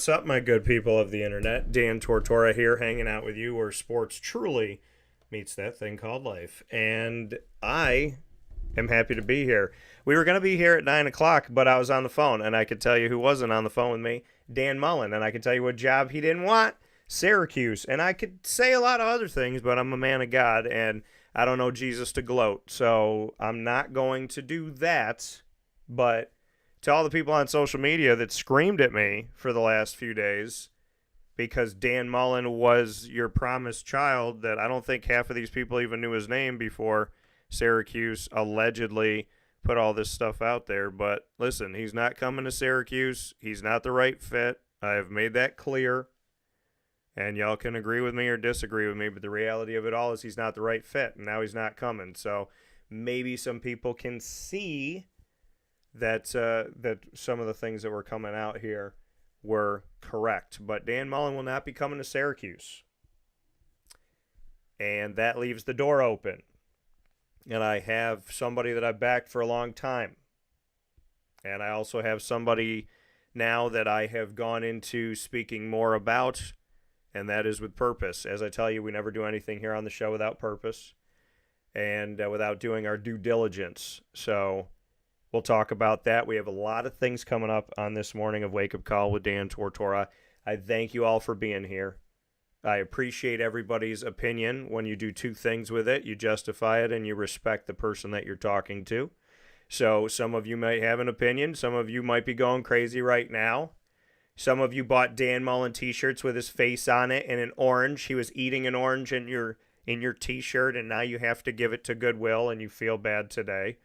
What's up, my good people of the internet? Dan Tortora here, hanging out with you where sports truly meets that thing called life. And I am happy to be here. We were going to be here at 9 o'clock, but I was on the phone, and I could tell you who wasn't on the phone with me, Dan Mullen. And I could tell you what job he didn't want, Syracuse. And I could say a lot of other things, but I'm a man of God, and I don't know Jesus to gloat. So I'm not going to do that, but to all the people on social media that screamed at me for the last few days because Dan Mullen was your promised child, that I don't think half of these people even knew his name before Syracuse allegedly put all this stuff out there. But listen, he's not coming to Syracuse. He's not the right fit. I have made that clear. And y'all can agree with me or disagree with me, but the reality of it all is he's not the right fit, and now he's not coming. So maybe some people can see that some of the things that were coming out here were correct. But Dan Mullen will not be coming to Syracuse. And that leaves the door open. And I have somebody that I've backed for a long time. And I also have somebody now that I have gone into speaking more about, and that is with purpose. As I tell you, we never do anything here on the show without purpose and without doing our due diligence. So we'll talk about that. We have a lot of things coming up on this morning of Wake Up Call with Dan Tortora. I thank you all for being here. I appreciate everybody's opinion. When you do two things with it, you justify it and you respect the person that you're talking to. So some of you might have an opinion. Some of you might be going crazy right now. Some of you bought Dan Mullen t-shirts with his face on it and an orange. He was eating an orange in your t-shirt, and now you have to give it to Goodwill and you feel bad today.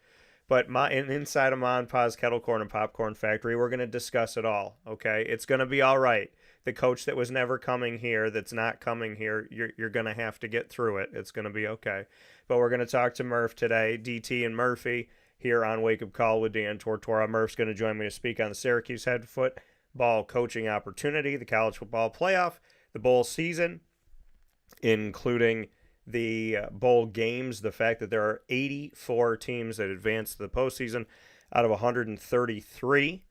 But inside of Ma and Pa's Kettle Corn and Popcorn Factory, we're going to discuss it all, okay? It's going to be all right. The coach that was never coming here, that's not coming here, you're going to have to get through it. It's going to be okay. But we're going to talk to Murph today, DT and Murphy, here on Wake Up Call with Dan Tortora. Murph's going to join me to speak on the Syracuse head football coaching opportunity, the college football playoff, the bowl season, including the bowl games, the fact that there are 84 teams that advance to the postseason out of 133,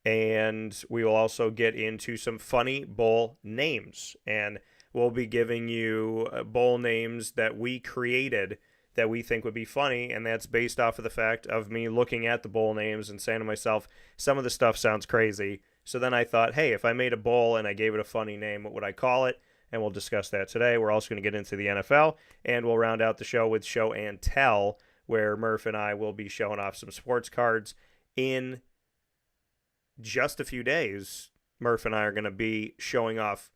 and we will also get into some funny bowl names, and we'll be giving you bowl names that we created that we think would be funny, and that's based off of the fact of me looking at the bowl names and saying to myself, some of the stuff sounds crazy. So then I thought, hey, if I made a bowl and I gave it a funny name, what would I call it? And we'll discuss that today. We're also going to get into the NFL, and we'll round out the show with Show and Tell, where Murph and I will be showing off some sports cards. In just a few days, Murph and I are going to be showing off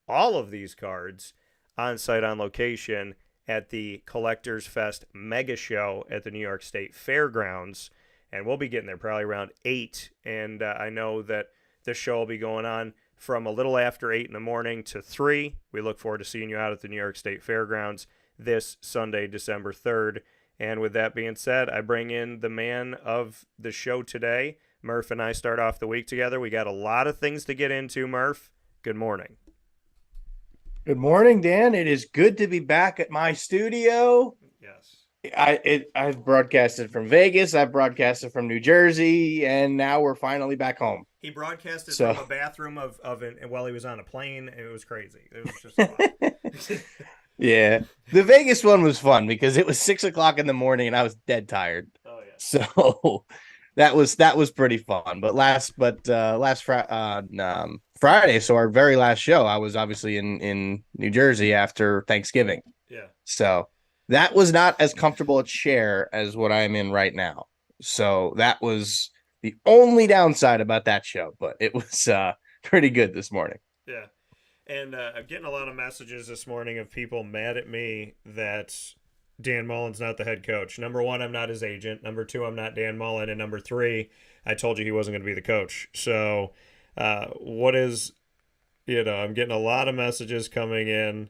all of these cards on site, on location, at the Collectors Fest Mega Show at the New York State Fairgrounds. And we'll be getting there probably around 8. And I know that the show will be going on from a little after 8 in the morning to 3. We look forward to seeing you out at the New York State Fairgrounds this Sunday, December 3rd. And with that being said, I bring in the man of the show today. Murph and I start off the week together. We got a lot of things to get into, Murph. Good morning. Good morning, Dan. It is good to be back at my studio. Yes. I've broadcasted from Vegas, I've broadcasted from New Jersey, and now we're finally back home. He broadcasted from a bathroom while he was on a plane. It was crazy. It was just fun. Yeah. The Vegas one was fun because it was 6 o'clock in the morning and I was dead tired. Oh yeah. So that was pretty fun. But last Friday, so our very last show, I was obviously in New Jersey after Thanksgiving. Yeah. So that was not as comfortable a chair as what I'm in right now. So that was the only downside about that show, but it was pretty good this morning. Yeah. And I'm getting a lot of messages this morning of people mad at me that Dan Mullen's not the head coach. Number one, I'm not his agent. Number two, I'm not Dan Mullen. And number three, I told you he wasn't going to be the coach. So I'm getting a lot of messages coming in.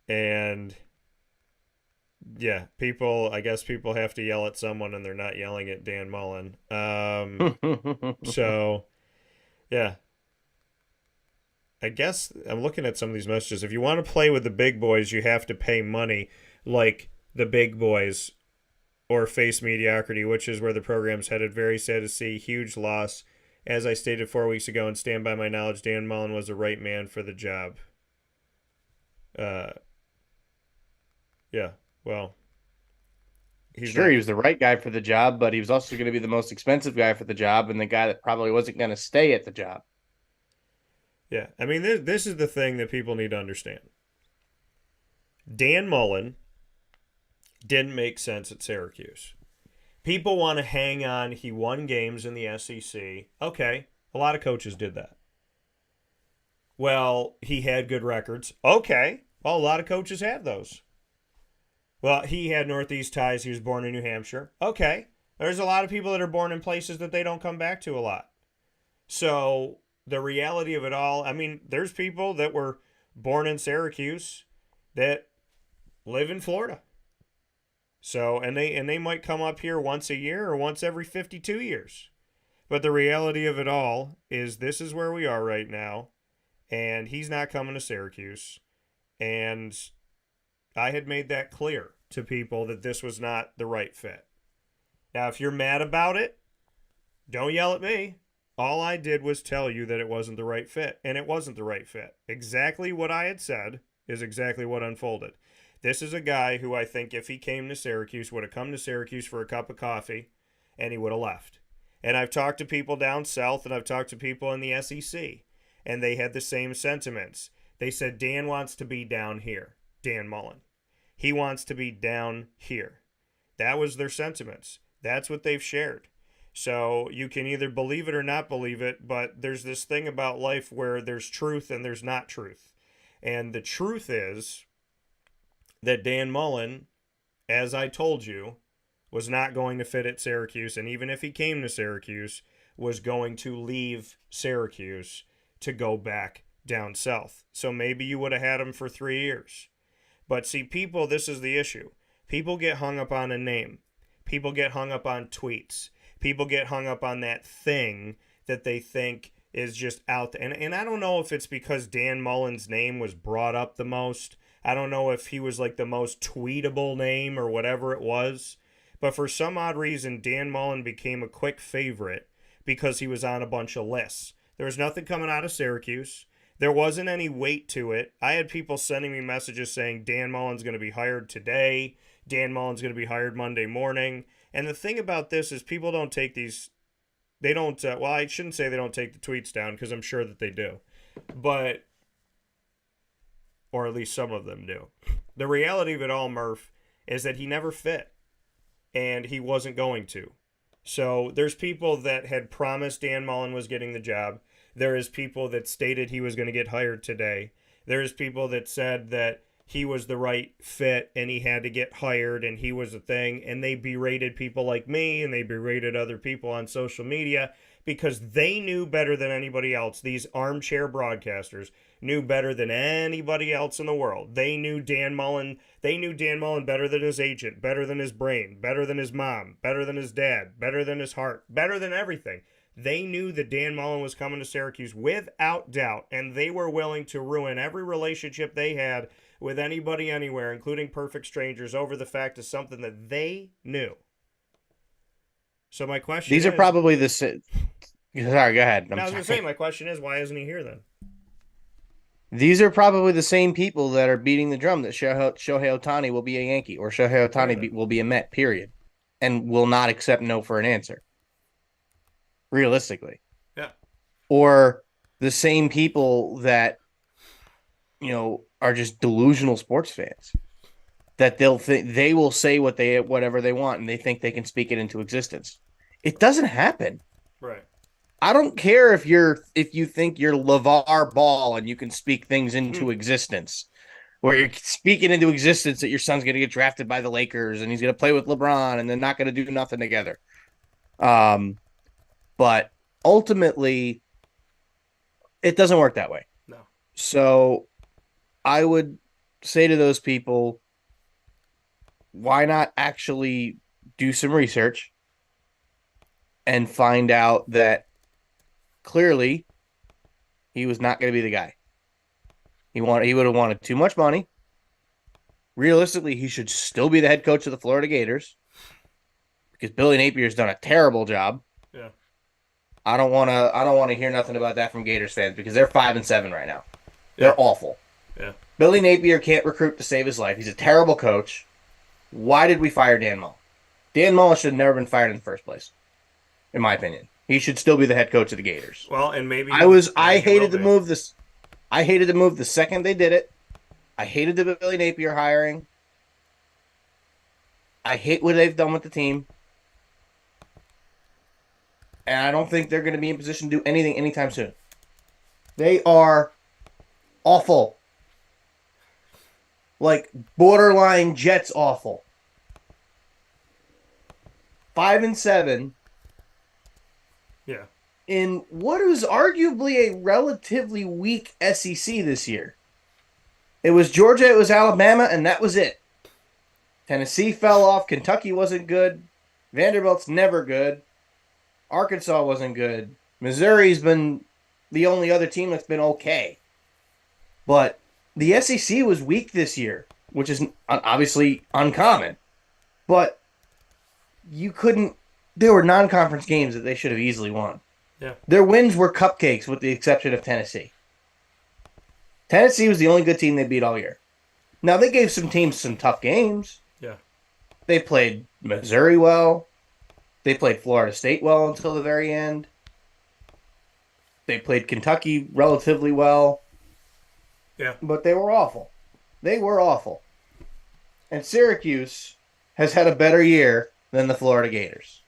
And yeah, I guess people have to yell at someone and they're not yelling at Dan Mullen. So yeah, I guess I'm looking at some of these messages. If you want to play with the big boys, you have to pay money like the big boys or face mediocrity, which is where the program's headed. Very sad to see. Huge loss. As I stated 4 weeks ago and stand by my knowledge, Dan Mullen was the right man for the job. Uh, yeah, well, he's Sure, not. he was the right guy for the job, but he was also going to be the most expensive guy for the job and the guy that probably wasn't going to stay at the job. Yeah, I mean, this is the thing that people need to understand. Dan Mullen didn't make sense at Syracuse. People want to hang on. He won games in the SEC. Okay, a lot of coaches did that. Well, he had good records. Okay, well, a lot of coaches have those. Well, he had Northeast ties. He was born in New Hampshire. Okay, there's a lot of people that are born in places that they don't come back to a lot. So the reality of it all, I mean, there's people that were born in Syracuse that live in Florida. So and they might come up here once a year or once every 52 years. But the reality of it all is this is where we are right now, and he's not coming to Syracuse. And I had made that clear to people that this was not the right fit. Now, if you're mad about it, don't yell at me. All I did was tell you that it wasn't the right fit, and it wasn't the right fit. Exactly what I had said is exactly what unfolded. This is a guy who I think if he came to Syracuse, would have come to Syracuse for a cup of coffee, and he would have left. And I've talked to people down south, and I've talked to people in the SEC, and they had the same sentiments. They said, Dan wants to be down here, Dan Mullen. He wants to be down here. That was their sentiments. That's what they've shared. So you can either believe it or not believe it, but there's this thing about life where there's truth and there's not truth. And the truth is that Dan Mullen, as I told you, was not going to fit at Syracuse. And even if he came to Syracuse, was going to leave Syracuse to go back down south. So maybe you would have had him for 3 years. But see, people, this is the issue. People get hung up on a name. People get hung up on tweets. People get hung up on that thing that they think is just out there. And I don't know if it's because Dan Mullen's name was brought up the most. I don't know if he was like the most tweetable name or whatever it was. But for some odd reason, Dan Mullen became a quick favorite because he was on a bunch of lists. There was nothing coming out of Syracuse. There wasn't any weight to it. I had people sending me messages saying Dan Mullen's going to be hired today. Dan Mullen's going to be hired Monday morning. And the thing about this is people don't take these, they don't, well, I shouldn't say they don't take the tweets down because I'm sure that they do. But, or at least some of them do. The reality of it all, Murph, is that he never fit. And he wasn't going to. So there's people that had promised Dan Mullen was getting the job. There is people that stated he was going to get hired today. There's people that said that he was the right fit and he had to get hired and he was the thing. And they berated people like me and they berated other people on social media because they knew better than anybody else. These armchair broadcasters knew better than anybody else in the world. They knew Dan Mullen. They knew Dan Mullen better than his agent, better than his brain, better than his mom, better than his dad, better than his heart, better than everything. They knew that Dan Mullen was coming to Syracuse without doubt, and they were willing to ruin every relationship they had with anybody anywhere, including perfect strangers, over the fact of something that they knew. So my question These is... are probably the... Sorry, go ahead. I was going to say, my question is, why isn't he here then? These are probably the same people that are beating the drum that Shohei Ohtani will be a Yankee or Shohei Ohtani will be a Met, period, and will not accept no for an answer. Realistically. Yeah. Or the same people that, you know, are just delusional sports fans. That they will say whatever they want and they think they can speak it into existence. It doesn't happen. Right. I don't care if you think you're LeVar Ball and you can speak things into existence, where you're speaking into existence that your son's going to get drafted by the Lakers and he's going to play with LeBron and they're not going to do nothing together. But ultimately, it doesn't work that way. No. So I would say to those people, why not actually do some research and find out that clearly he was not going to be the guy. He would have wanted too much money. Realistically, he should still be the head coach of the Florida Gators because Billy Napier's done a terrible job. Yeah. I don't want to. I don't want to hear nothing about that from Gators fans because they're 5-7 right now. Yeah. They're awful. Yeah. Billy Napier can't recruit to save his life. He's a terrible coach. Why did we fire Dan Mullen? Dan Mullen should have never been fired in the first place, in my opinion. He should still be the head coach of the Gators. Well, and maybe I hated the move this. I hated the move the second they did it. I hated the Billy Napier hiring. I hate what they've done with the team. And I don't think they're going to be in position to do anything anytime soon. They are awful. Like borderline Jets awful. 5-7. Yeah. In what is arguably a relatively weak SEC this year. It was Georgia, it was Alabama, and that was it. Tennessee fell off. Kentucky wasn't good. Vanderbilt's never good. Arkansas wasn't good. Missouri's been the only other team that's been okay. But the SEC was weak this year, which is obviously uncommon. But you couldn't... There were non-conference games that they should have easily won. Yeah. Their wins were cupcakes with the exception of Tennessee. Tennessee was the only good team they beat all year. Now, they gave some teams some tough games. Yeah. They played Missouri well. They played Florida State well until the very end. They played Kentucky relatively well. Yeah. But they were awful. They were awful. And Syracuse has had a better year than the Florida Gators.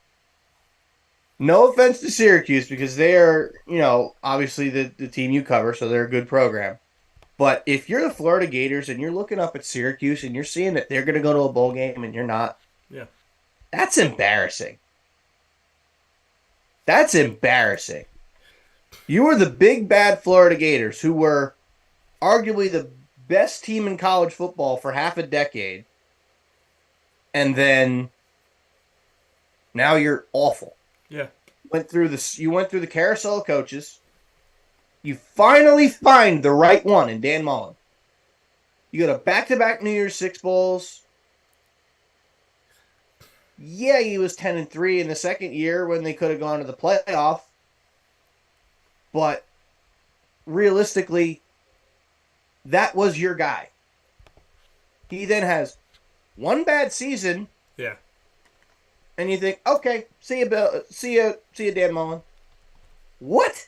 No offense to Syracuse because they are, obviously the team you cover, so they're a good program. But if you're the Florida Gators and you're looking up at Syracuse and you're seeing that they're going to go to a bowl game and you're not, that's embarrassing. That's embarrassing. You were the big bad Florida Gators who were arguably the best team in college football for half a decade. And then now you're awful. Yeah. You went through the carousel of coaches. You finally find the right one in Dan Mullen. You got a back-to-back New Year's Six Bowls. Yeah, he was 10-3 in the second year when they could have gone to the playoff. But realistically, that was your guy. He then has one bad season. Yeah. And you think, okay, see you, Bill. See you, Dan Mullen. What?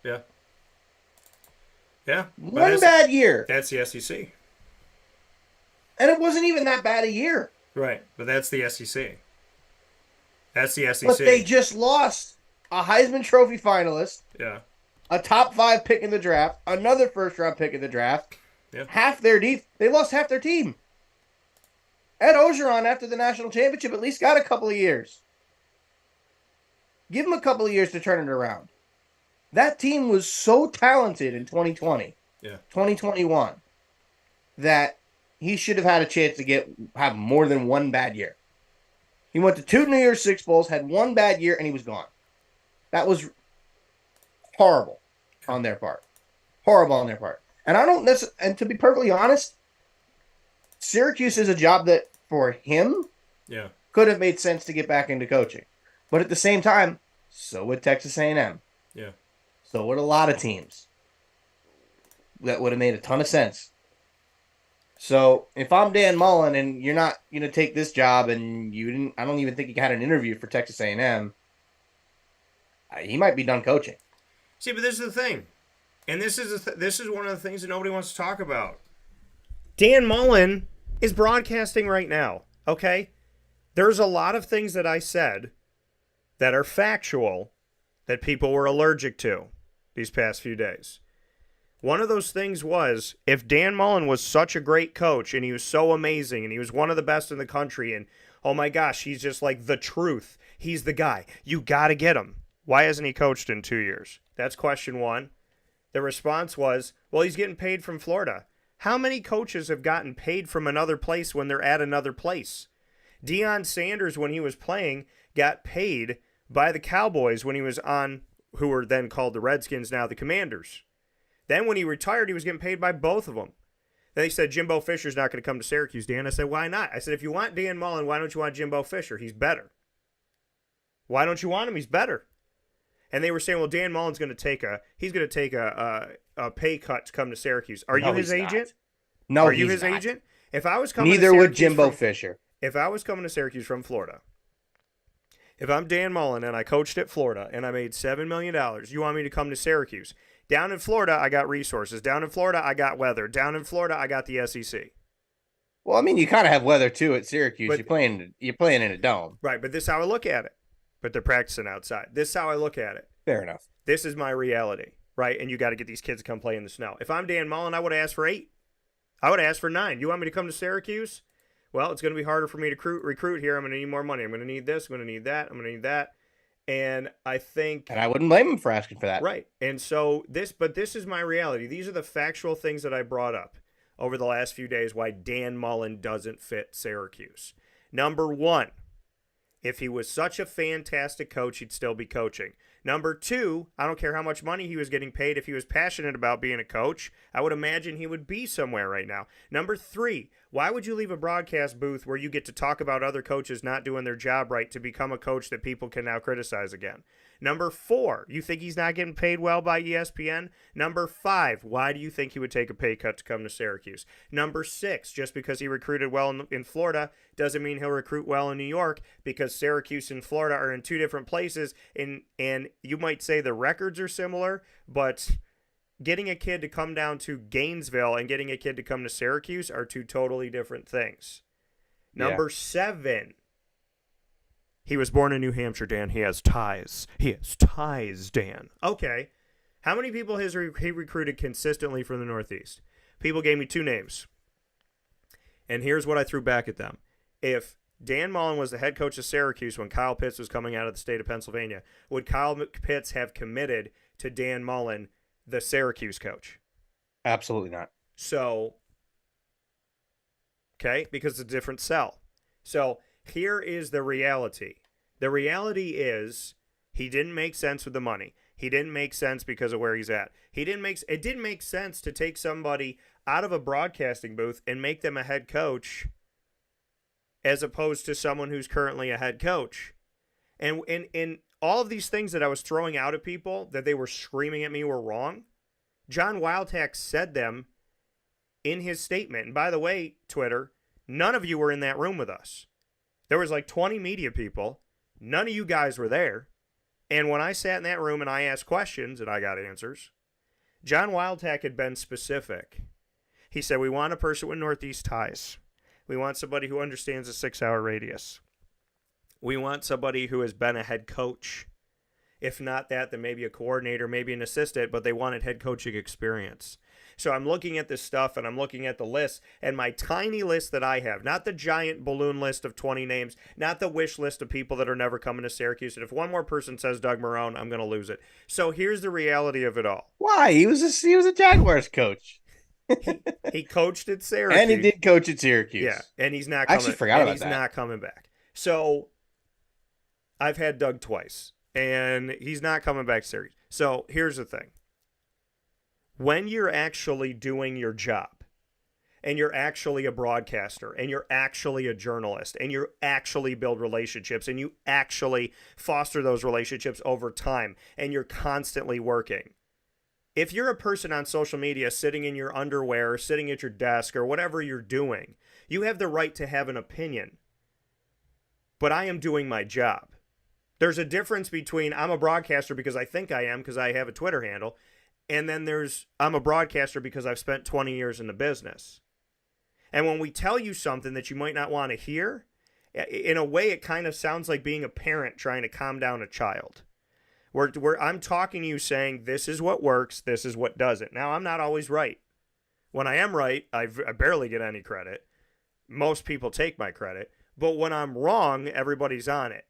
Yeah. Yeah. One bad year. That's the SEC. And it wasn't even that bad a year. Right. But that's the SEC. That's the SEC. But they just lost a Heisman Trophy finalist. Yeah. A top 5 pick in the draft. Another first-round pick in the draft. Yeah. They lost half their team. Ed Ogeron, after the national championship, at least got a couple of years. Give him a couple of years to turn it around. That team was so talented in 2020, 2021, that he should have had a chance to have more than one bad year. He went to 2 New Year's Six Bowls, had one bad year, and he was gone. That was horrible on their part. Horrible on their part. And to be perfectly honest, Syracuse is a job that, for him, could have made sense to get back into coaching. But at the same time, so would Texas A&M. Yeah. So would a lot of teams. That would have made a ton of sense. So if I'm Dan Mullen and you're not going to take this job and I don't even think you had an interview for Texas A&M, he might be done coaching. See, but this is the thing. And this is one of the things that nobody wants to talk about. Dan Mullen is broadcasting right now, okay? There's a lot of things that I said that are factual that people were allergic to these past few days. One of those things was, if Dan Mullen was such a great coach and he was so amazing and he was one of the best in the country and, oh my gosh, he's just like the truth. He's the guy. You got to get him. Why hasn't he coached in 2 years? That's question one. The response was, well, he's getting paid from Florida. How many coaches have gotten paid from another place when they're at another place? Deion Sanders, when he was playing, got paid by the Cowboys when he was on, who were then called the Redskins, now the Commanders. Then when he retired, he was getting paid by both of them. Then they said, Jimbo Fisher's not going to come to Syracuse, Dan. I said, why not? I said, if you want Dan Mullen, why don't you want Jimbo Fisher? He's better. Why don't you want him? He's better. And they were saying, well, Dan Mullen's going to take a pay cut to come to Syracuse. Are No, you his he's agent? not. No, Are you he's his not. agent? If I was coming Neither to would Syracuse Jimbo Fisher. If I was coming to Syracuse from Florida, if I'm Dan Mullen and I coached at Florida and I made $7 million, you want me to come to Syracuse? Down in Florida, I got resources. Down in Florida, I got weather. Down in Florida, I got the SEC. Well, I mean, you kind of have weather too at Syracuse. But, you're playing in a dome. Right, but this is how I look at it. But they're practicing outside. This is how I look at it. Fair enough. This is my reality, right? And you got to get these kids to come play in the snow. If I'm Dan Mullen, I would ask for 8. I would ask for 9. You want me to come to Syracuse? Well, it's going to be harder for me to recruit here. I'm going to need more money. I'm going to need this. I'm going to need that. I'm going to need that. And I think... And I wouldn't blame him for asking for that. Right. And so this is my reality. These are the factual things that I brought up over the last few days why Dan Mullen doesn't fit Syracuse. Number 1, if he was such a fantastic coach, he'd still be coaching. Number 2, I don't care how much money he was getting paid. If he was passionate about being a coach, I would imagine he would be somewhere right now. Number 3, why would you leave a broadcast booth where you get to talk about other coaches not doing their job right to become a coach that people can now criticize again? Number 4, you think he's not getting paid well by ESPN? Number 5, why do you think he would take a pay cut to come to Syracuse? Number 6, just because he recruited well in Florida doesn't mean he'll recruit well in New York, because Syracuse and Florida are in 2 different places, and you might say the records are similar, but getting a kid to come down to Gainesville and getting a kid to come to Syracuse are 2 totally different things. Number 7, he was born in New Hampshire, Dan. He has ties. He has ties, Dan. Okay. How many people has he recruited consistently from the Northeast? People gave me 2 names. And here's what I threw back at them. If Dan Mullen was the head coach of Syracuse when Kyle Pitts was coming out of the state of Pennsylvania, would Kyle Pitts have committed to Dan Mullen, the Syracuse coach? Absolutely not. So, okay, because it's a different sell. So, here is the reality. The reality is he didn't make sense with the money. He didn't make sense because of where he's at. It didn't make sense to take somebody out of a broadcasting booth and make them a head coach as opposed to someone who's currently a head coach. And in all of these things that I was throwing out at people that they were screaming at me were wrong, John Wildhack said them in his statement. And by the way, Twitter, none of you were in that room with us. There was like 20 media people. None of you guys were there. And when I sat in that room and I asked questions and I got answers, John Wildhack had been specific. He said, we want a person with Northeast ties. We want somebody who understands a 6-hour radius. We want somebody who has been a head coach. If not that, then maybe a coordinator, maybe an assistant, but they wanted head coaching experience. So I'm looking at this stuff and I'm looking at the list, and my tiny list that I have, not the giant balloon list of 20 names, not the wish list of people that are never coming to Syracuse. And if one more person says Doug Marrone, I'm going to lose it. So here's the reality of it all. Why? He was a Jaguars coach. He coached at Syracuse. And he did coach at Syracuse. Yeah, and he's not I coming. actually forgot about he's that. not coming back. So I've had Doug twice, and he's not coming back to Syracuse. So here's the thing. When you're actually doing your job, and you're actually a broadcaster, and you're actually a journalist, and you actually build relationships, and you actually foster those relationships over time, and you're constantly working. If you're a person on social media sitting in your underwear, or sitting at your desk, or whatever you're doing, you have the right to have an opinion. But I am doing my job. There's a difference between I'm a broadcaster because I think I am because I have a Twitter handle, and then I'm a broadcaster because I've spent 20 years in the business. And when we tell you something that you might not want to hear, in a way it kind of sounds like being a parent trying to calm down a child. Where I'm talking to you saying this is what works, this is what doesn't. Now, I'm not always right. When I am right, I barely get any credit. Most people take my credit. But when I'm wrong, everybody's on it.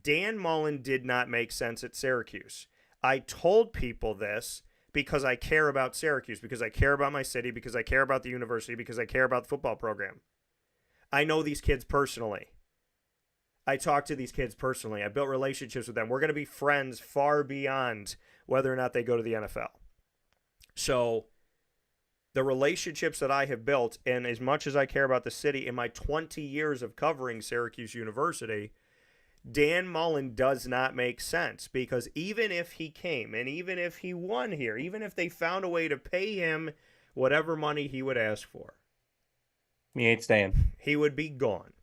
Dan Mullen did not make sense at Syracuse. I told people this because I care about Syracuse, because I care about my city, because I care about the university, because I care about the football program. I know these kids personally. I talk to these kids personally. I built relationships with them. We're going to be friends far beyond whether or not they go to the NFL. So the relationships that I have built, and as much as I care about the city in my 20 years of covering Syracuse University, Dan Mullen does not make sense, because even if he came and even if he won here, even if they found a way to pay him whatever money he would ask for, he ain't staying. he would be gone.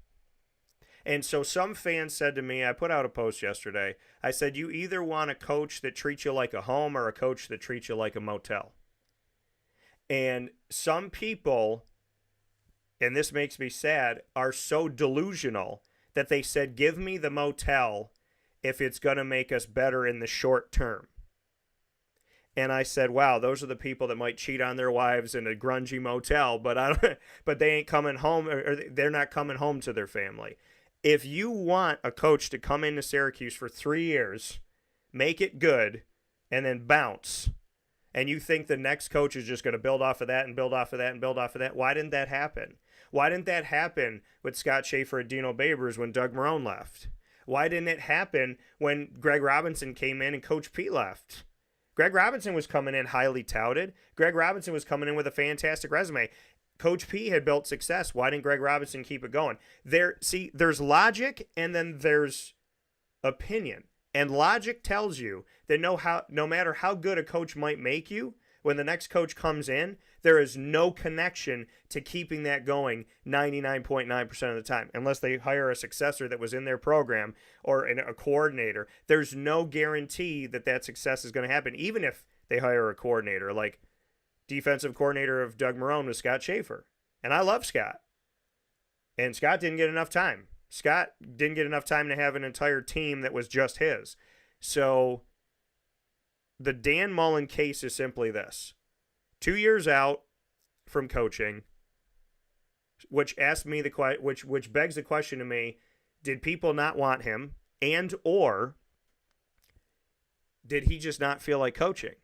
And so some fans said to me, I put out a post yesterday, I said, you either want a coach that treats you like a home or a coach that treats you like a motel. And some people, and this makes me sad, are so delusional that they said, give me the motel if it's going to make us better in the short term. And I said, wow, those are the people that might cheat on their wives in a grungy motel, but they ain't coming home, or they're not coming home to their family. If you want a coach to come into Syracuse for 3 years, make it good, and then bounce, and you think the next coach is just going to build off of that and build off of that and build off of that, why didn't that happen? Why didn't that happen with Scott Schaefer and Dino Babers when Doug Marrone left? Why didn't it happen when Greg Robinson came in and Coach P left? Greg Robinson was coming in highly touted. Greg Robinson was coming in with a fantastic resume. Coach P had built success. Why didn't Greg Robinson keep it going? There's logic and then there's opinion. And logic tells you that no matter how good a coach might make you, when the next coach comes in, there is no connection to keeping that going 99.9% of the time, unless they hire a successor that was in their program or a coordinator. There's no guarantee that success is going to happen, even if they hire a coordinator. Like defensive coordinator of Doug Marrone was Scott Schaefer. And I love Scott. And Scott didn't get enough time. Scott didn't get enough time to have an entire team that was just his. So the Dan Mullen case is simply this. 2 years out from coaching, which begs the question to me, did people not want him, and or did he just not feel like coaching?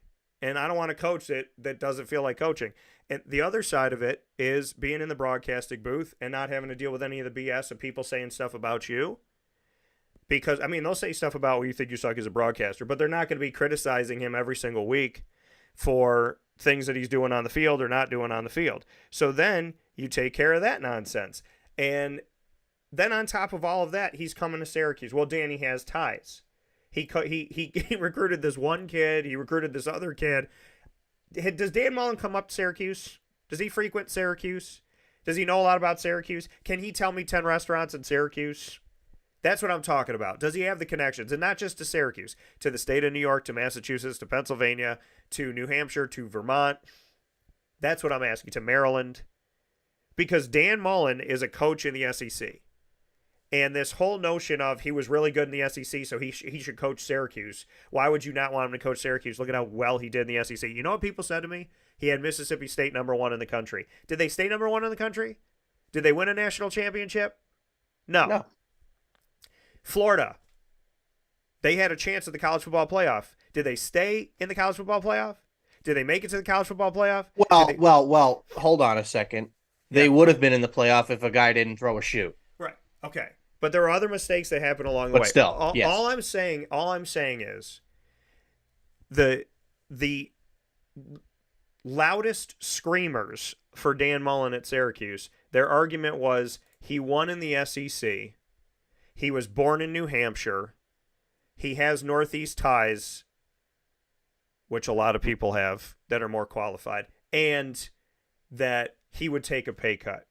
And I don't want a coach that doesn't feel like coaching. And the other side of it is being in the broadcasting booth and not having to deal with any of the BS of people saying stuff about you. Because, I mean, they'll say stuff about what you think you suck as a broadcaster, but they're not going to be criticizing him every single week for things that he's doing on the field or not doing on the field. So then you take care of that nonsense. And then on top of all of that, he's coming to Syracuse. Well, Danny has ties. He recruited this one kid. He recruited this other kid. Does Dan Mullen come up to Syracuse? Does he frequent Syracuse? Does he know a lot about Syracuse? Can he tell me 10 restaurants in Syracuse? That's what I'm talking about. Does he have the connections? And not just to Syracuse, to the state of New York, to Massachusetts, to Pennsylvania, to New Hampshire, to Vermont. That's what I'm asking, to Maryland. Because Dan Mullen is a coach in the SEC. And this whole notion of he was really good in the SEC, so he should coach Syracuse. Why would you not want him to coach Syracuse? Look at how well he did in the SEC. You know what people said to me? He had Mississippi State #1 in the country. Did they stay #1 in the country? Did they win a national championship? No. Florida, they had a chance at the college football playoff. Did they stay in the college football playoff? Did they make it to the college football playoff? Well, hold on a second. They would have been in the playoff if a guy didn't throw a shoe. Right. Okay. But there are other mistakes that happen along the way. But still, yes. All I'm saying is the loudest screamers for Dan Mullen at Syracuse, their argument was he won in the SEC. He was born in New Hampshire. He has Northeast ties, which a lot of people have that are more qualified, and that he would take a pay cut.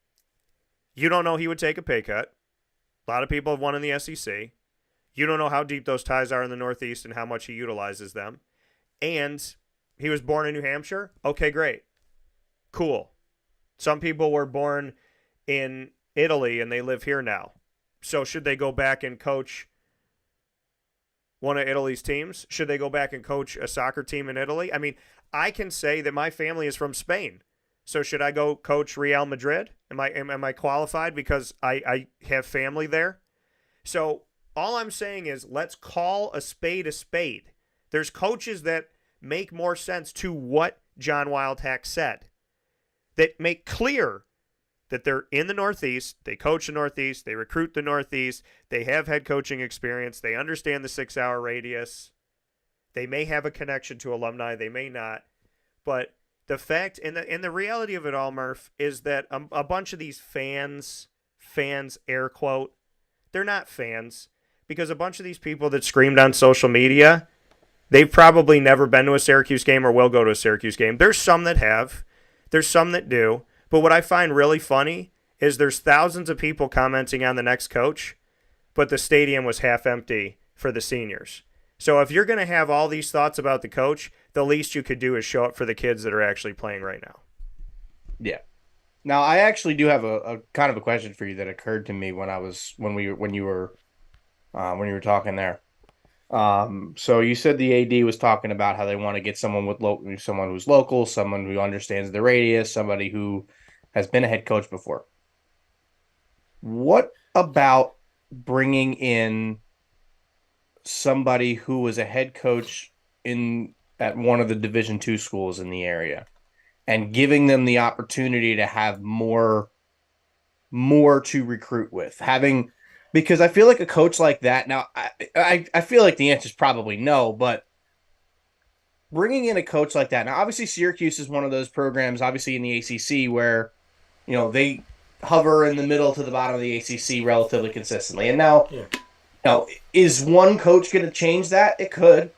You don't know he would take a pay cut. A lot of people have won in the SEC. You don't know how deep those ties are in the Northeast and how much he utilizes them. And he was born in New Hampshire. Okay, great. Cool. Some people were born in Italy and they live here now. So should they go back and coach one of Italy's teams? Should they go back and coach a soccer team in Italy? I mean, I can say that my family is from Spain. So should I go coach Real Madrid? Am I qualified because I have family there? So all I'm saying is let's call a spade a spade. There's coaches that make more sense to what John Wildhack said, that make clear that they're in the Northeast, they coach the Northeast, they recruit the Northeast, they have head coaching experience, they understand the 6-hour radius, they may have a connection to alumni, they may not, but the fact and the reality of it all, Murph, is that a bunch of these fans, air quote, they're not fans because a bunch of these people that screamed on social media, they've probably never been to a Syracuse game or will go to a Syracuse game. There's some that have. There's some that do. But what I find really funny is there's thousands of people commenting on the next coach, but the stadium was half empty for the seniors. So if you're going to have all these thoughts about the coach, the least you could do is show up for the kids that are actually playing right now. Yeah. Now, I actually do have a kind of a question for you that occurred to me when you were talking there. So you said the AD was talking about how they want to get someone someone who's local, someone who understands the radius, somebody who has been a head coach before. What about bringing in somebody who was a head coach at one of the Division II schools in the area and giving them the opportunity to have more to recruit with? Because I feel like a coach like that, now I feel like the answer is probably no, but bringing in a coach like that, now obviously Syracuse is one of those programs, obviously in the ACC, where they hover in the middle to the bottom of the ACC relatively consistently. And now, is one coach going to change that? It could,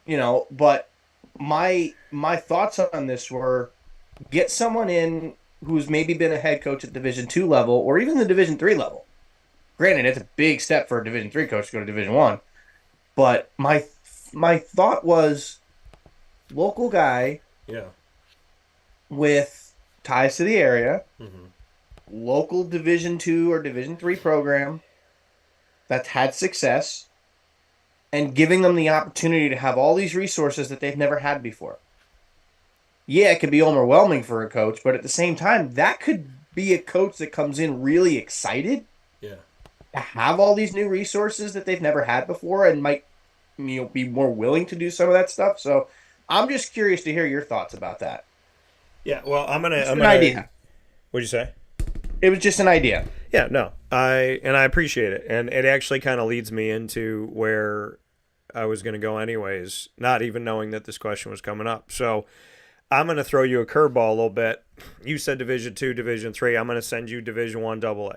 but my thoughts on this were get someone in who's maybe been a head coach at Division II level or even the Division III level. Granted, it's a big step for a Division III coach to go to Division I. But my thought was local guy with ties to the area, local Division II or Division III program that's had success, and giving them the opportunity to have all these resources that they've never had before. Yeah, it could be overwhelming for a coach, but at the same time, that could be a coach that comes in really excited to have all these new resources that they've never had before and might be more willing to do some of that stuff. So I'm just curious to hear your thoughts about that. Yeah, well, I'm an idea. What'd you say? It was just an idea. Yeah, no, I appreciate it, and it actually kind of leads me into where I was going to go anyways, not even knowing that this question was coming up. So I'm going to throw you a curveball a little bit. You said Division II, Division III. I'm going to send you Division I AA,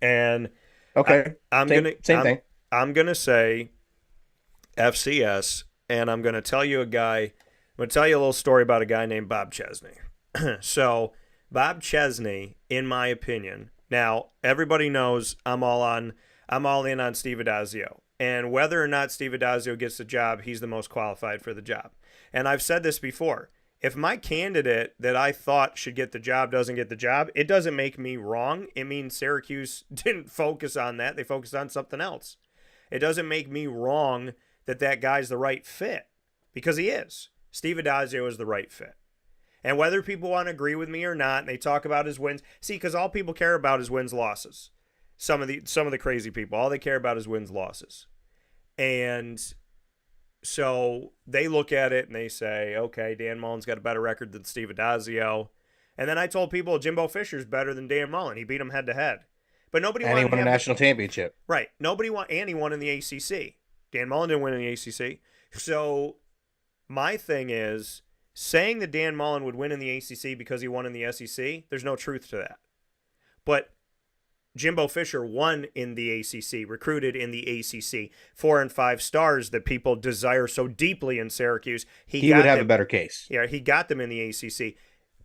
and okay, same thing. I'm going to say FCS, and I'm going to tell you I'm going to tell you a little story about a guy named Bob Chesney. So Bob Chesney, in my opinion, now everybody knows I'm all in on Steve Adazio. And whether or not Steve Adazio gets the job, he's the most qualified for the job. And I've said this before. If my candidate that I thought should get the job doesn't get the job, it doesn't make me wrong. It means Syracuse didn't focus on that. They focused on something else. It doesn't make me wrong that guy's the right fit, because he is. Steve Adazio is the right fit. And whether people want to agree with me or not, and they talk about his wins, see, because all people care about is wins, losses. Some of the crazy people, all they care about is wins, losses. And so they look at it and they say, okay, Dan Mullen's got a better record than Steve Adazio. And then I told people Jimbo Fisher's better than Dan Mullen. He beat him head to head. But nobody won a national championship. Right. And he won in the ACC. Dan Mullen didn't win in the ACC. So my thing is, saying that Dan Mullen would win in the ACC because he won in the SEC, there's no truth to that. But Jimbo Fisher won in the ACC, recruited in the ACC, 4 and 5 stars that people desire so deeply in Syracuse. He would have a better case. Yeah, he got them in the ACC.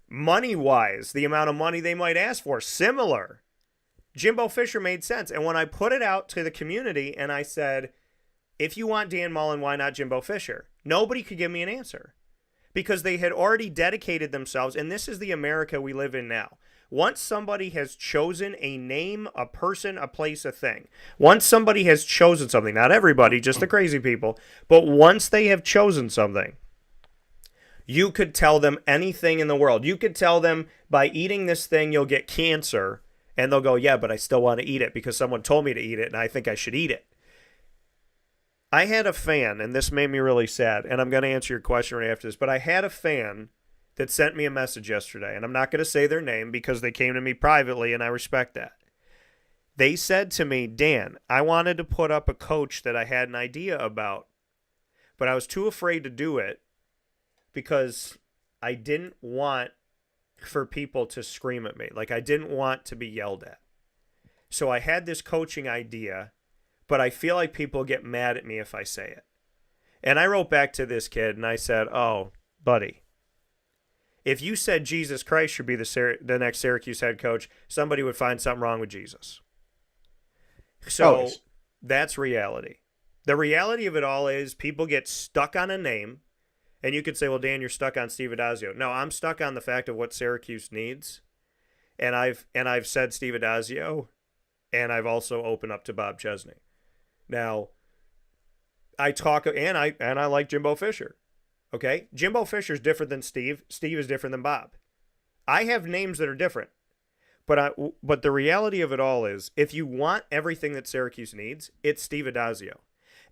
Money-wise, the amount of money they might ask for, similar. Jimbo Fisher made sense. And when I put it out to the community and I said, if you want Dan Mullen, why not Jimbo Fisher? Nobody could give me an answer. Because they had already dedicated themselves, and this is the America we live in now. Once somebody has chosen a name, a person, a place, a thing, once somebody has chosen something, not everybody, just the crazy people, but once they have chosen something, you could tell them anything in the world. You could tell them, by eating this thing, you'll get cancer, and they'll go, yeah, but I still want to eat it because someone told me to eat it, and I think I should eat it. I had a fan, and this made me really sad, and I'm going to answer your question right after this, but I had a fan that sent me a message yesterday, and I'm not going to say their name because they came to me privately, and I respect that. They said to me, Dan, I wanted to put up a coach that I had an idea about, but I was too afraid to do it because I didn't want for people to scream at me. Like, I didn't want to be yelled at. So I had this coaching idea, but I feel like people get mad at me if I say it. And I wrote back to this kid and I said, "Oh, buddy, if you said Jesus Christ should be the next Syracuse head coach, somebody would find something wrong with Jesus." So Always. that's reality. The reality of it all is people get stuck on a name, and you could say, "Well, Dan, you're stuck on Steve Adazio." No, I'm stuck on the fact of what Syracuse needs, and I've said Steve Adazio, and I've also opened up to Bob Chesney. Now, I talk and I like Jimbo Fisher. Okay, Jimbo Fisher is different than Steve. Steve is different than Bob. I have names that are different. But the reality of it all is, if you want everything that Syracuse needs, it's Steve Adazio.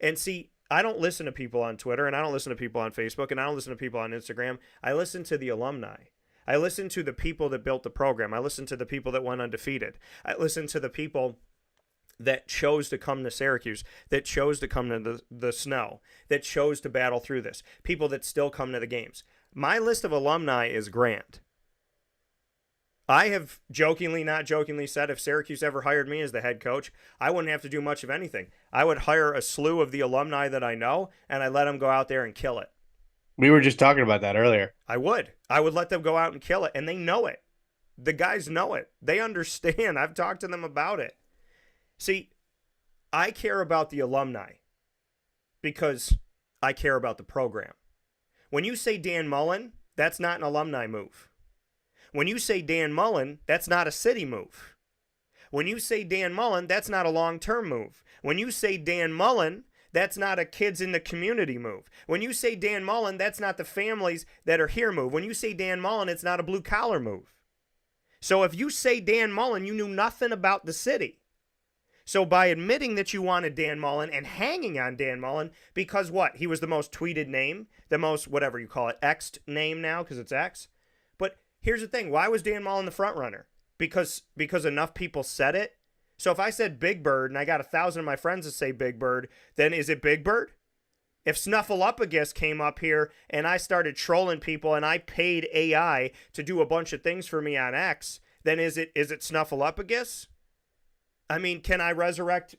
And see, I don't listen to people on Twitter, and I don't listen to people on Facebook, and I don't listen to people on Instagram. I listen to the alumni. I listen to the people that built the program. I listen to the people that went undefeated. I listen to the people that chose to come to Syracuse, that chose to come to the snow, that chose to battle through this, people that still come to the games. My list of alumni is grand. I have jokingly, not jokingly said if Syracuse ever hired me as the head coach, I wouldn't have to do much of anything. I would hire a slew of the alumni that I know, and I let them go out there and kill it. We were just talking about that earlier. I would let them go out and kill it, and they know it. The guys know it. They understand. I've talked to them about it. See, I care about the alumni because I care about the program. When you say Dan Mullen, that's not an alumni move. When you say Dan Mullen, that's not a city move. When you say Dan Mullen, that's not a long-term move. When you say Dan Mullen, that's not a kids in the community move. When you say Dan Mullen, that's not the families that are here move. When you say Dan Mullen, it's not a blue-collar move. So if you say Dan Mullen, you knew nothing about the city. So by admitting that you wanted Dan Mullen and hanging on Dan Mullen, because what? He was the most tweeted name, the most, whatever you call it, X'd name now because it's X. But here's the thing. Why was Dan Mullen the front runner? Because enough people said it. So if I said Big Bird and I got 1,000 of my friends to say Big Bird, then is it Big Bird? If Snuffleupagus came up here and I started trolling people and I paid AI to do a bunch of things for me on X, then is it Snuffleupagus? I mean, can I resurrect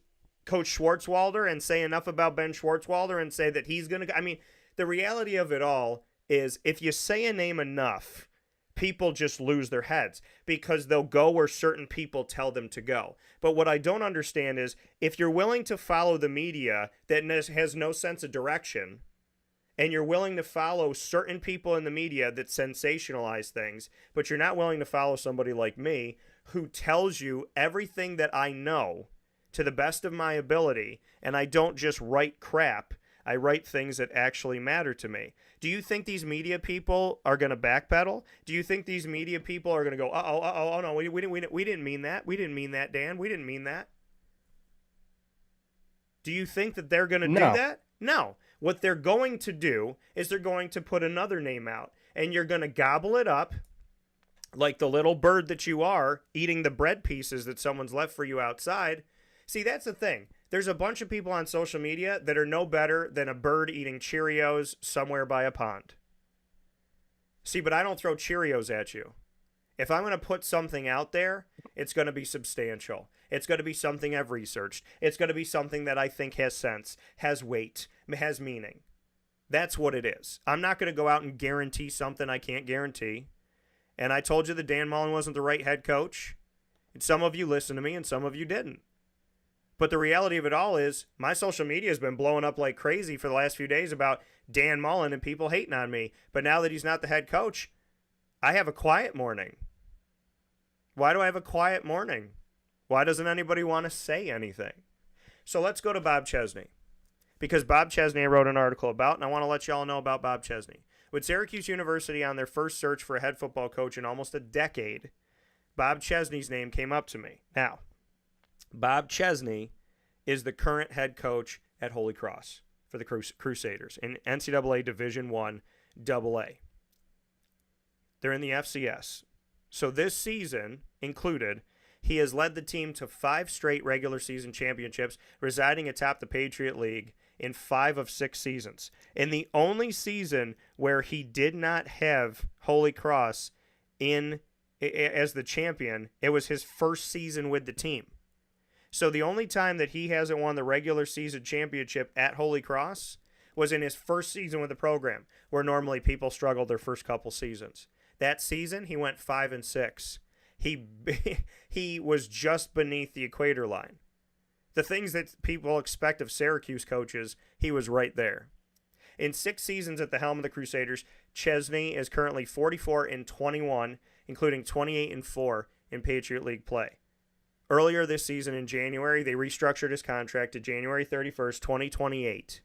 Coach Schwartzwalder and say enough about Ben Schwartzwalder and say that he's going to... I mean, the reality of it all is if you say a name enough, people just lose their heads because they'll go where certain people tell them to go. But what I don't understand is if you're willing to follow the media that has no sense of direction, and you're willing to follow certain people in the media that sensationalize things, but you're not willing to follow somebody like me who tells you everything that I know to the best of my ability, and I don't just write crap. I write things that actually matter to me. Do you think these media people are going to backpedal? Do you think these media people are going to go, oh no, we didn't mean that. We didn't mean that, Dan. We didn't mean that. Do you think that they're going to do that? No. What they're going to do is they're going to put another name out, and you're going to gobble it up like the little bird that you are, eating the bread pieces that someone's left for you outside. See, that's the thing. There's a bunch of people on social media that are no better than a bird eating Cheerios somewhere by a pond. See, but I don't throw Cheerios at you. If I'm going to put something out there, it's going to be substantial. It's going to be something I've researched. It's going to be something that I think has sense, has weight, has meaning. That's what it is. I'm not going to go out and guarantee something I can't guarantee. And I told you that Dan Mullen wasn't the right head coach. And some of you listened to me and some of you didn't. But the reality of it all is my social media has been blowing up like crazy for the last few days about Dan Mullen and people hating on me. But now that he's not the head coach, I have a quiet morning. Why do I have a quiet morning? Why doesn't anybody want to say anything? So let's go to Bob Chesney. Because Bob Chesney I wrote an article about, and I want to let y'all know about Bob Chesney. With Syracuse University on their first search for a head football coach in almost a decade, Bob Chesney's name came up to me. Now, Bob Chesney is the current head coach at Holy Cross for the Crusaders in NCAA Division I AA. They're in the FCS. So this season included, he has led the team to 5 straight regular season championships, residing atop the Patriot League in 5 of 6 seasons. In the only season where he did not have Holy Cross in as the champion, it was his first season with the team. So the only time that he hasn't won the regular season championship at Holy Cross was in his first season with the program, where normally people struggle their first couple seasons. That season, he went 5-6. He was just beneath the equator line. The things that people expect of Syracuse coaches, he was right there. In 6 seasons at the helm of the Crusaders, Chesney is currently 44-21, including 28-4 in Patriot League play. Earlier this season in January, they restructured his contract to January 31st, 2028.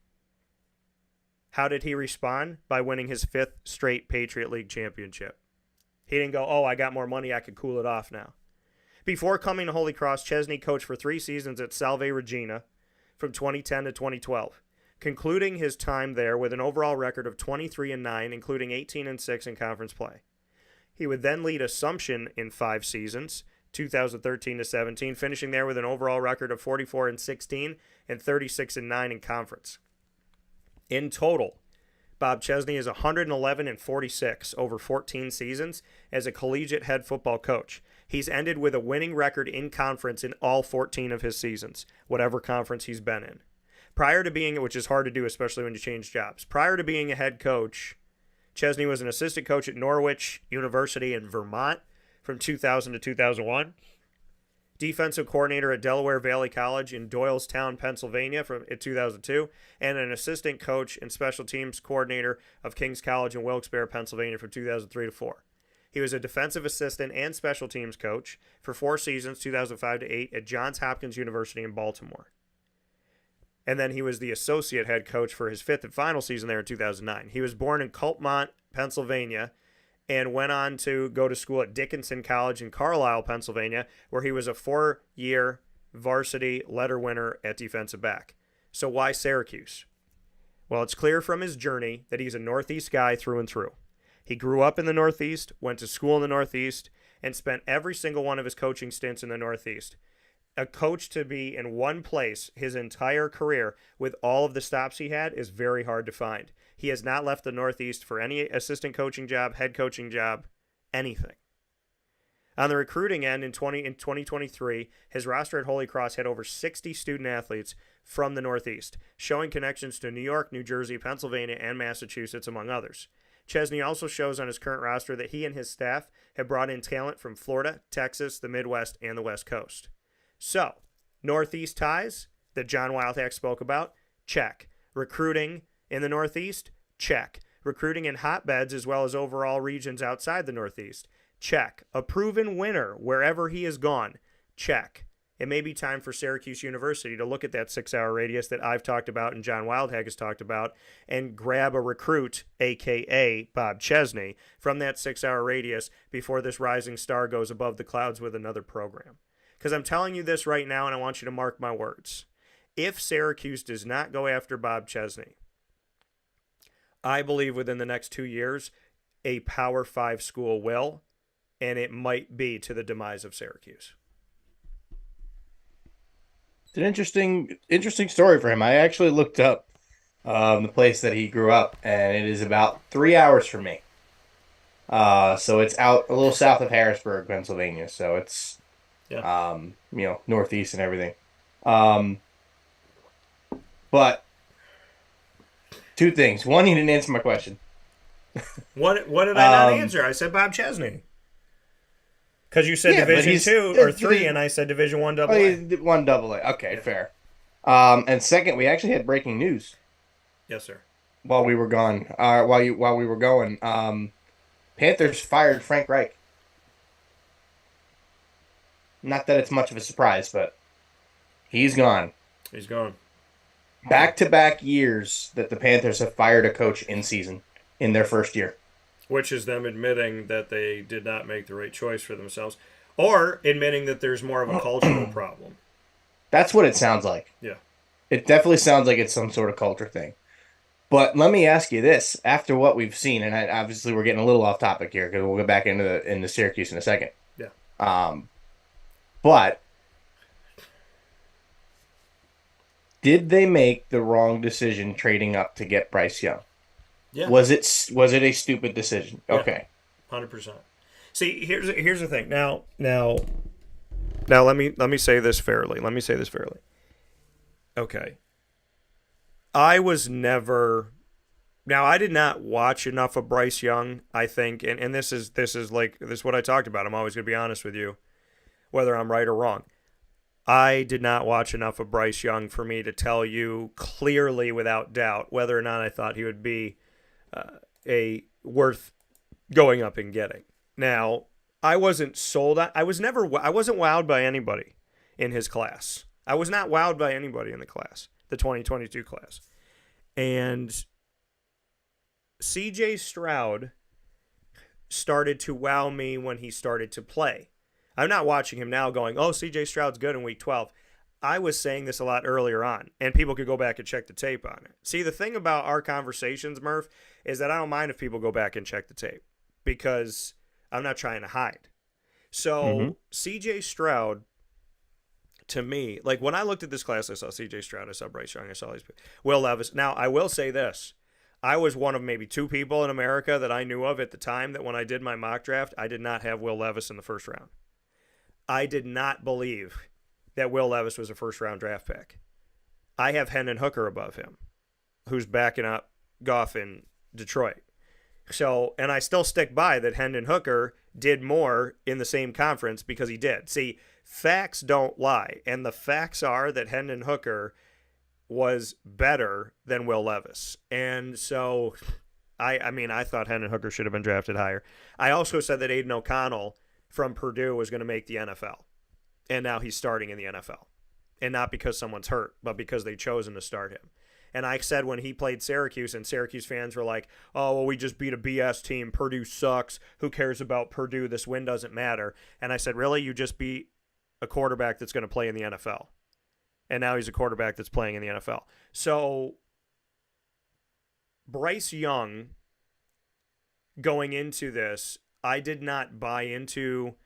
How did he respond? By winning his 5th straight Patriot League championship. He didn't go, oh, I got more money, I could cool it off now. Before coming to Holy Cross, Chesney coached for 3 seasons at Salve Regina from 2010 to 2012, concluding his time there with an overall record of 23-9, including 18-6 in conference play. He would then lead Assumption in 5 seasons, 2013 to 17, finishing there with an overall record of 44-16 and 36-9 in conference. In total, Bob Chesney is 111-46 over 14 seasons as a collegiate head football coach. He's ended with a winning record in conference in all 14 of his seasons, whatever conference he's been in. Prior to being, which is hard to do, especially when you change jobs, prior to being a head coach, Chesney was an assistant coach at Norwich University in Vermont from 2000 to 2001. Defensive coordinator at Delaware Valley College in Doylestown, Pennsylvania from 2002, and an assistant coach and special teams coordinator of King's College in Wilkes-Barre, Pennsylvania from 2003 to 4. He was a defensive assistant and special teams coach for 4 seasons, 2005 to 8, at Johns Hopkins University in Baltimore. And then he was the associate head coach for his 5th and final season there in 2009. He was born in Coltmont, Pennsylvania, and went on to go to school at Dickinson College in Carlisle, Pennsylvania, where he was a 4-year varsity letter winner at defensive back. So why Syracuse? Well, it's clear from his journey that he's a Northeast guy through and through. He grew up in the Northeast, went to school in the Northeast, and spent every single one of his coaching stints in the Northeast. A coach to be in one place his entire career with all of the stops he had is very hard to find. He has not left the Northeast for any assistant coaching job, head coaching job, anything. On the recruiting end in 2023, his roster at Holy Cross had over 60 student athletes from the Northeast, showing connections to New York, New Jersey, Pennsylvania, and Massachusetts, among others. Chesney also shows on his current roster that he and his staff have brought in talent from Florida, Texas, the Midwest, and the West Coast. So, Northeast ties that John Wildhack spoke about, check. Recruiting in the Northeast, check. Recruiting in hotbeds as well as overall regions outside the Northeast, check. A proven winner wherever he has gone, check. It may be time for Syracuse University to look at that 6-hour radius that I've talked about and John Wildhack has talked about and grab a recruit, a.k.a. Bob Chesney, from that 6-hour radius before this rising star goes above the clouds with another program. Because I'm telling you this right now, and I want you to mark my words. If Syracuse does not go after Bob Chesney, I believe within the next 2 years, a Power 5 school will, and it might be to the demise of Syracuse. It's an interesting story for him. I actually looked up the place that he grew up, and it is about 3 hours from me. So it's out a little south of Harrisburg, Pennsylvania. So it's northeast and everything. But 2 things. One, he didn't answer my question. What did I not answer? I said Bob Chesney. Because you said Division 2 or 3, and I said Division 1 AA. 1 AA. Okay, fair. And second, we actually had breaking news. Yes, sir. While we were gone, while we were going, Panthers fired Frank Reich. Not that it's much of a surprise, but he's gone. He's gone. Back-to-back years that the Panthers have fired a coach in season in their first year. Which is them admitting that they did not make the right choice for themselves, or admitting that there's more of a cultural problem. That's what it sounds like. Yeah. It definitely sounds like it's some sort of culture thing. But let me ask you this. After what we've seen, and obviously we're getting a little off topic here because we'll get back into Syracuse in a second. Yeah. But did they make the wrong decision trading up to get Bryce Young? Yeah. Was it a stupid decision? Yeah. Okay. 100%. See, here's the thing. Now Now let me say this fairly. Let me say this fairly. Okay. I was never Now I did not watch enough of Bryce Young, I think, and this is what I talked about. I'm always gonna be honest with you, whether I'm right or wrong. I did not watch enough of Bryce Young for me to tell you clearly without doubt whether or not I thought he would be a worth going up and getting. Now, I wasn't sold on, I wasn't wowed by anybody in his class. I was not wowed by anybody in the class, the 2022 class. And CJ Stroud started to wow me when he started to play. I'm not watching him now going, oh, CJ Stroud's good in week 12. I was saying this a lot earlier on, and people could go back and check the tape on it. See, the thing about our conversations, Murph, is that I don't mind if people go back and check the tape because I'm not trying to hide. So CJ Stroud, to me, like when I looked at this class, I saw CJ Stroud, I saw Bryce Young, I saw Will Levis. Now, I will say this. I was one of maybe two people in America that I knew of at the time that when I did my mock draft, I did not have Will Levis in the first round. I did not believe that Will Levis was a first-round draft pick. I have Hendon Hooker above him, who's backing up Goff in Detroit. So, and I still stick by that Hendon Hooker did more in the same conference because he did. See, facts don't lie, and the facts are that Hendon Hooker was better than Will Levis. And so, I thought Hendon Hooker should have been drafted higher. I also said that Aiden O'Connell from Purdue was going to make the NFL. And now he's starting in the NFL. And not because someone's hurt, but because they've chosen to start him. And I said when he played Syracuse, and Syracuse fans were like, oh, well, we just beat a BS team. Purdue sucks. Who cares about Purdue? This win doesn't matter. And I said, really? You just beat a quarterback that's going to play in the NFL. And now he's a quarterback that's playing in the NFL. So Bryce Young, going into this, I did not buy into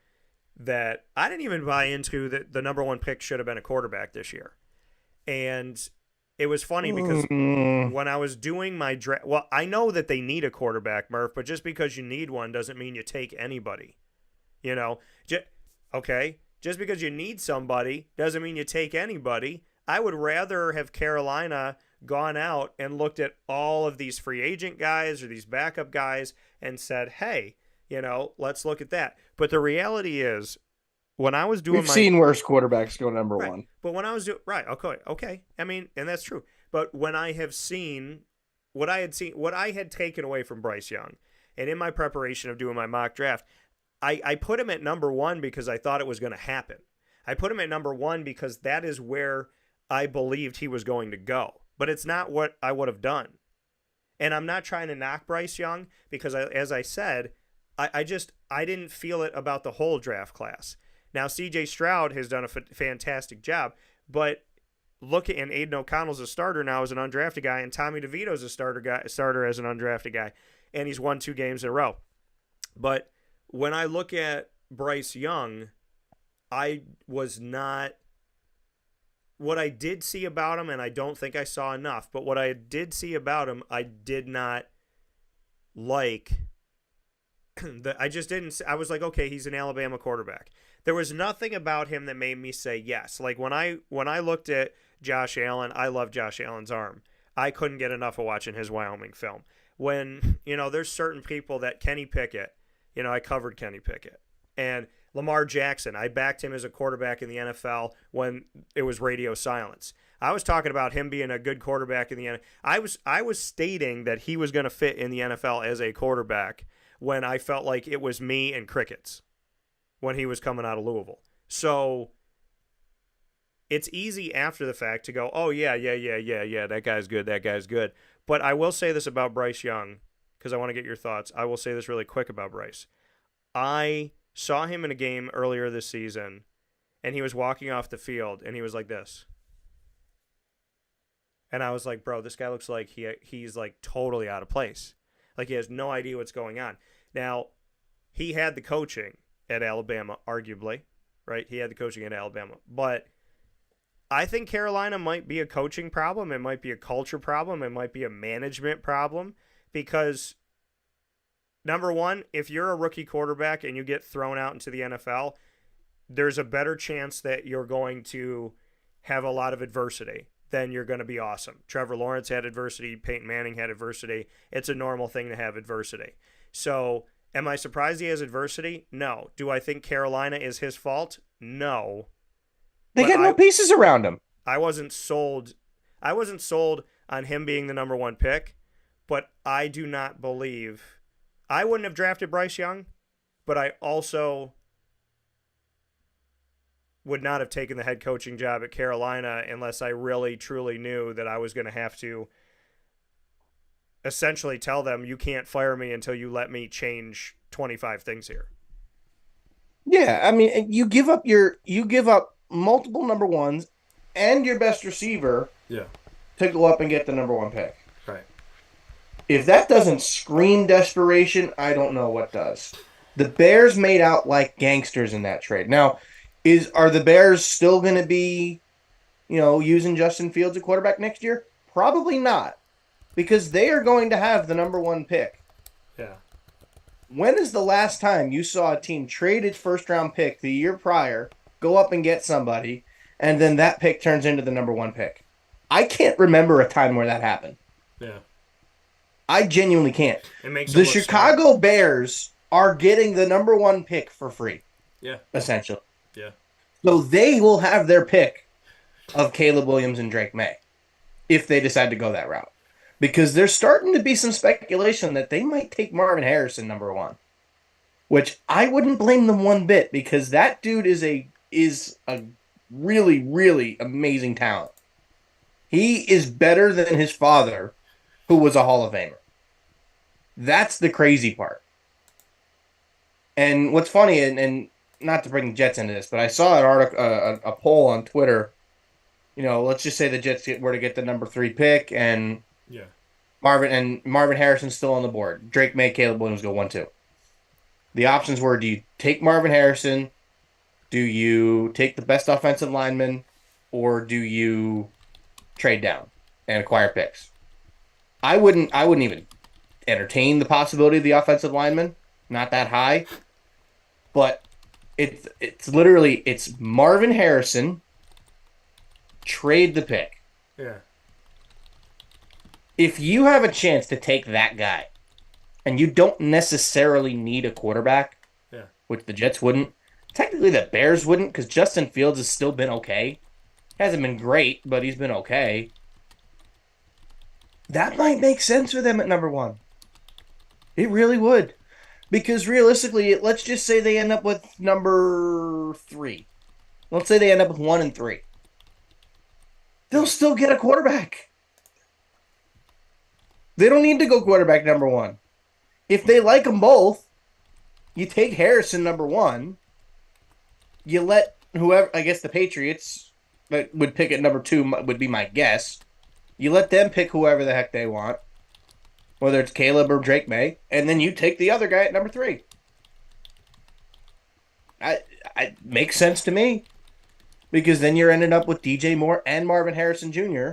that. I didn't even buy into that the number one pick should have been a quarterback this year. And it was funny because when I was doing my draft, well, I know that they need a quarterback, Murph, but just because you need one doesn't mean you take anybody. You know, okay, just because you need somebody doesn't mean you take anybody. I would rather have Carolina gone out and looked at all of these free agent guys or these backup guys and said, hey, you know, let's look at that. But the reality is, when I was doing We've seen worse quarterbacks go number one. But when I was doing okay. I mean, and that's true. But when I have seen what I had taken away from Bryce Young, and in my preparation of doing my mock draft, I put him at number one because I thought it was going to happen. I put him at number one because that is where I believed he was going to go. But it's not what I would have done. And I'm not trying to knock Bryce Young because, as I said, I didn't feel it about the whole draft class. Now, C.J. Stroud has done a fantastic job, but look at, and Aiden O'Connell's a starter now as an undrafted guy, and Tommy DeVito's a starter as an undrafted guy, and he's won 2 games in a row. But when I look at Bryce Young, I was not, what I did see about him, and I don't think I saw enough, but what I did see about him, I did not like. I just didn't. I was like, okay, he's an Alabama quarterback. There was nothing about him that made me say yes. Like when I looked at Josh Allen, I love Josh Allen's arm. I couldn't get enough of watching his Wyoming film. When, you know, there's certain people that Kenny Pickett, you know, I covered Kenny Pickett. And Lamar Jackson, I backed him as a quarterback in the NFL when it was radio silence. I was talking about him being a good quarterback in the NFL. I was stating that he was going to fit in the NFL as a quarterback when I felt like it was me and crickets when he was coming out of Louisville. So it's easy after the fact to go, oh, yeah, that guy's good. But I will say this about Bryce Young, because I want to get your thoughts. I will say this really quick about Bryce. I saw him in a game earlier this season, and he was walking off the field, and he was like this. And I was like, bro, this guy looks like he's like totally out of place. Like he has no idea what's going on. Now, he had the coaching at Alabama, arguably, right? He had the coaching at Alabama. But I think Carolina might be a coaching problem. It might be a culture problem. It might be a management problem. Because, number one, if you're a rookie quarterback and you get thrown out into the NFL, there's a better chance that you're going to have a lot of adversity than you're going to be awesome. Trevor Lawrence had adversity. Peyton Manning had adversity. It's a normal thing to have adversity. So am I surprised he has adversity? No. Do I think Carolina is his fault? No. They got no pieces around him. I wasn't sold. I wasn't sold on him being the number one pick, but I do not believe. I wouldn't have drafted Bryce Young, but I also would not have taken the head coaching job at Carolina unless I really truly knew that I was going to have to essentially tell them, you can't fire me until you let me change 25 things here. Yeah, I mean, you give up multiple number ones and your best receiver to go up and get the number one pick. Right. If that doesn't scream desperation, I don't know what does. The Bears made out like gangsters in that trade. Now, are the Bears still going to be, using Justin Fields at quarterback next year? Probably not, because they are going to have the number one pick. Yeah. When is the last time you saw a team trade its first round pick the year prior, go up and get somebody, and then that pick turns into the number one pick? I can't remember a time where that happened. Yeah. I genuinely can't. It makes the Chicago Bears are getting the number one pick for free. Yeah. Essentially. Yeah. So they will have their pick of Caleb Williams and Drake May if they decide to go that route. Because there's starting to be some speculation that they might take Marvin Harrison number one, which I wouldn't blame them one bit, because that dude is a really, really amazing talent. He is better than his father, who was a Hall of Famer. That's the crazy part. And what's funny, and not to bring the Jets into this, but I saw an article, a poll on Twitter. Let's just say the Jets were to get the number 3 pick, and Marvin Harrison's still on the board. Drake May, Caleb Williams go 1-2. The options were: do you take Marvin Harrison? Do you take the best offensive lineman? Or do you trade down and acquire picks? I wouldn't even entertain the possibility of the offensive lineman. Not that high. But it's literally Marvin Harrison, trade the pick. Yeah. If you have a chance to take that guy, and you don't necessarily need a quarterback, which the Jets wouldn't, technically the Bears wouldn't, because Justin Fields has still been okay. Hasn't been great, but he's been okay. That might make sense for them at number one. It really would. Because realistically, let's just say they end up with number 3. Let's say they end up with 1 and 3. They'll still get a quarterback. They don't need to go quarterback number 1. If they like them both, you take Harrison number 1. You let whoever, I guess the Patriots that would pick at number 2 would be my guess. You let them pick whoever the heck they want, whether it's Caleb or Drake May, and then you take the other guy at number 3. It makes sense to me, because then you're ending up with DJ Moore and Marvin Harrison Jr.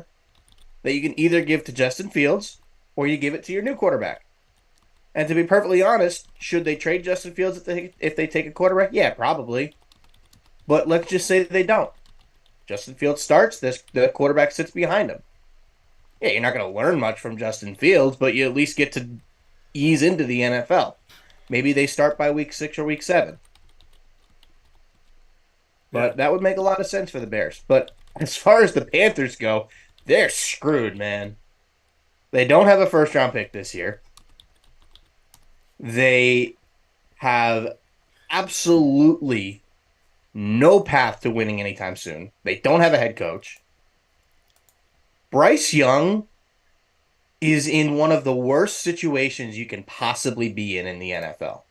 that you can either give to Justin Fields or you give it to your new quarterback. And to be perfectly honest, should they trade Justin Fields if they take a quarterback? Yeah, probably. But let's just say that they don't. Justin Fields starts, the quarterback sits behind him. Yeah, you're not going to learn much from Justin Fields, but you at least get to ease into the NFL. Maybe they start by week 6 or week 7. But that would make a lot of sense for the Bears. But as far as the Panthers go, they're screwed, man. They don't have a first-round pick this year. They have absolutely no path to winning anytime soon. They don't have a head coach. Bryce Young is in one of the worst situations you can possibly be in the NFL.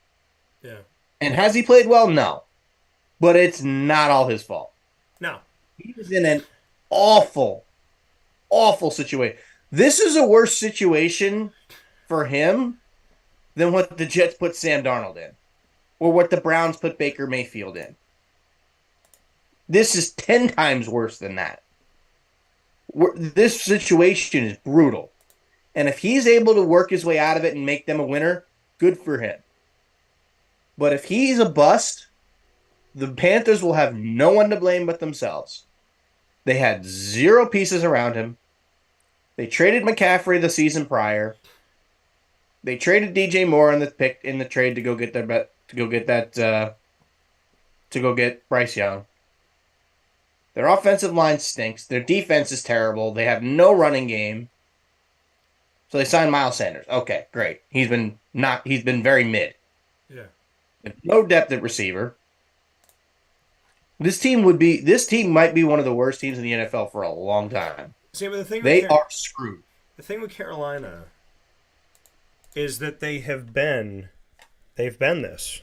Yeah. And has he played well? No. But it's not all his fault. No. He was in an awful, awful situation. This is a worse situation for him than what the Jets put Sam Darnold in, or what the Browns put Baker Mayfield in. This is 10 times worse than that. This situation is brutal. And if he's able to work his way out of it and make them a winner, good for him. But if he's a bust, the Panthers will have no one to blame but themselves. They had zero pieces around him. They traded McCaffrey the season prior. They traded DJ Moore in the pick in the trade to go get their bet to go get that to go get Bryce Young. Their offensive line stinks. Their defense is terrible. They have no running game. So they signed Miles Sanders. Okay, great. He's been very mid. Yeah. No depth at receiver. This team might be one of the worst teams in the NFL for a long time. See, but they are screwed. The thing with Carolina is that they've been this.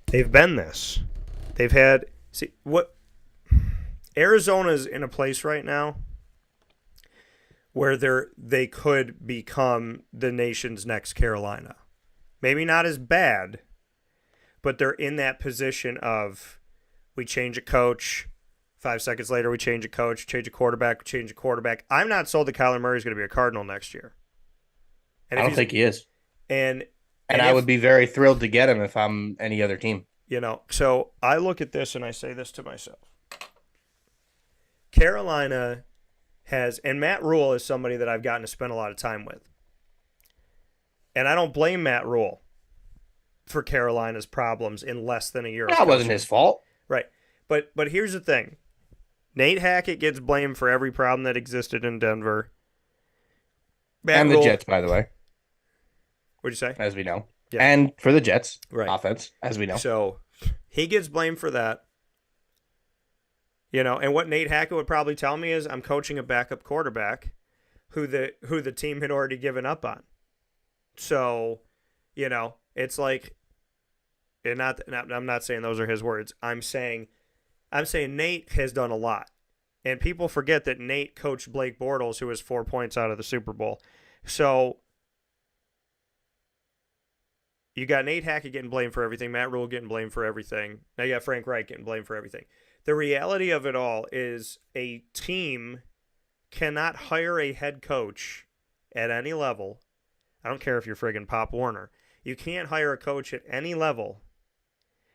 They've been this. They've had Arizona's in a place right now where they could become the nation's next Carolina. Maybe not as bad, but they're in that position of we change a coach, 5 seconds later we change a coach, change a quarterback, change a quarterback. I'm not sold that Kyler Murray is going to be a Cardinal next year. And I don't think he is. And I would be very thrilled to get him if I'm any other team. So I look at this and I say this to myself. Carolina has, and Matt Rule is somebody that I've gotten to spend a lot of time with. And I don't blame Matt Rule for Carolina's problems in less than a year. That wasn't his fault. Right. But here's the thing. Nate Hackett gets blamed for every problem that existed in Denver. And the Jets, by the way. What'd you say? As we know. Yeah. And for the Jets, right. Offense, as we know. So he gets blamed for that. And what Nate Hackett would probably tell me is I'm coaching a backup quarterback who the team had already given up on. So, it's like, and I'm not saying those are his words. I'm saying Nate has done a lot. And people forget that Nate coached Blake Bortles, who was 4 points out of the Super Bowl. So you got Nate Hackett getting blamed for everything, Matt Rule getting blamed for everything. Now you got Frank Reich getting blamed for everything. The reality of it all is a team cannot hire a head coach at any level. I don't care if you're friggin' Pop Warner. You can't hire a coach at any level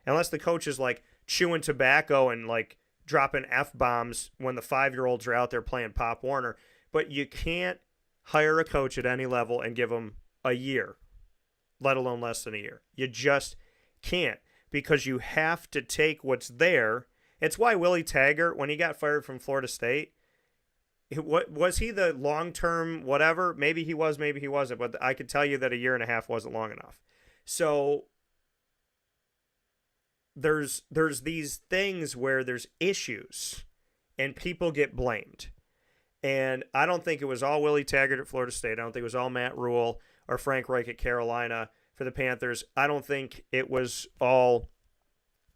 unless the coach is like chewing tobacco and like dropping F-bombs when the 5-year-olds are out there playing Pop Warner. But you can't hire a coach at any level and give him a year, let alone less than a year. You just can't, because you have to take what's there. It's why Willie Taggart, when he got fired from Florida State, was he the long-term whatever? Maybe he was, maybe he wasn't. But I could tell you that a year and a half wasn't long enough. So there's these things where there's issues and people get blamed. And I don't think it was all Willie Taggart at Florida State. I don't think it was all Matt Rule or Frank Reich at Carolina for the Panthers. I don't think it was all,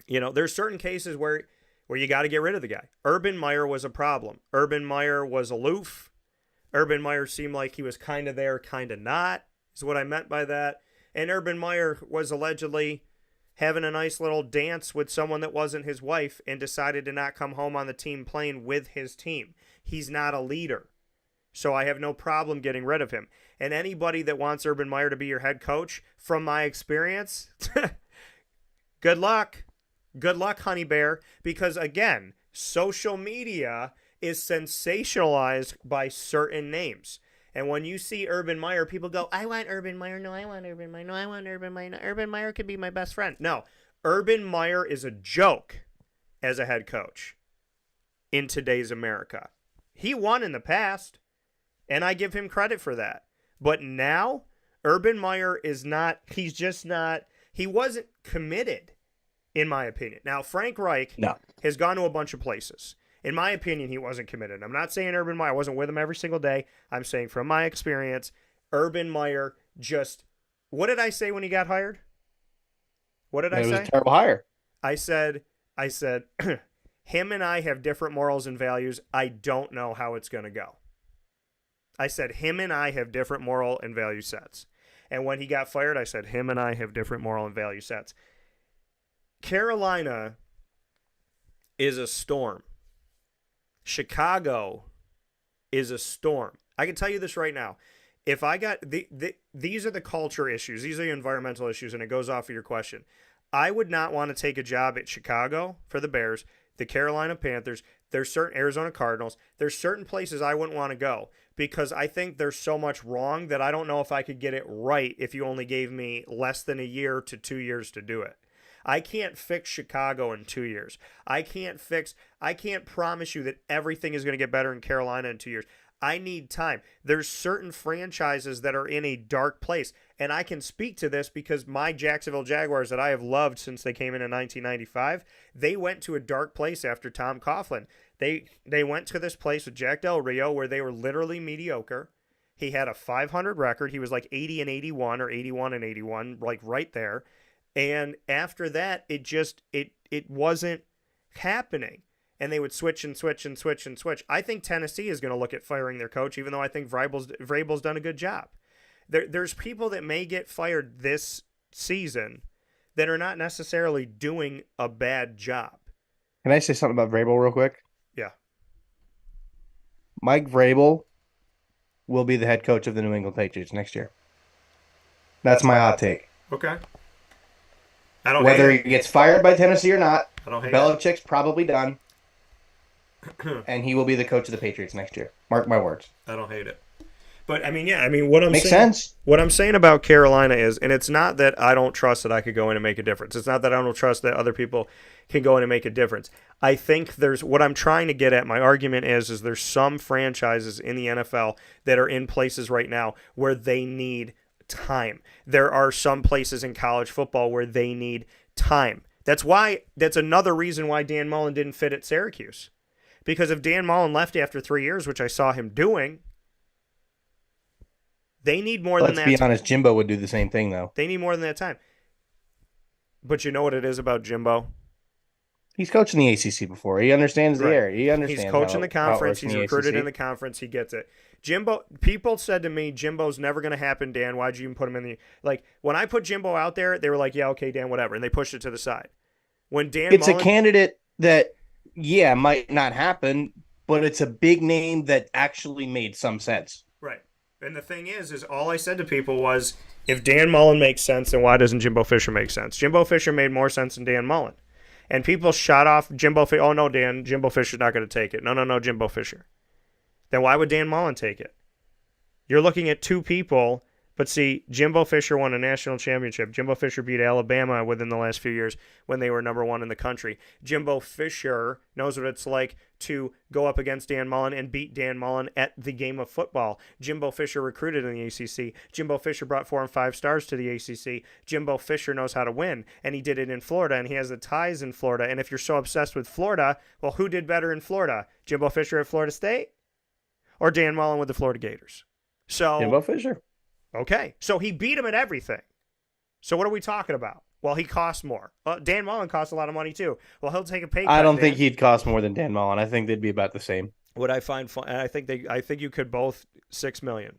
there's certain cases where you got to get rid of the guy. Urban Meyer was a problem. Urban Meyer was aloof. Urban Meyer seemed like he was kind of there, kind of not, is what I meant by that. And Urban Meyer was allegedly having a nice little dance with someone that wasn't his wife and decided to not come home on the team plane with his team. He's not a leader. So I have no problem getting rid of him. And anybody that wants Urban Meyer to be your head coach, from my experience, good luck. Good luck, honey bear, because, again, social media is sensationalized by certain names. And when you see Urban Meyer, people go, I want Urban Meyer. No, I want Urban Meyer. No, I want Urban Meyer. No, Urban Meyer could be my best friend. No, Urban Meyer is a joke as a head coach in today's America. He won in the past, and I give him credit for that. But now, Urban Meyer is not, he's just not, he wasn't committed. In my opinion. Now, Frank Reich has gone to a bunch of places. In my opinion, he wasn't committed. I'm not saying Urban Meyer. I wasn't with him every single day. I'm saying from my experience, Urban Meyer just... What did I say when he got hired? What did I say? It was a terrible hire. I said, him and I have different morals and values. I don't know how it's going to go. I said, him and I have different moral and value sets. And when he got fired, I said, him and I have different moral and value sets. Carolina is a storm. Chicago is a storm. I can tell you this right now. If I got these are the culture issues, these are the environmental issues, and it goes off of your question. I would not want to take a job at Chicago for the Bears, the Carolina Panthers. There's certain Arizona Cardinals. There's certain places I wouldn't want to go because I think there's so much wrong that I don't know if I could get it right if you only gave me less than a year to 2 years to do it. I can't fix Chicago in 2 years. I can't promise you that everything is going to get better in Carolina in 2 years. I need time. There's certain franchises that are in a dark place. And I can speak to this because my Jacksonville Jaguars that I have loved since they came in 1995, they went to a dark place after Tom Coughlin. They went to this place with Jack Del Rio where they were literally mediocre. He had a 500 record. He was like 80-81 or 81-81, like right there. And after that, it wasn't happening. And they would switch and switch and switch and switch. I think Tennessee is going to look at firing their coach, even though I think Vrabel's done a good job. There's people that may get fired this season that are not necessarily doing a bad job. Can I say something about Vrabel real quick? Yeah. Mike Vrabel will be the head coach of the New England Patriots next year. That's my hot take. Okay. I don't Whether he gets fired by Tennessee or not, I don't hate Belichick's probably done. And he will be the coach of the Patriots next year. Mark my words. I don't hate it. But, what I'm Makes saying... sense. What I'm saying about Carolina is, and it's not that I don't trust that I could go in and make a difference. It's not that I don't trust that other people can go in and make a difference. I think what I'm trying to get at, my argument is there's some franchises in the NFL that are in places right now where they need time. There are some places in college football where they need time. That's another reason why Dan Mullen didn't fit at Syracuse. Because if Dan Mullen left after 3 years, which I saw him doing, they need more than that. Let's be honest, Jimbo would do the same thing, though. They need more than that time. But you know what it is about Jimbo? He's coached in the ACC before. He understands the area. He understands. He's coaching the conference. He's recruited ACC. in the conference. He gets it. Jimbo. People said to me, "Jimbo's never going to happen, Dan. Why'd you even put him in the like?" When I put Jimbo out there, they were like, "Yeah, okay, Dan, whatever," and they pushed it to the side. When It's a candidate that, might not happen, but it's a big name that actually made some sense. Right. And the thing is all I said to people was, if Dan Mullen makes sense, then why doesn't Jimbo Fisher make sense? Jimbo Fisher made more sense than Dan Mullen. And people shot off Jimbo Fisher. Oh, no, Dan, Jimbo Fisher's not going to take it. No, Jimbo Fisher. Then why would Dan Mullen take it? You're looking at two people, but see, Jimbo Fisher won a national championship. Jimbo Fisher beat Alabama within the last few years when they were number one in the country. Jimbo Fisher knows what it's like to go up against Dan Mullen and beat Dan Mullen at the game of football. Jimbo Fisher recruited in the ACC. Jimbo Fisher brought 4 and 5 stars to the ACC. Jimbo Fisher knows how to win, and he did it in Florida, and he has the ties in Florida. And if you're so obsessed with Florida, well, who did better in Florida? Jimbo Fisher at Florida State or Dan Mullen with the Florida Gators? So Jimbo Fisher. Okay, so he beat him at everything. So what are we talking about? Well, he costs more. Dan Mullen costs a lot of money too. Well, he'll take a pay cut. I don't think he'd cost more than Dan Mullen. I think they'd be about the same. What I find fun, and I think you could both $7 million.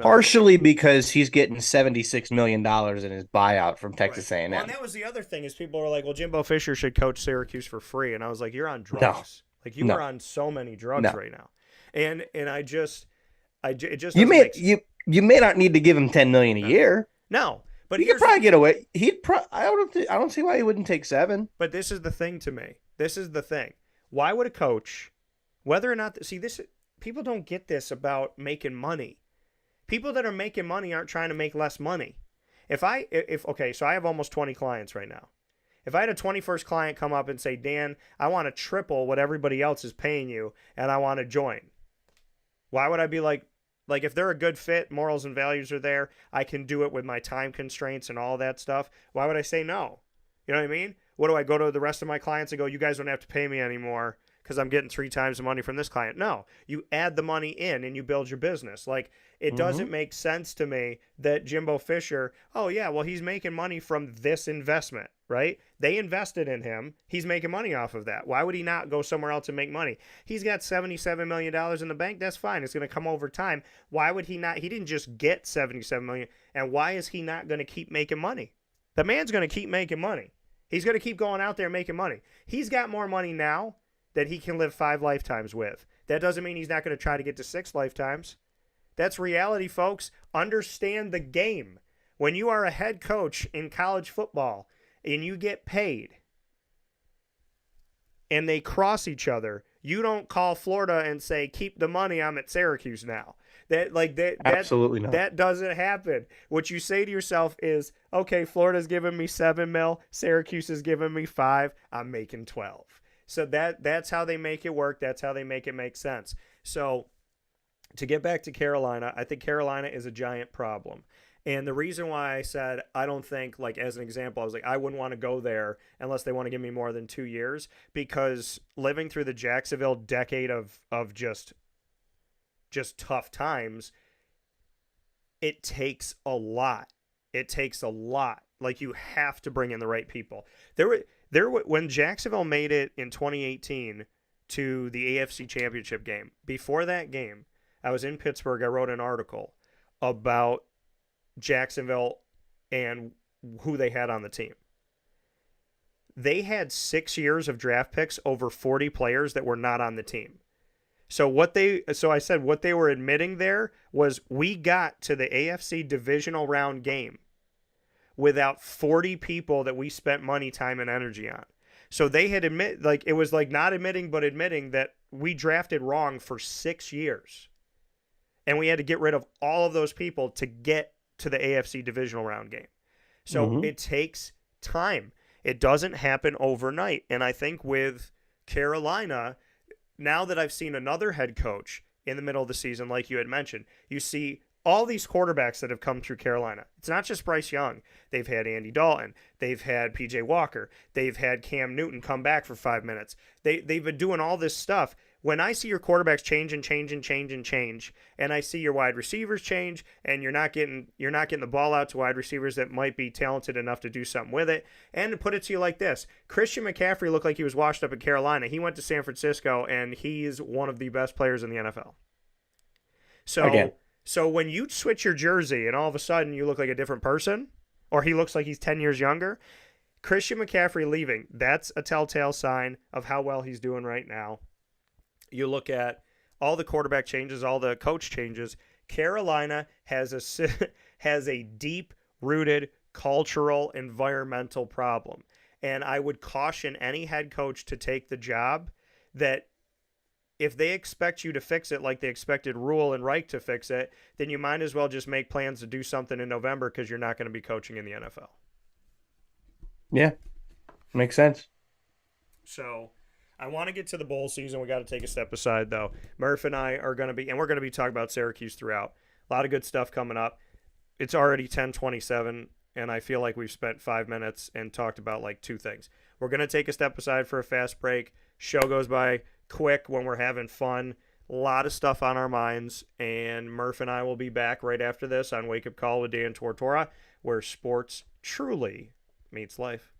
Partially because he's getting $76 million in his buyout from Texas A&M. Well, and that was the other thing is people were like, "Well, Jimbo Fisher should coach Syracuse for free," and I was like, "You're on drugs. No. Like you are on so many drugs right now." And it just you may not need to give him $10 million a year. No, but he could probably get away. I don't see why he wouldn't take 7. But this is the thing to me. This is the thing. Why would a coach, whether or not people don't get this about making money. People that are making money aren't trying to make less money. So I have almost 20 clients right now. If I had a 21st client come up and say, "Dan, I want to triple what everybody else is paying you, and I want to join," why would I be like if they're a good fit, morals and values are there, I can do it with my time constraints and all that stuff, why would I say no? You know what I mean? What do I go to the rest of my clients and go, "You guys don't have to pay me anymore because I'm getting 3 times the money from this client"? No, you add the money in and you build your business. Like, it doesn't make sense to me that Jimbo Fisher, oh yeah, well, he's making money from this investment, right? They invested in him. He's making money off of that. Why would he not go somewhere else and make money? He's got $77 million in the bank. That's fine. It's going to come over time. Why would he not? He didn't just get $77 million. And why is he not going to keep making money? The man's going to keep making money. He's going to keep going out there making money. He's got more money now that he can live 5 lifetimes with. That doesn't mean he's not going to try to get to 6 lifetimes. That's reality, folks. Understand the game. When you are a head coach in college football, and you get paid and they cross each other, you don't call Florida and say, keep the money, I'm at Syracuse now. Absolutely not. That doesn't happen. What you say to yourself is, okay, Florida's giving me $7 million, Syracuse is giving me $5 million, I'm making $12 million. So that's how they make it work. That's how they make it make sense. So to get back to Carolina, I think Carolina is a giant problem. And the reason why I said I don't think, like, as an example, I was like, I wouldn't want to go there unless they want to give me more than 2 years, because living through the Jacksonville decade of just tough times, it takes a lot. It takes a lot. Like, you have to bring in the right people. When Jacksonville made it in 2018 to the AFC Championship game, before that game, I was in Pittsburgh. I wrote an article about Jacksonville and who they had on the team. They had 6 years of draft picks over 40 players that were not on the team. So I said what they were admitting there was, we got to the AFC divisional round game without 40 people that we spent money, time, and energy on. So they had it was like not admitting, but admitting that we drafted wrong for 6 years. And we had to get rid of all of those people to get to the AFC divisional round game. So It takes time. It doesn't happen overnight. And I think with Carolina, now that I've seen another head coach in the middle of the season, like you had mentioned, you see all these quarterbacks that have come through Carolina. It's not just Bryce Young. They've had Andy Dalton. They've had P.J. Walker. They've had Cam Newton come back for 5 minutes. They've been doing all this stuff. When I see your quarterbacks change and change and change and change, and I see your wide receivers change, and you're not getting the ball out to wide receivers that might be talented enough to do something with it. And to put it to you like this, Christian McCaffrey looked like he was washed up in Carolina. He went to San Francisco, and he's one of the best players in the NFL. So when you switch your jersey and all of a sudden you look like a different person, or he looks like he's 10 years younger, Christian McCaffrey leaving, that's a telltale sign of how well he's doing right now. You look at all the quarterback changes, all the coach changes. Carolina has a deep-rooted cultural, environmental problem. And I would caution any head coach to take the job that if they expect you to fix it like they expected Rule and Reich to fix it, then you might as well just make plans to do something in November, because you're not going to be coaching in the NFL. Yeah, makes sense. So I want to get to the bowl season. We got to take a step aside, though. Murph and I are going to be, and we're going to be talking about Syracuse throughout. A lot of good stuff coming up. It's already 10:27, and I feel like we've spent 5 minutes and talked about like two things. We're going to take a step aside for a fast break. Show goes by quick when we're having fun. A lot of stuff on our minds, and Murph and I will be back right after this on Wake Up Call with Dan Tortora, where sports truly meets life.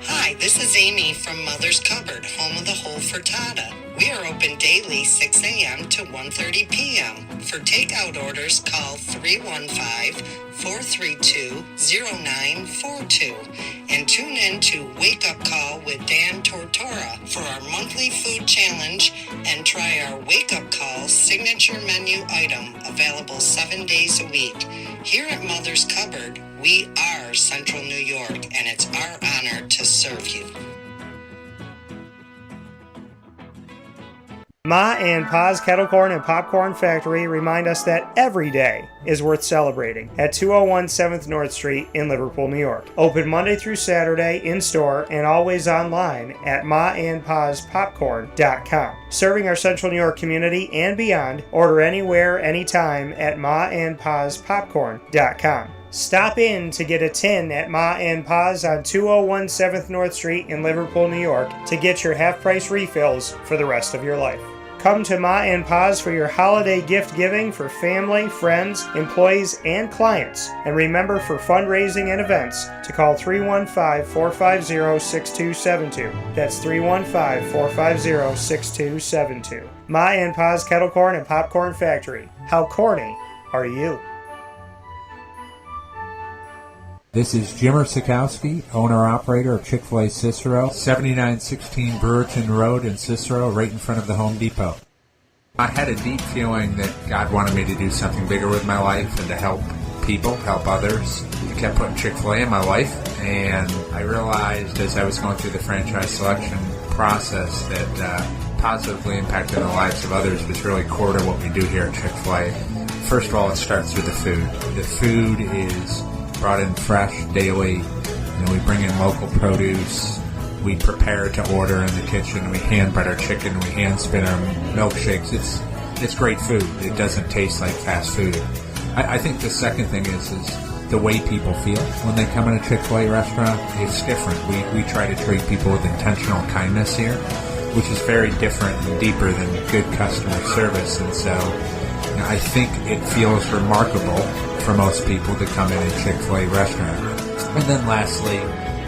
Hi, this is Amy from Mother's Cupboard, home of the whole frittata. We are open daily 6 a.m. to 1:30 p.m. For takeout orders, call 315-432-0942 and tune in to Wake Up Call with Dan Tortora for our monthly food challenge, and try our Wake Up Call signature menu item, available 7 days a week. Here at Mother's Cupboard, we are Central New York, and it's our honor to serve you. Ma and Pa's Kettle Corn and Popcorn Factory remind us that every day is worth celebrating at 201 7th North Street in Liverpool, New York. Open Monday through Saturday in-store and always online at maandpaspopcorn.com. Serving our Central New York community and beyond, order anywhere, anytime at maandpaspopcorn.com. Stop in to get a tin at Ma and Pa's on 201 7th North Street in Liverpool, New York to get your half-price refills for the rest of your life. Come to Ma and Pa's for your holiday gift giving for family, friends, employees, and clients. And remember, for fundraising and events, to call 315-450-6272. That's 315-450-6272. Ma and Pa's Kettle Corn and Popcorn Factory. How corny are you? This is Jimmer Sikowski, owner-operator of Chick-fil-A Cicero, 7916 Brewerton Road in Cicero, right in front of the Home Depot. I had a deep feeling that God wanted me to do something bigger with my life and to help people, help others. I kept putting Chick-fil-A in my life, and I realized as I was going through the franchise selection process that positively impacting the lives of others was really core to what we do here at Chick-fil-A. First of all, it starts with the food. The food is brought in fresh daily. We bring in local produce. We prepare to order in the kitchen. We hand bread our chicken. We hand spin our milkshakes. It's great food. It doesn't taste like fast food. I think the second thing is the way people feel when they come in a Chick-fil-A restaurant. It's different. We try to treat people with intentional kindness here, which is very different and deeper than good customer service. And so I think it feels remarkable for most people to come in a Chick-fil-A restaurant. And then lastly,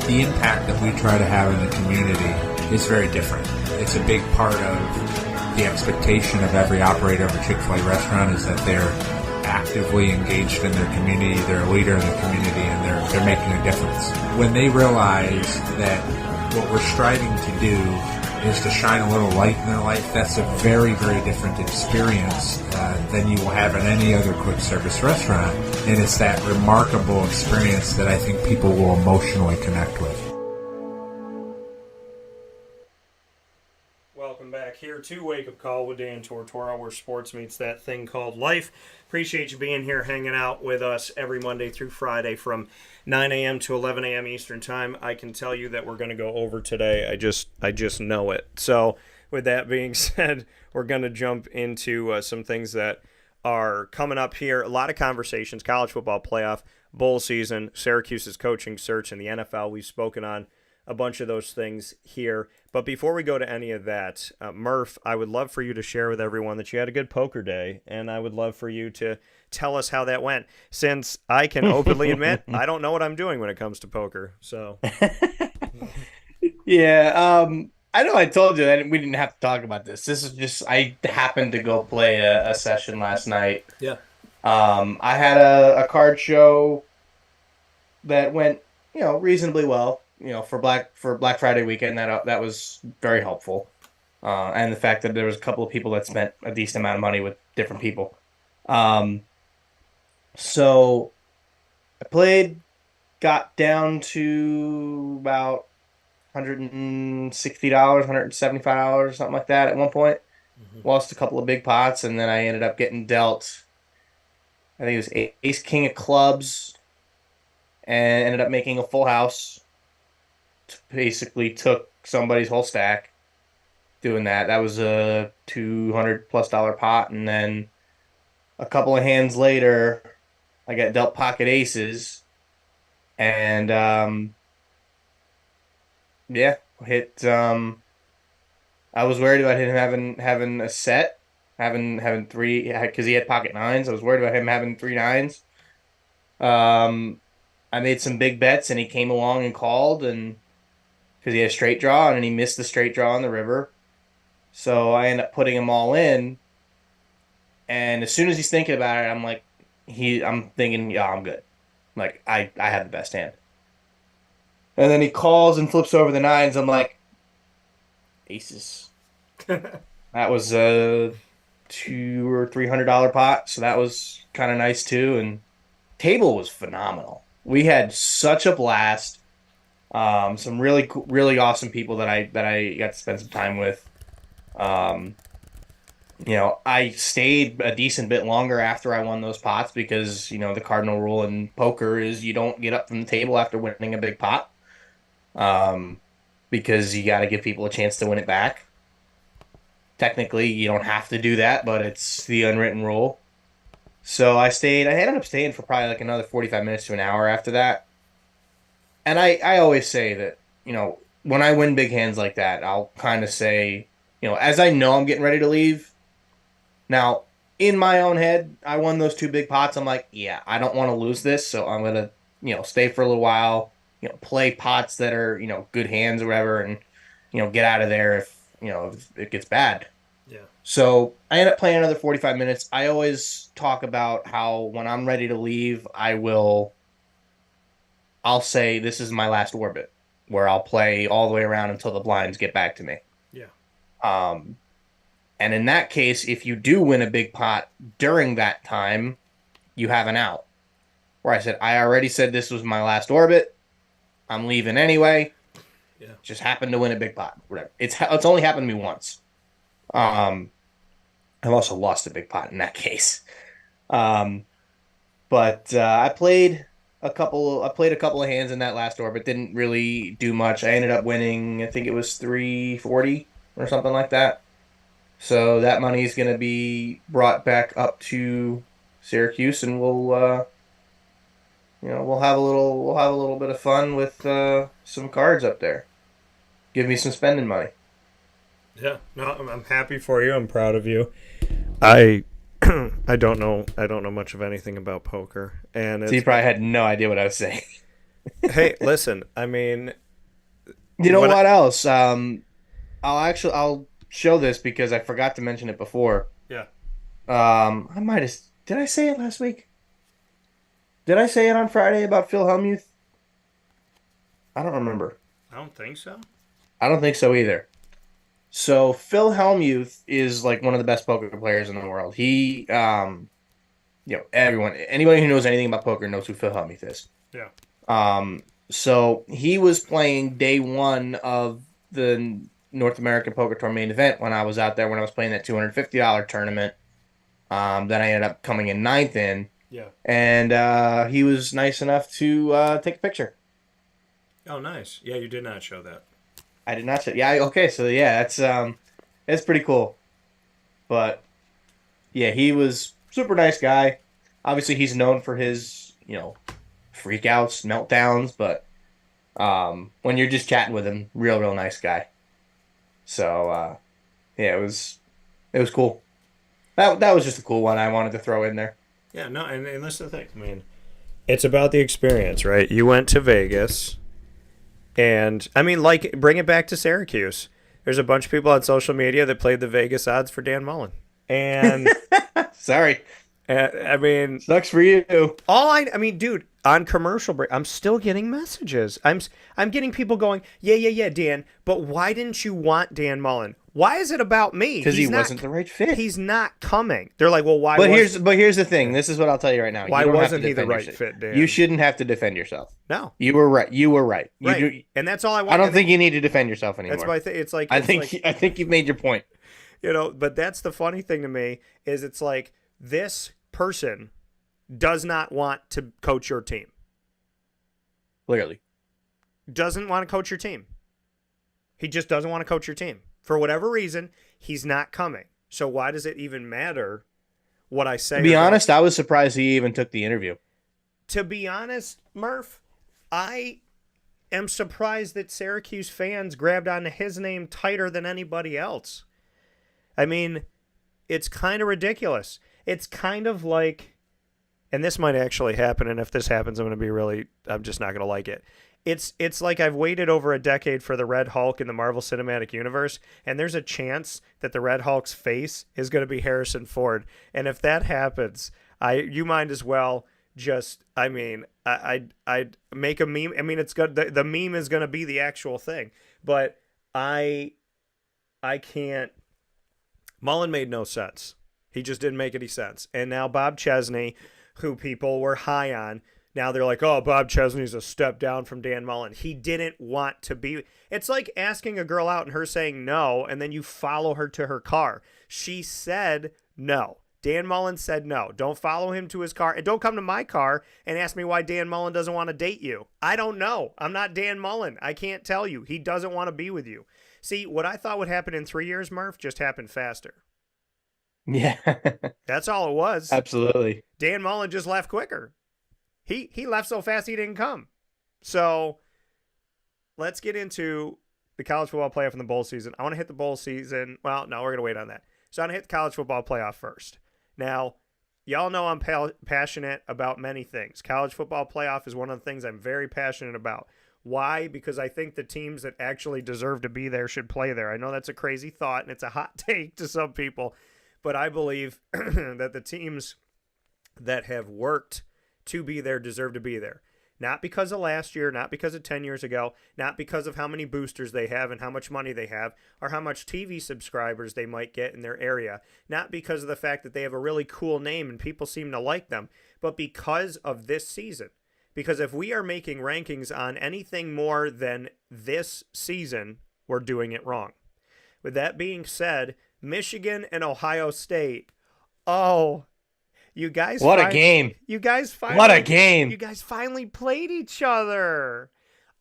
the impact that we try to have in the community is very different. It's a big part of the expectation of every operator of a Chick-fil-A restaurant is that they're actively engaged in their community, they're a leader in the community, and they're making a difference. When they realize that what we're striving to do is to shine a little light in their life, that's a very, very different experience than you will have in any other quick service restaurant. And it's that remarkable experience that I think people will emotionally connect with. Welcome back here to Wake Up Call with Dan Tortora, where sports meets that thing called life. Appreciate you being here, hanging out with us every Monday through Friday from 9 a.m. to 11 a.m. Eastern Time. I can tell you that we're going to go over today. I just know it. So with that being said, we're going to jump into some things that are coming up here. A lot of conversations, college football playoff, bowl season, Syracuse's coaching search, and the NFL. We've spoken on a bunch of those things here. But before we go to any of that, Murph, I would love for you to share with everyone that you had a good poker day, and I would love for you to tell us how that went, since I can openly admit I don't know what I'm doing when it comes to poker. So, Yeah, I know I told you that we didn't have to talk about this. This is just, I happened to go play a session last night. yeah. I had a card show that went, reasonably well. For Black Friday weekend, that was very helpful, and the fact that there was a couple of people that spent a decent amount of money with different people. So I played, got down to about $160, $175, something like that at one point. Mm-hmm. Lost a couple of big pots, and then I ended up getting dealt, I think it was ace king of clubs, and ended up making a full house. Basically took somebody's whole stack doing that. That was a $200+ pot, and then a couple of hands later I got dealt pocket aces, and hit I was worried about him having a set, having three, because he had pocket nines. I was worried about him having three nines. I made some big bets, and he came along and called, and because he had a straight draw, and he missed the straight draw on the river. So I ended up putting him all in. And as soon as he's thinking about it, I'm thinking, yeah, I'm good. Like, I have the best hand. And then he calls and flips over the nines. I'm like, aces. That was a $200 or $300 pot, so that was kind of nice too. And table was phenomenal. We had such a blast. Some really really awesome people that I got to spend some time with. I stayed a decent bit longer after I won those pots because the cardinal rule in poker is you don't get up from the table after winning a big pot. Because you got to give people a chance to win it back. Technically, you don't have to do that, but it's the unwritten rule. So I ended up staying for probably like another 45 minutes to an hour after that. And I always say that, when I win big hands like that, I'll kind of say, as I know I'm getting ready to leave. Now, in my own head, I won those two big pots. I'm like, yeah, I don't want to lose this, so I'm going to, stay for a little while, play pots that are, good hands or whatever, and, get out of there if it gets bad. Yeah. So I end up playing another 45 minutes. I always talk about how when I'm ready to leave, I'll say this is my last orbit, where I'll play all the way around until the blinds get back to me. Yeah. And in that case, if you do win a big pot during that time, you have an out. where I said, I already said this was my last orbit. I'm leaving anyway. Yeah. Just happened to win a big pot. Whatever. It's only happened to me once. I've also lost a big pot in that case. Um, but I played a couple. I played a couple of hands in that last orbit. Didn't really do much. I ended up winning. I think it was 340 or something like that. So that money is going to be brought back up to Syracuse, and we'll have a little bit of fun with some cards up there. Give me some spending money. Yeah, no, I'm happy for you. I'm proud of you. I I don't know much of anything about poker, and So you probably had no idea what I was saying. hey, listen, I mean, You know When I- what else? I'll show this because I forgot to mention it before. yeah, I might have. Did I say it last week? Did I say it on Friday about Phil Hellmuth? I don't remember. I don't think so. I don't think so either. So Phil Hellmuth is like one of the best poker players in the world. Anybody who knows anything about poker knows who Phil Hellmuth is. Yeah. So he was playing day one of the North American Poker Tour main event when I was out there when I was playing that $250 tournament. That I ended up coming in ninth in. Yeah. And he was nice enough to take a picture. Oh, nice. Yeah, you did not show that. I did not say. Yeah. Okay. So yeah, it's pretty cool. But yeah, he was super nice guy. Obviously, he's known for his freakouts, meltdowns. But when you're just chatting with him, real nice guy. So yeah, it was cool. That was just a cool one I wanted to throw in there. Yeah, no, and that's the thing. I mean, it's about the experience, right? You went to Vegas, and I mean, like, bring it back to Syracuse. There's a bunch of people on social media that played the Vegas odds for Dan Mullen, and Sorry, I mean, sucks for you. I mean, dude, on commercial break, I'm still getting messages. I'm getting people going, yeah, Dan, but why didn't you want Dan Mullen? Why is it about me? Because he wasn't the right fit. He's not coming. They're like, well, why? But here's the thing. This is what I'll tell you right now. Why You don't have wasn't to he the defend right yourself. fit, Dan? You shouldn't have to defend yourself. No, You were right. You were right. right. And that's all I want. I don't think you need to defend yourself anymore. That's why it's like I think you've made your point. But that's the funny thing to me is it's like this person does not want to coach your team. Clearly. Doesn't want to coach your team. He just doesn't want to coach your team. For whatever reason, he's not coming. So why does it even matter what I say? To be honest, I was surprised he even took the interview. To be honest, Murph, I am surprised that Syracuse fans grabbed onto his name tighter than anybody else. I mean, it's kind of ridiculous. It's kind of like, and this might actually happen, and if this happens, I'm just not going to like it. It's like I've waited over a decade for the Red Hulk in the Marvel Cinematic Universe, and there's a chance that the Red Hulk's face is going to be Harrison Ford. And if that happens, you might as well just, I'd make a meme. I mean, it's good. The meme is going to be the actual thing, but I can't. Mullen made no sense. He just didn't make any sense. And now Bob Chesney, who people were high on, now they're like, oh, Bob Chesney's a step down from Dan Mullen. He didn't want to be. It's like asking a girl out and her saying no, and then you follow her to her car. She said no. Dan Mullen said no. Don't follow him to his car. And don't come to my car and ask me why Dan Mullen doesn't want to date you. I don't know. I'm not Dan Mullen. I can't tell you. He doesn't want to be with you. See, what I thought would happen in 3 years, Murph, just happened faster. Yeah. That's all it was. Absolutely. Dan Mullen just left quicker. He left so fast he didn't come. So let's get into the college football playoff and the bowl season. I want to hit the bowl season. Well, no, we're going to wait on that. So I'm going to hit the college football playoff first. Now, y'all know I'm passionate about many things. College football playoff is one of the things I'm very passionate about. Why? Because I think the teams that actually deserve to be there should play there. I know that's a crazy thought, and it's a hot take to some people, but I believe that the teams that have worked to be there deserve to be there. Not because of last year, not because of 10 years ago, not because of how many boosters they have and how much money they have, or how much TV subscribers they might get in their area. Not because of the fact that they have a really cool name and people seem to like them, but because of this season. Because if we are making rankings on anything more than this season, we're doing it wrong. With that being said, Michigan and Ohio State. Oh, you guys! What a game! You guys finally. What a game! You guys finally played each other.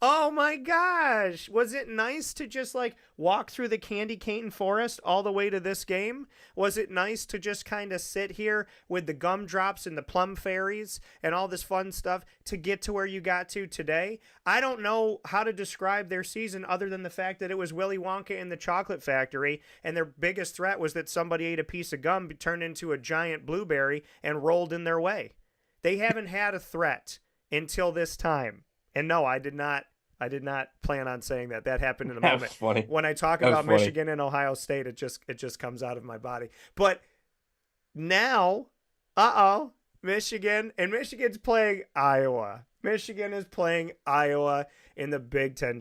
Oh my gosh! Was it nice to just like walk through the candy cane forest all the way to this game? Was it nice to just kind of sit here with the gumdrops and the plum fairies and all this fun stuff to get to where you got to today? I don't know how to describe their season other than the fact that it was Willy Wonka in the Chocolate Factory, and their biggest threat was that somebody ate a piece of gum, turned into a giant blueberry, and rolled in their way. They haven't had a threat until this time. And no, I did not plan on saying that. That happened in a moment. Funny. When I talk about Michigan and Ohio State, it just comes out of my body. But now, Michigan's playing Iowa. Michigan is playing Iowa in the Big Ten.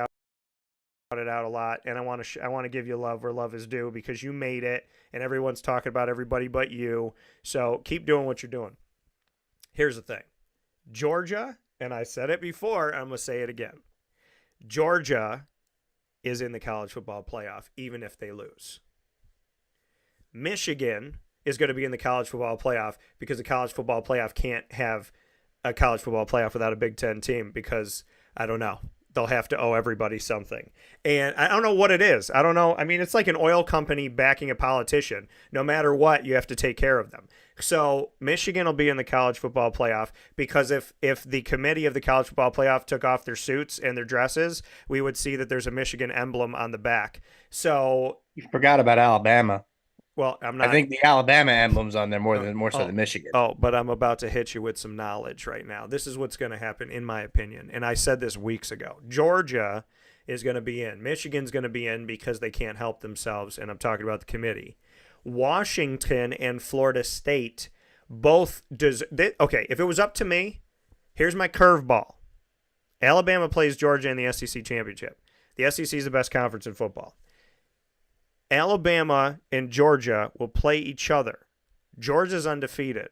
It out a lot, and I want to give you love where love is due, because you made it, and everyone's talking about everybody but you. So keep doing what you're doing. Here's the thing. Georgia, and I said it before, I'm going to say it again. Georgia is in the college football playoff, even if they lose. Michigan is going to be in the college football playoff because the college football playoff can't have a college football playoff without a Big Ten team, because, I don't know, they'll have to owe everybody something. And I don't know what it is. I don't know. I mean, it's like an oil company backing a politician. No matter what, you have to take care of them. So Michigan will be in the college football playoff, because if the committee of the college football playoff took off their suits and their dresses, we would see that there's a Michigan emblem on the back. So you forgot about Alabama. Well, I'm not. I think the Alabama emblem's on there more so than Michigan. Oh, but I'm about to hit you with some knowledge right now. This is what's going to happen, in my opinion. And I said this weeks ago. Georgia is going to be in. Michigan's going to be in because they can't help themselves, and I'm talking about the committee. Washington and Florida State both okay, if it was up to me, here's my curveball. Alabama plays Georgia in the SEC championship. The SEC is the best conference in football. Alabama and Georgia will play each other. Georgia's undefeated.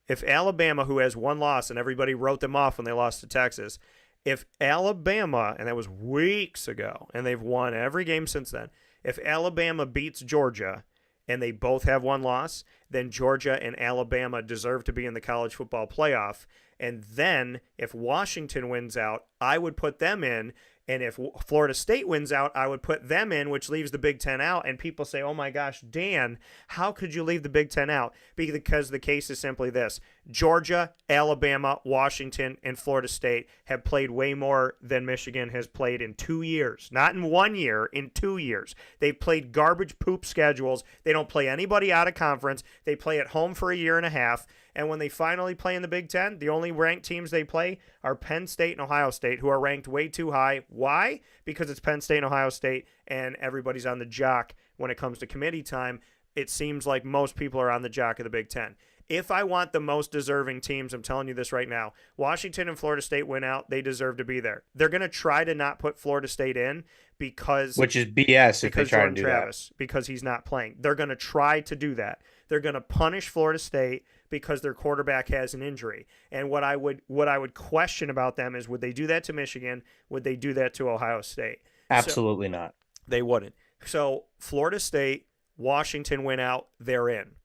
If Alabama, who has one loss, and everybody wrote them off when they lost to Texas, if Alabama, and that was weeks ago, and they've won every game since then, if Alabama beats Georgia and they both have one loss, then Georgia and Alabama deserve to be in the college football playoff. And then if Washington wins out, I would put them in. And if Florida State wins out, I would put them in, which leaves the Big Ten out. And people say, oh my gosh, Dan, how could you leave the Big Ten out? Because the case is simply this. Georgia, Alabama, Washington, and Florida State have played way more than Michigan has played in 2 years. Not in 1 year, in 2 years. They've played garbage poop schedules. They don't play anybody out of conference. They play at home for a year and a half. And when they finally play in the Big Ten, the only ranked teams they play are Penn State and Ohio State, who are ranked way too high. Why? Because it's Penn State and Ohio State, and everybody's on the jock when it comes to committee time. It seems like most people are on the jock of the Big Ten. If I want the most deserving teams, I'm telling you this right now, Washington and Florida State win out. They deserve to be there. They're going to try to not put Florida State in because... Which is BS if they try Jordan to do Travis, that. Because he's not playing. They're going to try to do that. They're going to punish Florida State because their quarterback has an injury. And what I would question about them is, would they do that to Michigan? Would they do that to Ohio State? Absolutely not. They wouldn't. So Florida State, Washington win out, they're in.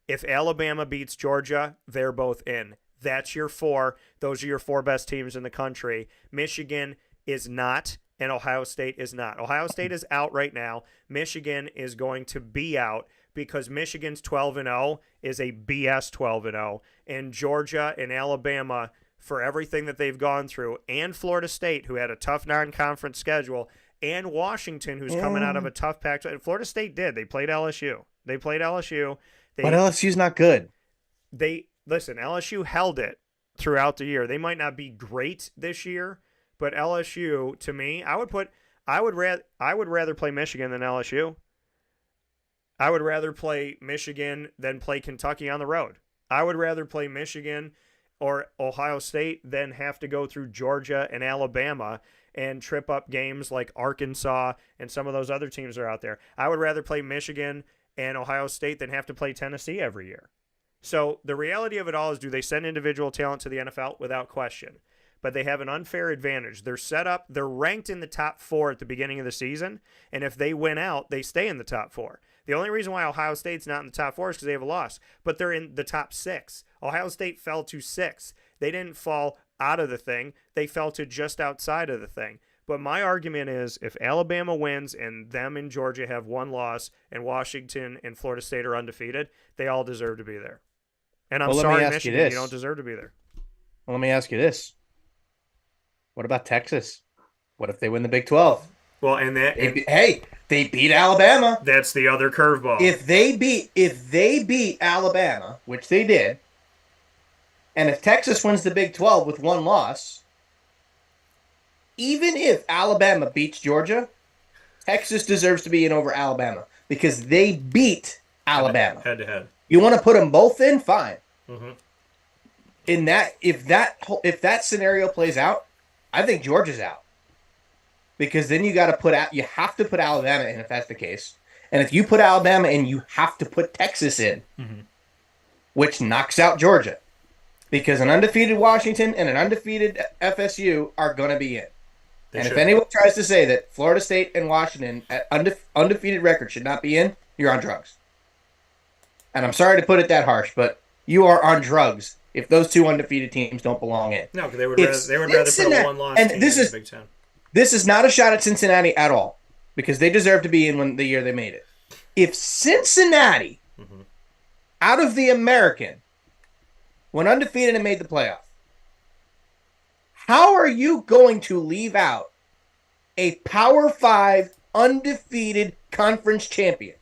If Alabama beats Georgia, they're both in. That's your four. Those are your four best teams in the country. Michigan is not, and Ohio State is not. Ohio State is out right now. Michigan is going to be out because Michigan's 12-0 is a BS 12-0. And Georgia and Alabama, for everything that they've gone through, and Florida State, who had a tough non-conference schedule, and Washington, who's coming out of a tough pack. Florida State did. They played LSU. But LSU's not good. Listen, LSU held it throughout the year. They might not be great this year, but LSU, to me, I would rather play Michigan than LSU. I would rather play Michigan than play Kentucky on the road. I would rather play Michigan or Ohio State then have to go through Georgia and Alabama and trip up games like Arkansas and some of those other teams that are out there. I would rather play Michigan and Ohio State than have to play Tennessee every year. So the reality of it all is, do they send individual talent to the NFL? Without question. But they have an unfair advantage. They're set up, they're ranked in the top 4 at the beginning of the season, and if they win out, they stay in the top 4. The only reason why Ohio State's not in the top 4 is because they have a loss, but they're in the top 6. Ohio State fell to 6. They didn't fall out of the thing. They fell to just outside of the thing. But my argument is, if Alabama wins and them and Georgia have 1 loss and Washington and Florida State are undefeated, they all deserve to be there. And I'm sorry, Michigan, you don't deserve to be there. Well, let me ask you this. What about Texas? What if they win the Big 12? Well, and that they beat Alabama. That's the other curveball. If they beat Alabama, which they did, and if Texas wins the Big 12 with 1 loss, even if Alabama beats Georgia, Texas deserves to be in over Alabama because they beat Alabama. Head to head. You want to put them both in? Fine. Mm-hmm. If that scenario plays out, I think Georgia's out. Because then you have to put Alabama in if that's the case. And if you put Alabama in, you have to put Texas in, which knocks out Georgia. Because an undefeated Washington and an undefeated FSU are going to be in. If anyone tries to say that Florida State and Washington at undefeated record should not be in, you're on drugs. And I'm sorry to put it that harsh, but you are on drugs if those 2 undefeated teams don't belong in. No, because they would rather put a 1-loss team in the Big Ten. This is not a shot at Cincinnati at all, because they deserve to be in when the year they made it. If Cincinnati, out of the American, went undefeated and made the playoff, how are you going to leave out a Power 5 undefeated conference champion?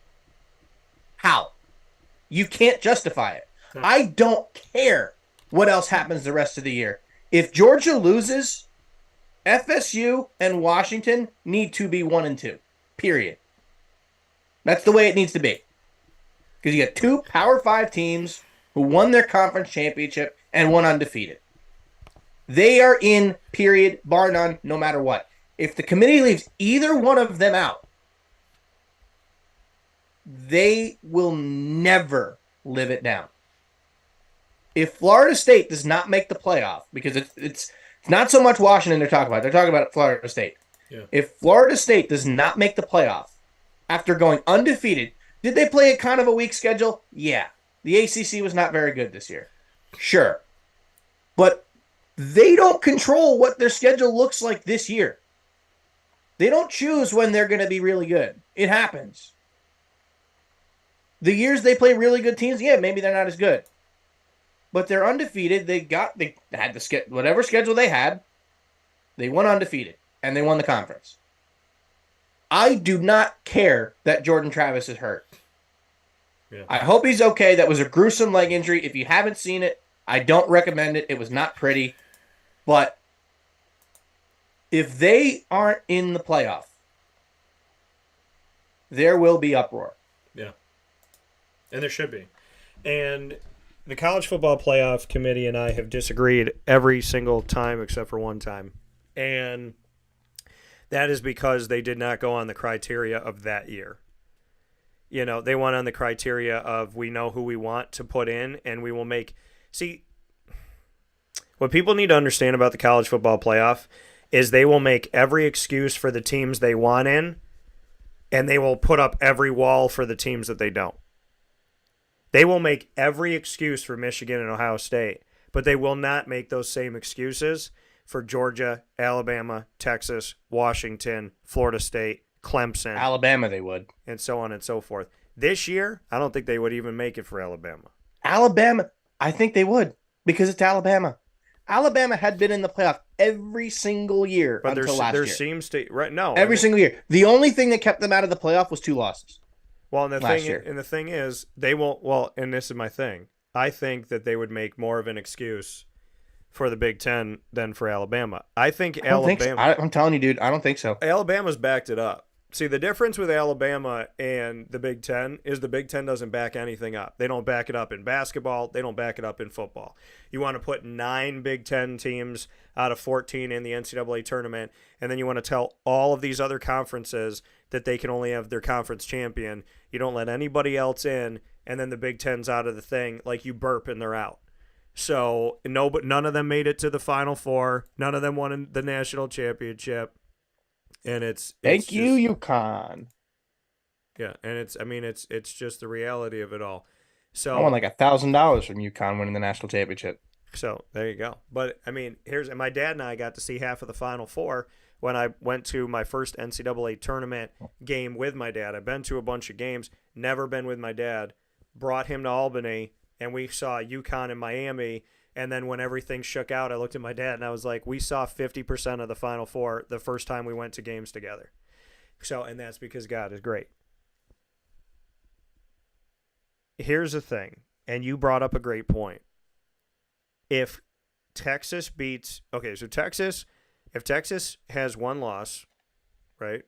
How? You can't justify it. No. I don't care what else happens the rest of the year. If Georgia loses, FSU and Washington need to be 1 and 2. Period. That's the way it needs to be. Because you got 2 Power 5 teams who won their conference championship and 1 undefeated. They are in, period, bar none, no matter what. If the committee leaves either one of them out, they will never live it down. If Florida State does not make the playoff, because it's not so much Washington they're talking about Florida State. Yeah. If Florida State does not make the playoff after going undefeated, did they play a kind of a weak schedule? Yeah. The ACC was not very good this year. Sure. But they don't control what their schedule looks like this year. They don't choose when they're going to be really good. It happens. The years they play really good teams, yeah, maybe they're not as good. But they're undefeated. They had whatever schedule they had. They went undefeated, and they won the conference. I do not care that Jordan Travis is hurt. Yeah. I hope he's okay. That was a gruesome leg injury. If you haven't seen it, I don't recommend it. It was not pretty. But if they aren't in the playoff, there will be uproar. Yeah. And there should be. And the College Football Playoff Committee and I have disagreed every single time except for one time. And that is because they did not go on the criteria of that year. You know, they went on the criteria of we know who we want to put in and we will make... See, what people need to understand about the College Football Playoff is they will make every excuse for the teams they want in, and they will put up every wall for the teams that they don't. They will make every excuse for Michigan and Ohio State, but they will not make those same excuses for Georgia, Alabama, Texas, Washington, Florida State, Clemson. Alabama they would. And so on and so forth. This year, I don't think they would even make it for Alabama. Alabama, I think they would because it's Alabama. Alabama had been in the playoff every single year until last year. There seems to right no every single year. The only thing that kept them out of the playoff was 2 losses. Well, and the thing is, they won't. Well, and this is my thing. I think that they would make more of an excuse for the Big Ten than for Alabama. I think Alabama. I'm telling you, dude, I don't think so. Alabama's backed it up. See, the difference with Alabama and the Big Ten is the Big Ten doesn't back anything up. They don't back it up in basketball. They don't back it up in football. You want to put 9 Big Ten teams out of 14 in the NCAA tournament, and then you want to tell all of these other conferences that they can only have their conference champion. You don't let anybody else in, and then the Big Ten's out of the thing. Like, you burp and they're out. So, no, but none of them made it to the Final Four. None of them won the national championship. And it's Thank you, just, UConn. yeah, and it's just the reality of it all. So I won like $1,000 from UConn winning the national championship. So there you go. But I mean, and my dad and I got to see half of the Final Four when I went to my first NCAA tournament game with my dad. I've been to a bunch of games, never been with my dad. Brought him to Albany, and we saw UConn in Miami. And then when everything shook out, I looked at my dad and I was like, we saw 50% of the Final Four the first time we went to games together. So, and that's because God is great. Here's the thing, and you brought up a great point. If Texas beats, okay, so if Texas has one loss, right?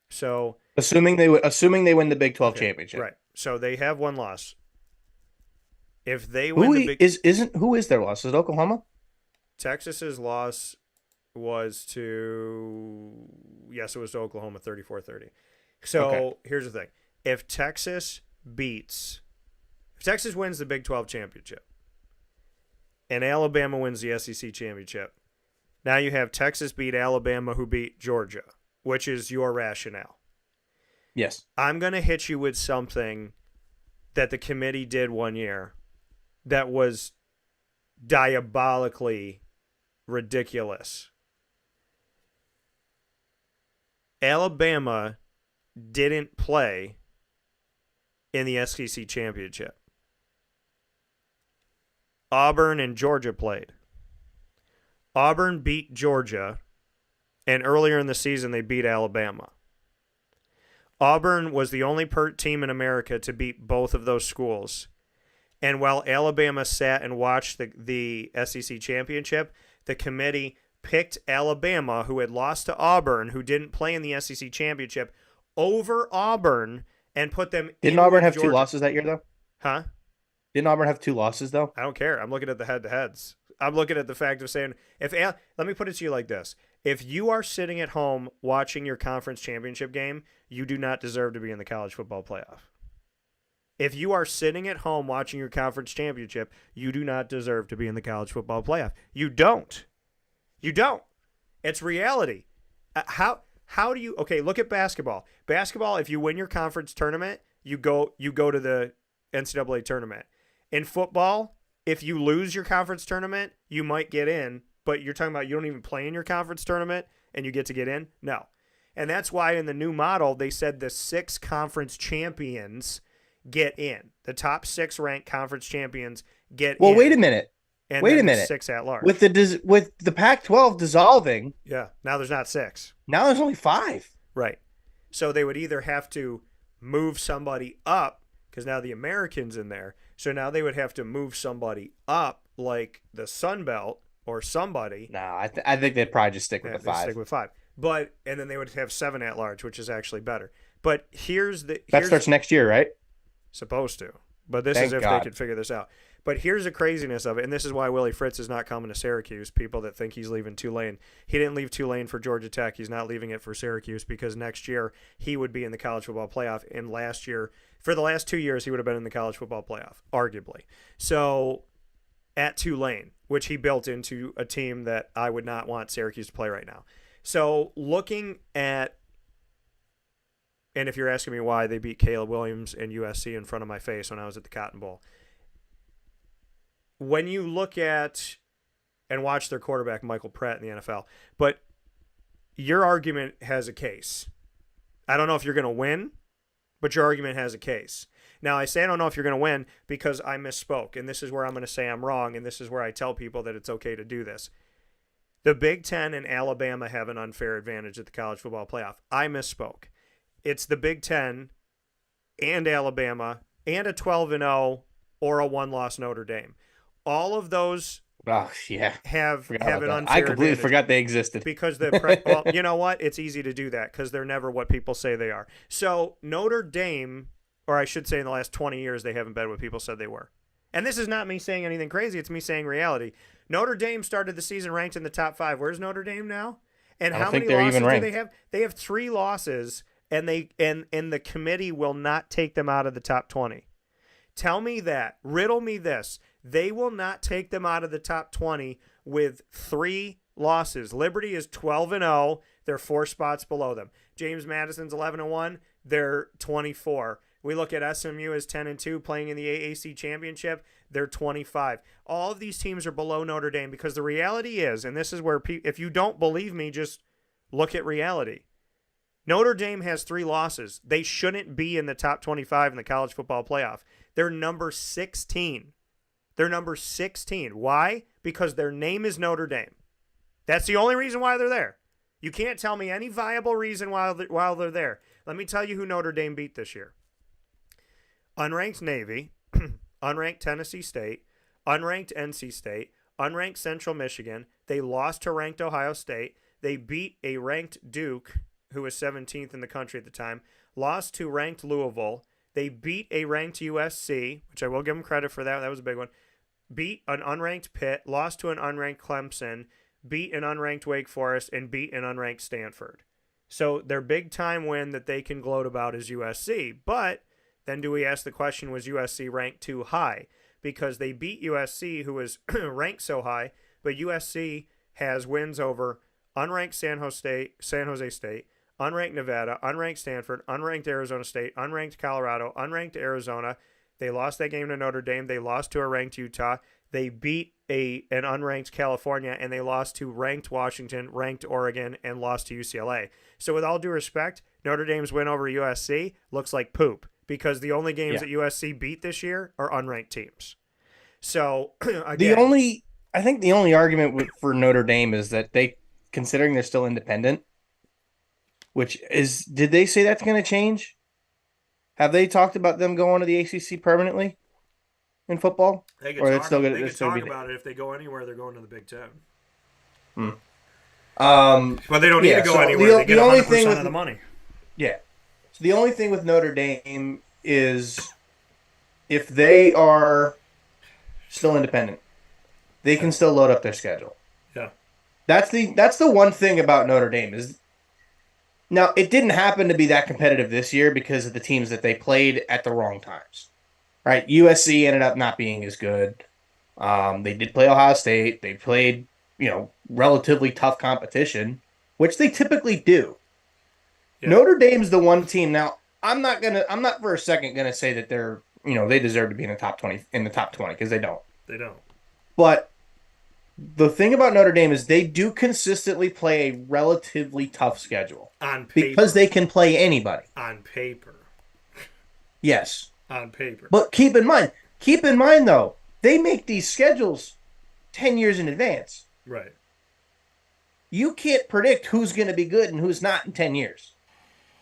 So assuming they win the Big 12 championship, right? So they have one loss. If they win who is their loss? Is it Oklahoma? Texas's loss was to it was to Oklahoma 34-30. So Here's the thing: if Texas wins the Big 12 championship, and Alabama wins the SEC championship, now you have Texas beat Alabama, who beat Georgia, which is your rationale. Yes. I'm going to hit you with something that the committee did one year that was diabolically ridiculous. Alabama didn't play in the SEC championship. Auburn and Georgia played. Auburn beat Georgia, and earlier in the season they beat Alabama. Auburn was the only team in America to beat both of those schools. And while Alabama sat and watched the SEC championship, the committee picked Alabama, who had lost to Auburn, who didn't play in the SEC championship, over Auburn and put them Didn't Auburn have Georgia. 2 losses that year, though? Huh? Didn't Auburn have 2 losses, though? I don't care. I'm looking at the head-to-heads. I'm looking at the fact of saying, let me put it to you like this. If you are sitting at home watching your conference championship game, you do not deserve to be in the college football playoff. If you are sitting at home watching your conference championship, you do not deserve to be in the college football playoff. You don't. You don't. It's reality. How do you? Okay, look at basketball. Basketball, if you win your conference tournament, you go to the NCAA tournament. In football, if you lose your conference tournament, you might get in, but you're talking about you don't even play in your conference tournament and you get to get in? No. And that's why in the new model, they said the 6 conference champions get in. The top 6 ranked conference champions get in. Well, wait a minute. And wait a minute. 6 at large. With the Pac-12 dissolving. Yeah. Now there's not 6. Now there's only 5. Right. So they would either have to move somebody up, because now the American's in there. So now they would have to move somebody up, like the Sun Belt or somebody. No, I think they'd probably just stick with the 5. Stick with 5. And then they would have 7 at large, which is actually better. But that starts next year, right? Supposed to. But this is if they could figure this out. But here's the craziness of it, and this is why Willie Fritz is not coming to Syracuse, people that think he's leaving Tulane. He didn't leave Tulane for Georgia Tech. He's not leaving it for Syracuse because next year he would be in the college football playoff. And for the last 2 years, he would have been in the college football playoff, arguably. So at Tulane, which he built into a team that I would not want Syracuse to play right now. So looking at, and if you're asking me why they beat Caleb Williams and USC in front of my face when I was at the Cotton Bowl, when you look at and watch their quarterback, Michael Pratt, in the NFL, but your argument has a case. I don't know if you're going to win, but your argument has a case. Now, I say I don't know if you're going to win because I misspoke, and this is where I'm going to say I'm wrong, and this is where I tell people that it's okay to do this. The Big Ten and Alabama have an unfair advantage at the college football playoff. I misspoke. It's the Big Ten and Alabama and a 12-0 or a 1-loss Notre Dame. All of those Oh yeah, have forgot about an that. unfair I completely advantage. forgot they existed. Because well, you know what? It's easy to do that because they're never what people say they are. So Notre Dame, or I should say in the last 20 years, they haven't been what people said they were. And this is not me saying anything crazy. It's me saying reality. Notre Dame started the season ranked in the top 5. Where's Notre Dame now? And how many losses do they have? They have 3 losses, and the committee will not take them out of the top 20. Tell me that. Riddle me this. They will not take them out of the top 20 with 3 losses. Liberty is 12-0. They're 4 spots below them. James Madison's 11-1. They're 24. We look at SMU as 10-2, playing in the AAC championship. They're 25. All of these teams are below Notre Dame because the reality is, and this is where if you don't believe me, just look at reality. Notre Dame has 3 losses. They shouldn't be in the top 25 in the college football playoff. They're number 16. They're number 16. Why? Because their name is Notre Dame. That's the only reason why they're there. You can't tell me any viable reason while they're there. Let me tell you who Notre Dame beat this year. Unranked Navy, unranked Tennessee State, unranked NC State, unranked Central Michigan. They lost to ranked Ohio State. They beat a ranked Duke, who was 17th in the country at the time, lost to ranked Louisville. They beat a ranked USC, which I will give them credit for that. That was a big one. Beat an unranked Pitt, lost to an unranked Clemson, beat an unranked Wake Forest, and beat an unranked Stanford. So their big time win that they can gloat about is USC. But then do we ask the question, was USC ranked too high? Because they beat USC, who was ranked so high, but USC has wins over unranked San Jose State, unranked Nevada, unranked Stanford, unranked Arizona State, unranked Colorado, unranked Arizona. They lost that game to Notre Dame. They lost to a ranked Utah. They beat an unranked California, and they lost to ranked Washington, ranked Oregon, and lost to UCLA. So with all due respect, Notre Dame's win over USC looks like poop because the only games that USC beat this year are unranked teams. So again, I think the only argument for Notre Dame is that considering they're still independent, did they say that's going to change? Have they talked about them going to the ACC permanently in football? They could talk about it. If they go anywhere, they're going to the Big Ten. But they don't need to go anywhere. They get 100% of the money. Yeah. So the only thing with Notre Dame is if they are still independent, they can still load up their schedule. Yeah. That's the one thing about Notre Dame is. Now, it didn't happen to be that competitive this year because of the teams that they played at the wrong times. Right? USC ended up not being as good. They did play Ohio State. They played, relatively tough competition, which they typically do. Yeah. Notre Dame's the one team. Now, I'm not for a second gonna say that they're, they deserve to be in the top 20 because they don't. They don't. But the thing about Notre Dame is they do consistently play a relatively tough schedule. On paper. Because they can play anybody. On paper. Yes. On paper. But keep in mind though, they make these schedules 10 years in advance. Right. You can't predict who's going to be good and who's not in 10 years.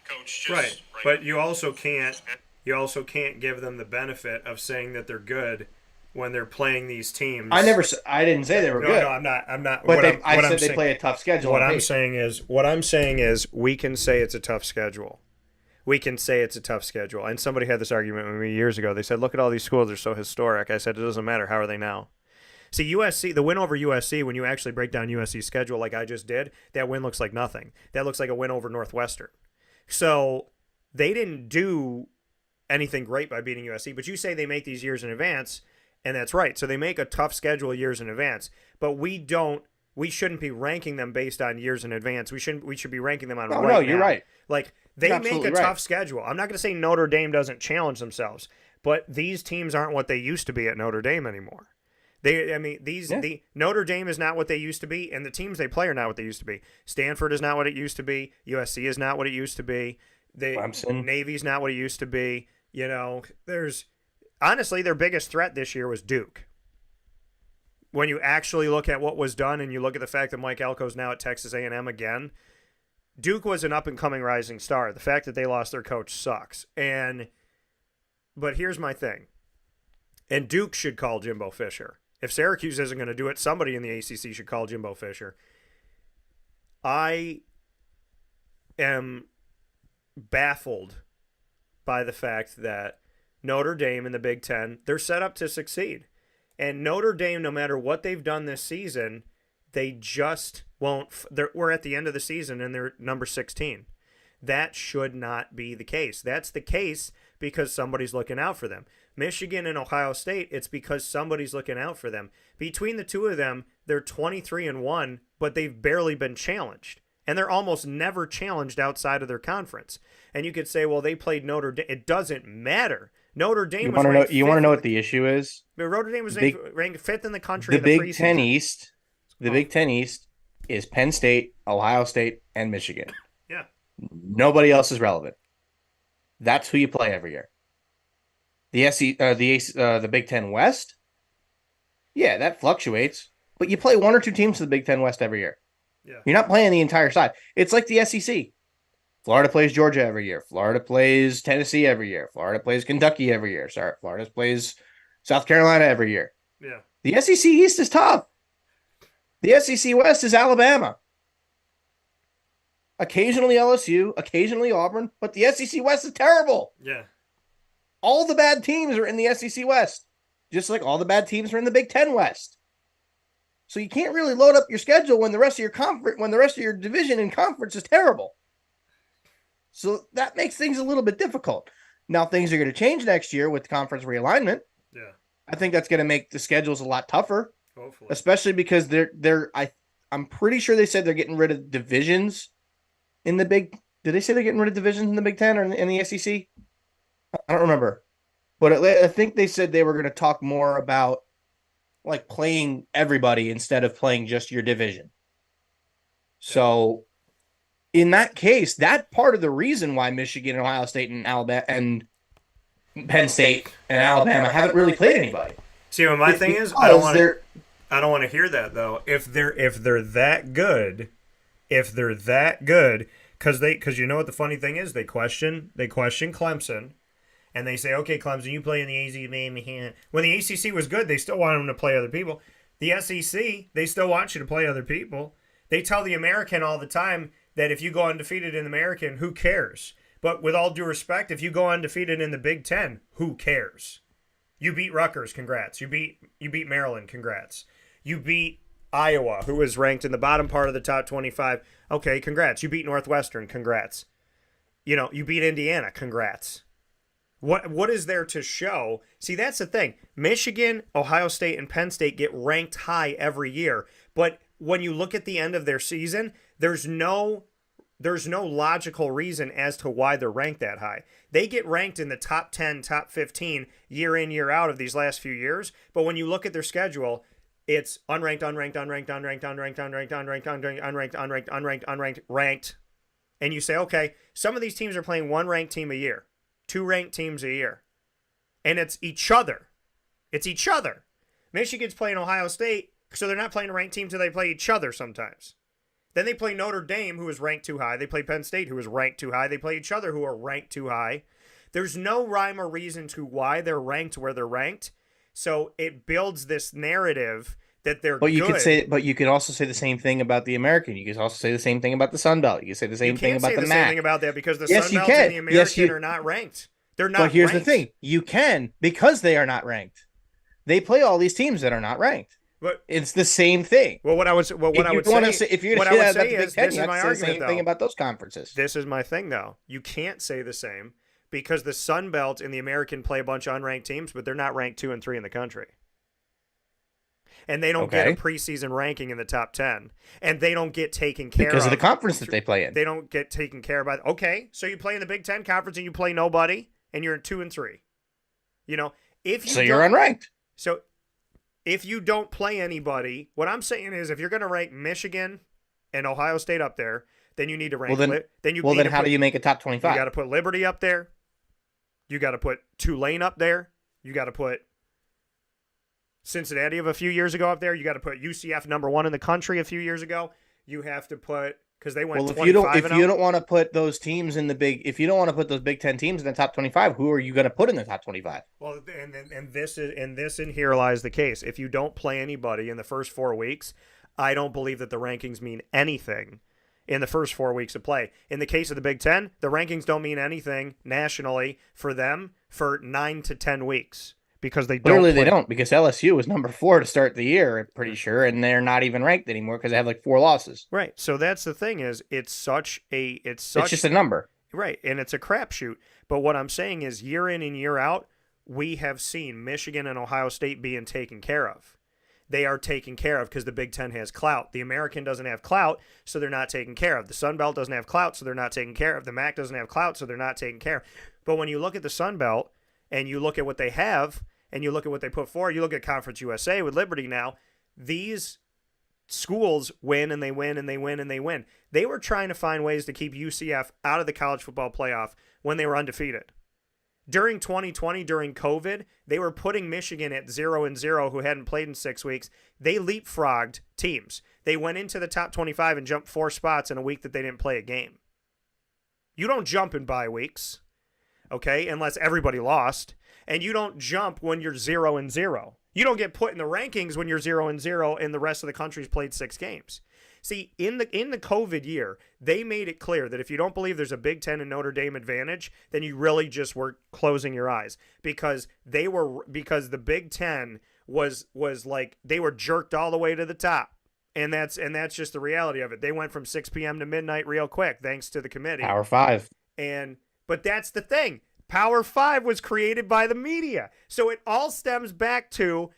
Coach, right. But you also can't give them the benefit of saying that they're good when they're playing these teams. I didn't say they were good. No, I'm not. But I said they play a tough schedule. What I'm saying is we can say it's a tough schedule. We can say it's a tough schedule. And somebody had this argument with me years ago. They said, look at all these schools, they're so historic. I said, it doesn't matter. How are they now? See, USC, the win over USC, when you actually break down USC's schedule like I just did, that win looks like nothing. That looks like a win over Northwestern. So they didn't do anything great by beating USC. But you say they make these years in advance, and that's right. So they make a tough schedule years in advance. But we shouldn't be ranking them based on years in advance. We should be ranking them on right now. No, you're right. Like, they make a tough schedule. I'm not going to say Notre Dame doesn't challenge themselves, but these teams aren't what they used to be at Notre Dame anymore. The Notre Dame is not what they used to be, and the teams they play are not what they used to be. Stanford is not what it used to be. USC is not what it used to be. Clemson. Navy's not what it used to be. Honestly, their biggest threat this year was Duke. When you actually look at what was done and you look at the fact that Mike Elko's now at Texas A&M again, Duke was an up-and-coming rising star. The fact that they lost their coach sucks. But here's my thing. And Duke should call Jimbo Fisher. If Syracuse isn't going to do it, somebody in the ACC should call Jimbo Fisher. I am baffled by the fact that Notre Dame in the Big Ten, they're set up to succeed. And Notre Dame, no matter what they've done this season, they just won't. We're at the end of the season and they're number 16. That should not be the case. That's the case because somebody's looking out for them. Michigan and Ohio State, it's because somebody's looking out for them. Between the two of them, they're 23-1, but they've barely been challenged. And they're almost never challenged outside of their conference. And you could say, well, they played Notre Dame. It doesn't matter. Notre Dame was ranked You want to know what the issue is? Notre Dame was ranked fifth in the country. The in the Big Ten East. The Big Ten East is Penn State, Ohio State, and Michigan. Yeah. Nobody else is relevant. That's who you play every year. The Big Ten West. Yeah, that fluctuates, but you play one or two teams to the Big Ten West every year. Yeah. You're not playing the entire side. It's like the SEC. Florida plays Georgia every year. Florida plays Tennessee every year. Florida plays Kentucky every year. Florida plays South Carolina every year. Yeah. The SEC East is tough. The SEC West is Alabama. Occasionally LSU, occasionally Auburn, but the SEC West is terrible. Yeah. All the bad teams are in the SEC West, just like all the bad teams are in the Big Ten West. So you can't really load up your schedule when the rest of your division and conference is terrible. So that makes things a little bit difficult. Now things are going to change next year with conference realignment. Yeah. I think that's going to make the schedules a lot tougher. Hopefully. Especially because I'm pretty sure they said they're getting rid of divisions in the Big. Did they say they're getting rid of divisions in the Big Ten or in the SEC? I don't remember, but I think they said they were going to talk more about like playing everybody instead of playing just your division. So in that case, that part of the reason why Michigan and Ohio State and Alabama and Penn State and Alabama haven't really played anybody. See, what my thing is, I don't want to hear that though. If they're that good, because you know what the funny thing is, they question Clemson. And they say, okay, Clemson, you play in the ACC. When the ACC was good, they still wanted them to play other people. The SEC, they still want you to play other people. They tell the American all the time that if you go undefeated in the American, who cares? But with all due respect, if you go undefeated in the Big Ten, who cares? You beat Rutgers, congrats. You beat Maryland, congrats. You beat Iowa, who was ranked in the bottom part of the top 25. Okay, congrats. You beat Northwestern, congrats. You beat Indiana, congrats. What is there to show? See, that's the thing. Michigan, Ohio State, and Penn State get ranked high every year. But when you look at the end of their season, there's no logical reason as to why they're ranked that high. They get ranked in the top 10, top 15 year in, year out of these last few years. But when you look at their schedule, it's unranked, unranked, unranked, unranked, unranked, unranked, unranked, unranked, unranked, unranked, unranked, ranked. And you say, okay, some of these teams are playing one ranked team a year. 2 ranked teams a year. And it's each other. Michigan's playing Ohio State, so they're not playing a ranked team until they play each other sometimes. Then they play Notre Dame, who is ranked too high. They play Penn State, who is ranked too high. They play each other, who are ranked too high. There's no rhyme or reason to why they're ranked where they're ranked. So it builds this narrative that they're good. You could also say the same thing about the American. You could also say the same thing about the Sun Belt. You could say the same thing about the MAC. You can't say the same thing about that because the Sun Belt and the American are not ranked. They're not. But here's ranked. the thing: you can because they are not ranked. They play all these teams that are not ranked. But it's the same thing. Well, what I would say if you're going to say is this is my argument. The same thing about those conferences. This is my thing, though. You can't say the same because the Sun Belt and the American play a bunch of unranked teams, but they're not ranked 2 and 3 in the country. And they don't get a preseason ranking in the top 10. And they don't get taken care of. Because of the conference that they play in. They don't get taken care of by. Okay, so you play in the Big Ten Conference and you play nobody, and you're 2 and 3. You're unranked. So if you don't play anybody, what I'm saying is if you're going to rank Michigan and Ohio State up there, then you need to rank. Then how do you make a top 25? You got to put Liberty up there. You got to put Tulane up there. You got to put Cincinnati of a few years ago up there. You got to put UCF number 1 in the country a few years ago. You have to put because they went Well, if 25 you don't want to put those teams in the big, if you don't want to put those Big Ten teams in the top 25, who are you going to put in the top 25? Well, and this in here lies the case. If you don't play anybody in the first 4 weeks, I don't believe that the rankings mean anything in the first 4 weeks of play. In the case of the Big Ten, the rankings don't mean anything nationally for them for 9 to 10 weeks because they Clearly don't. They don't, because LSU was number 4 to start the year, I'm pretty sure, and they're not even ranked anymore because they have like 4 losses. Right. So that's the thing is it's just a number. Right, and it's a crapshoot. But what I'm saying is year in and year out, we have seen Michigan and Ohio State being taken care of. They are taken care of because the Big Ten has clout. The American doesn't have clout, so they're not taken care of. The Sun Belt doesn't have clout, so they're not taken care of. The MAC doesn't have clout, so they're not taken care of. But when you look at the Sun Belt and you look at what they have and you look at what they put forward, you look at Conference USA with Liberty now, these schools win and they win and they win and they win. They were trying to find ways to keep UCF out of the college football playoff when they were undefeated. During 2020, during COVID, they were putting Michigan at 0-0, who hadn't played in 6 weeks. They leapfrogged teams. They went into the top 25 and jumped 4 spots in a week that they didn't play a game. You don't jump in bye weeks, okay, unless everybody lost. And you don't jump when you're 0-0. You don't get put in the rankings when you're 0-0 and the rest of the country's played 6 games. See, in the COVID year, they made it clear that if you don't believe there's a Big Ten and Notre Dame advantage, then you really just were closing your eyes because the Big Ten was like they were jerked all the way to the top. And that's just the reality of it. They went from 6 p.m. to midnight real quick, thanks to the committee. Power 5. But that's the thing. Power 5 was created by the media. So it all stems back to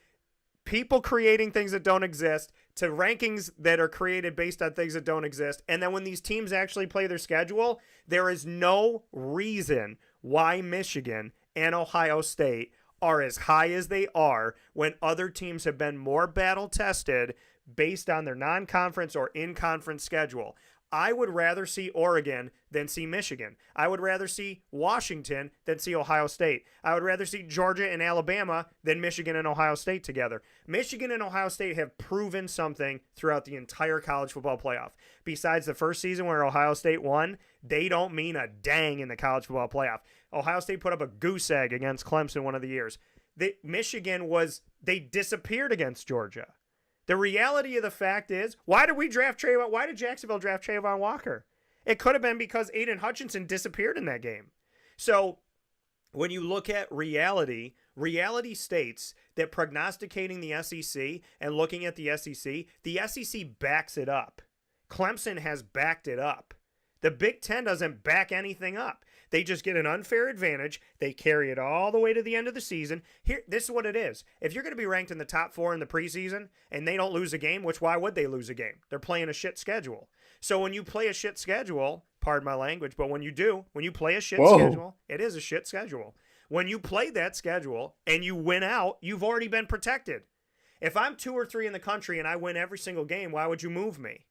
people creating things that don't exist, to rankings that are created based on things that don't exist. And then when these teams actually play their schedule, there is no reason why Michigan and Ohio State are as high as they are when other teams have been more battle tested based on their non-conference or in-conference schedule. I would rather see Oregon than see Michigan. I would rather see Washington than see Ohio State. I would rather see Georgia and Alabama than Michigan and Ohio State together. Michigan and Ohio State have proven something throughout the entire college football playoff. Besides the first season where Ohio State won, they don't mean a dang in the college football playoff. Ohio State put up a goose egg against Clemson one of the years. Michigan they disappeared against Georgia. The reality of the fact is, why did Jacksonville draft Trayvon Walker? It could have been because Aiden Hutchinson disappeared in that game. So when you look at reality states that prognosticating the SEC and looking at the SEC backs it up. Clemson has backed it up. The Big Ten doesn't back anything up. They just get an unfair advantage. They carry it all the way to the end of the season. This is what it is. If you're going to be ranked in the top 4 in the preseason and they don't lose a game, which why would they lose a game? They're playing a shit schedule. So when you play a shit schedule, pardon my language, but when you play a shit schedule, it is a shit schedule. When you play that schedule and you win out, you've already been protected. If I'm 2 or 3 in the country and I win every single game, why would you move me?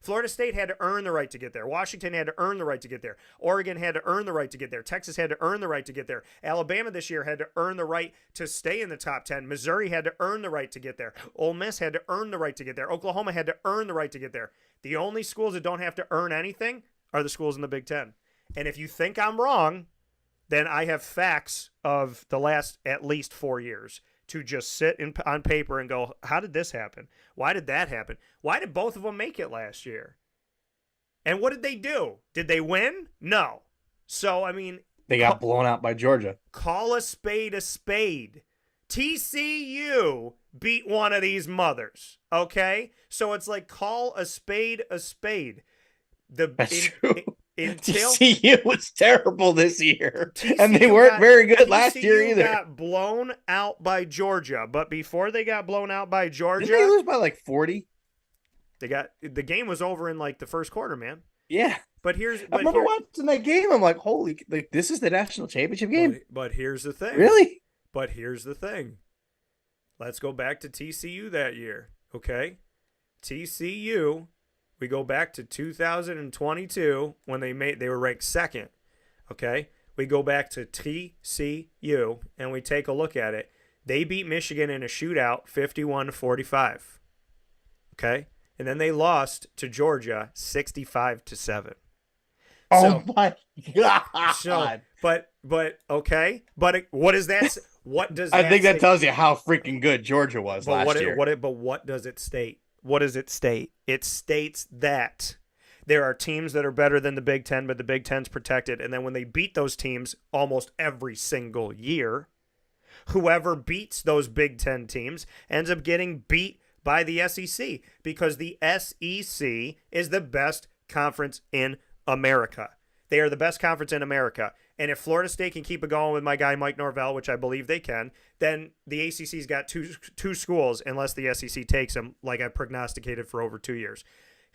Florida State had to earn the right to get there. Washington had to earn the right to get there. Oregon had to earn the right to get there. Texas had to earn the right to get there. Alabama this year had to earn the right to stay in the top 10. Missouri had to earn the right to get there. Ole Miss had to earn the right to get there. Oklahoma had to earn the right to get there. The only schools that don't have to earn anything are the schools in the Big Ten. And if you think I'm wrong, then I have facts of the last at least 4 years to just sit on paper and go, how did this happen? Why did that happen? Why did both of them make it last year? And what did they do? Did they win? No. So, I mean... They got blown out by Georgia. Call a spade a spade. TCU beat one of these mothers, okay? So it's like call a spade a spade. That's true. TCU was terrible this year, and they weren't very good last year either. TCU got blown out by Georgia, but before they got blown out by Georgia, didn't they lose by like 40? The game was over in like the first quarter, man. Yeah, I remember watching that game. I'm like, holy, like this is the national championship game. But here's the thing. Really? But here's the thing. Let's go back to TCU that year, okay? TCU. We go back to 2022 when they were ranked second, okay? We go back to TCU and we take a look at it. They beat Michigan in a shootout 51-45, okay? And then they lost to Georgia 65-7. Oh my God. So, but okay. But what is that? What does that I think that say? tells you how freaking good Georgia was last year. But what does it state? What does it state? It states that there are teams that are better than the Big Ten, but the Big Ten's protected. And then when they beat those teams almost every single year, whoever beats those Big Ten teams ends up getting beat by the SEC, because the SEC is the best conference in America. They are the best conference in America. And if Florida State can keep it going with my guy Mike Norvell, which I believe they can, then the ACC's got two schools unless the SEC takes them, like I prognosticated for over 2 years.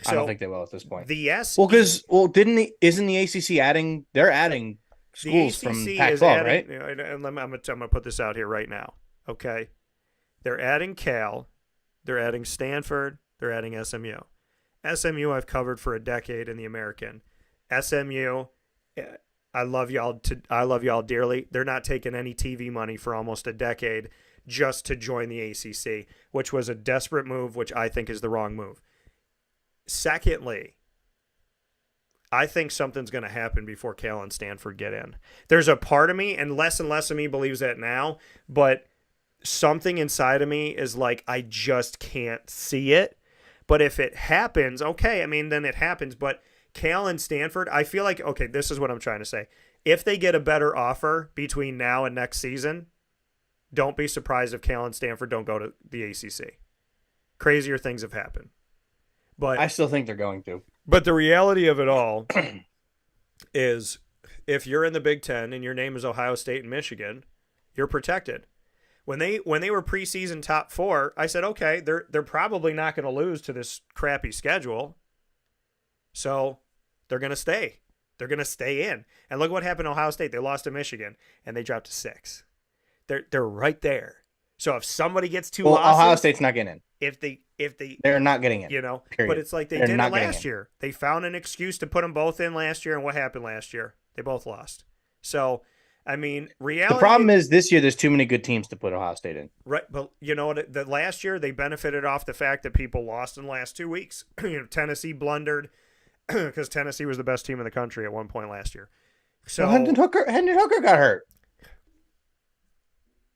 So I don't think they will at this point. Isn't the ACC adding? They're adding schools from Pac-12, right? And I'm going to put this out here right now. Okay, they're adding Cal, they're adding Stanford, they're adding SMU. SMU I've covered for a decade in the American. SMU, I love y'all dearly. They're not taking any TV money for almost a decade just to join the ACC, which was a desperate move, which I think is the wrong move. Secondly, I think something's going to happen before Cal and Stanford get in. There's a part of me, and less of me believes that now, but something inside of me is like, I just can't see it. But if it happens, okay, I mean, then it happens. But Cal and Stanford, I feel like, okay, this is what I'm trying to say. If they get a better offer between now and next season, don't be surprised if Cal and Stanford don't go to the ACC. Crazier things have happened. But I still think they're going to. But the reality of it all is, if you're in the Big Ten and your name is Ohio State and Michigan, you're protected. When they were preseason top 4, I said, okay, they're probably not going to lose to this crappy schedule. So they're going to stay. They're going to stay in. And look what happened to Ohio State. They lost to Michigan, and they dropped to 6. They're right there. So if somebody gets 2 losses, Ohio State's not getting in. If they're not getting in. You know, period. But it's like they're did it last year. They found an excuse to put them both in last year, and what happened last year? They both lost. So, I mean, reality. The problem is this year there's too many good teams to put Ohio State in. Right, but you know what? The last year they benefited off the fact that people lost in the last 2 weeks. Tennessee blundered because Tennessee was the best team in the country at one point last year. So well, Hendon Hooker got hurt.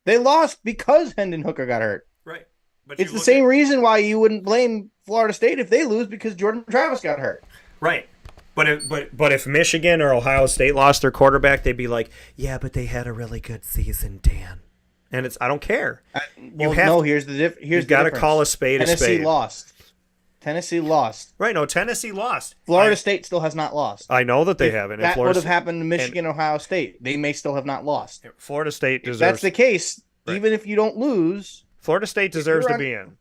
They lost because Hendon Hooker got hurt. Right. But it's the same reason why you wouldn't blame Florida State if they lose, because Jordan Travis got hurt. Right. But if Michigan or Ohio State lost their quarterback, they'd be like, yeah, but they had a really good season, Dan. And I don't care. Here's the difference. You've got to call a spade a spade. Tennessee lost. Right, no, Tennessee lost. Florida State still has not lost. I know that they haven't. That would have happened to Michigan, Ohio State. They may still have not lost. Florida State deserves. If that's the case, right. Even if you don't lose, Florida State deserves to be in.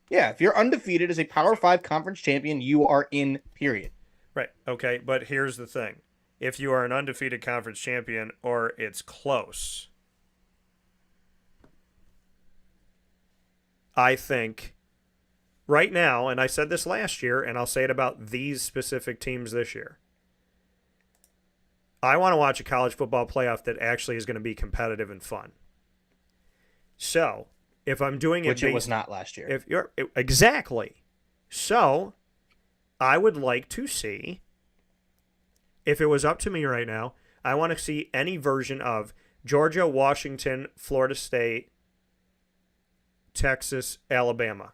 Yeah, if you're undefeated as a Power 5 conference champion, you are in, period. Right, okay, but here's the thing. If you are an undefeated conference champion or it's close, I think right now, and I said this last year, and I'll say it about these specific teams this year, I want to watch a college football playoff that actually is going to be competitive and fun. So, if I'm doing it, which it was not last year. Exactly. So, I would like to see, if it was up to me right now, I want to see any version of Georgia, Washington, Florida State, Texas, Alabama.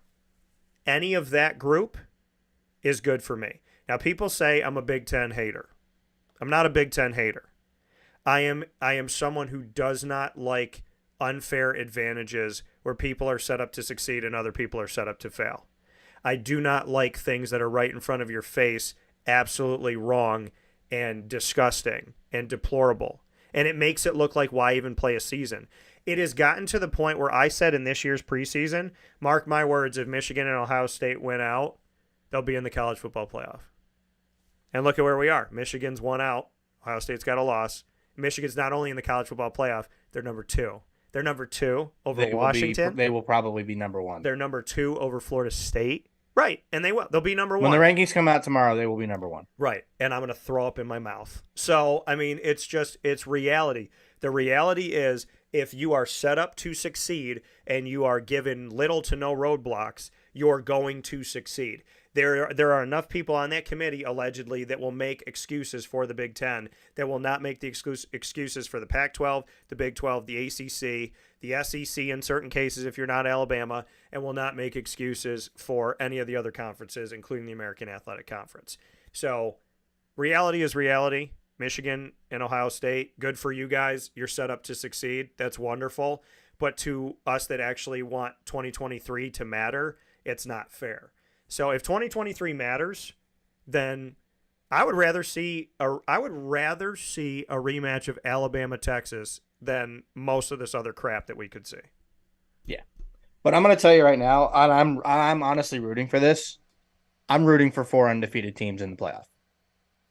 Any of that group is good for me. Now, people say I'm a Big Ten hater. I'm not a Big Ten hater. I am someone who does not like unfair advantages where people are set up to succeed and other people are set up to fail. I do not like things that are right in front of your face, absolutely wrong and disgusting and deplorable. And it makes it look like, why even play a season? It has gotten to the point where I said in this year's preseason, mark my words, if Michigan and Ohio State win out, they'll be in the college football playoff. And look at where we are. Michigan's won out. Ohio State's got a loss. Michigan's not only in the college football playoff, they're number 2. They're number 2 over Washington. They will probably be number 1. They're number 2 over Florida State. Right, and they will. They'll be number 1. When the rankings come out tomorrow, they will be number 1. Right, and I'm going to throw up in my mouth. So, I mean, it's reality. The reality is, if you are set up to succeed and you are given little to no roadblocks, you're going to succeed. There are enough people on that committee, allegedly, that will make excuses for the Big Ten, that will not make the excuses for the Pac-12, the Big 12, the ACC, the SEC in certain cases if you're not Alabama, and will not make excuses for any of the other conferences, including the American Athletic Conference. So reality is reality. Michigan and Ohio State, good for you guys. You're set up to succeed. That's wonderful. But to us that actually want 2023 to matter, it's not fair. So if 2023 matters, then I would rather see a rematch of Alabama-Texas than most of this other crap that we could see. Yeah. But I'm going to tell you right now, and I'm honestly rooting for this. I'm rooting for 4 undefeated teams in the playoff.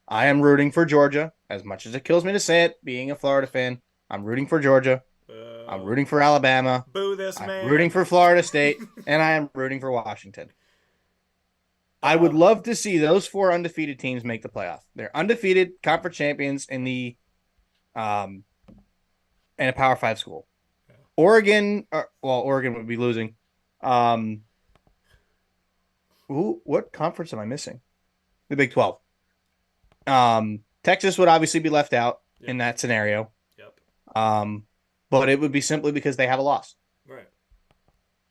I am rooting for Georgia, as much as it kills me to say it, being a Florida fan. I'm rooting for Georgia. I'm rooting for Alabama. Boo this man. I'm rooting for Florida State, and I am rooting for Washington. I would love to see those 4 undefeated teams make the playoff. They're undefeated conference champions in the in a Power 5 school. Yeah. Oregon would be losing. What conference am I missing? The Big 12. Texas would obviously be left out in that scenario. Yep. But it would be simply because they have a loss. Right.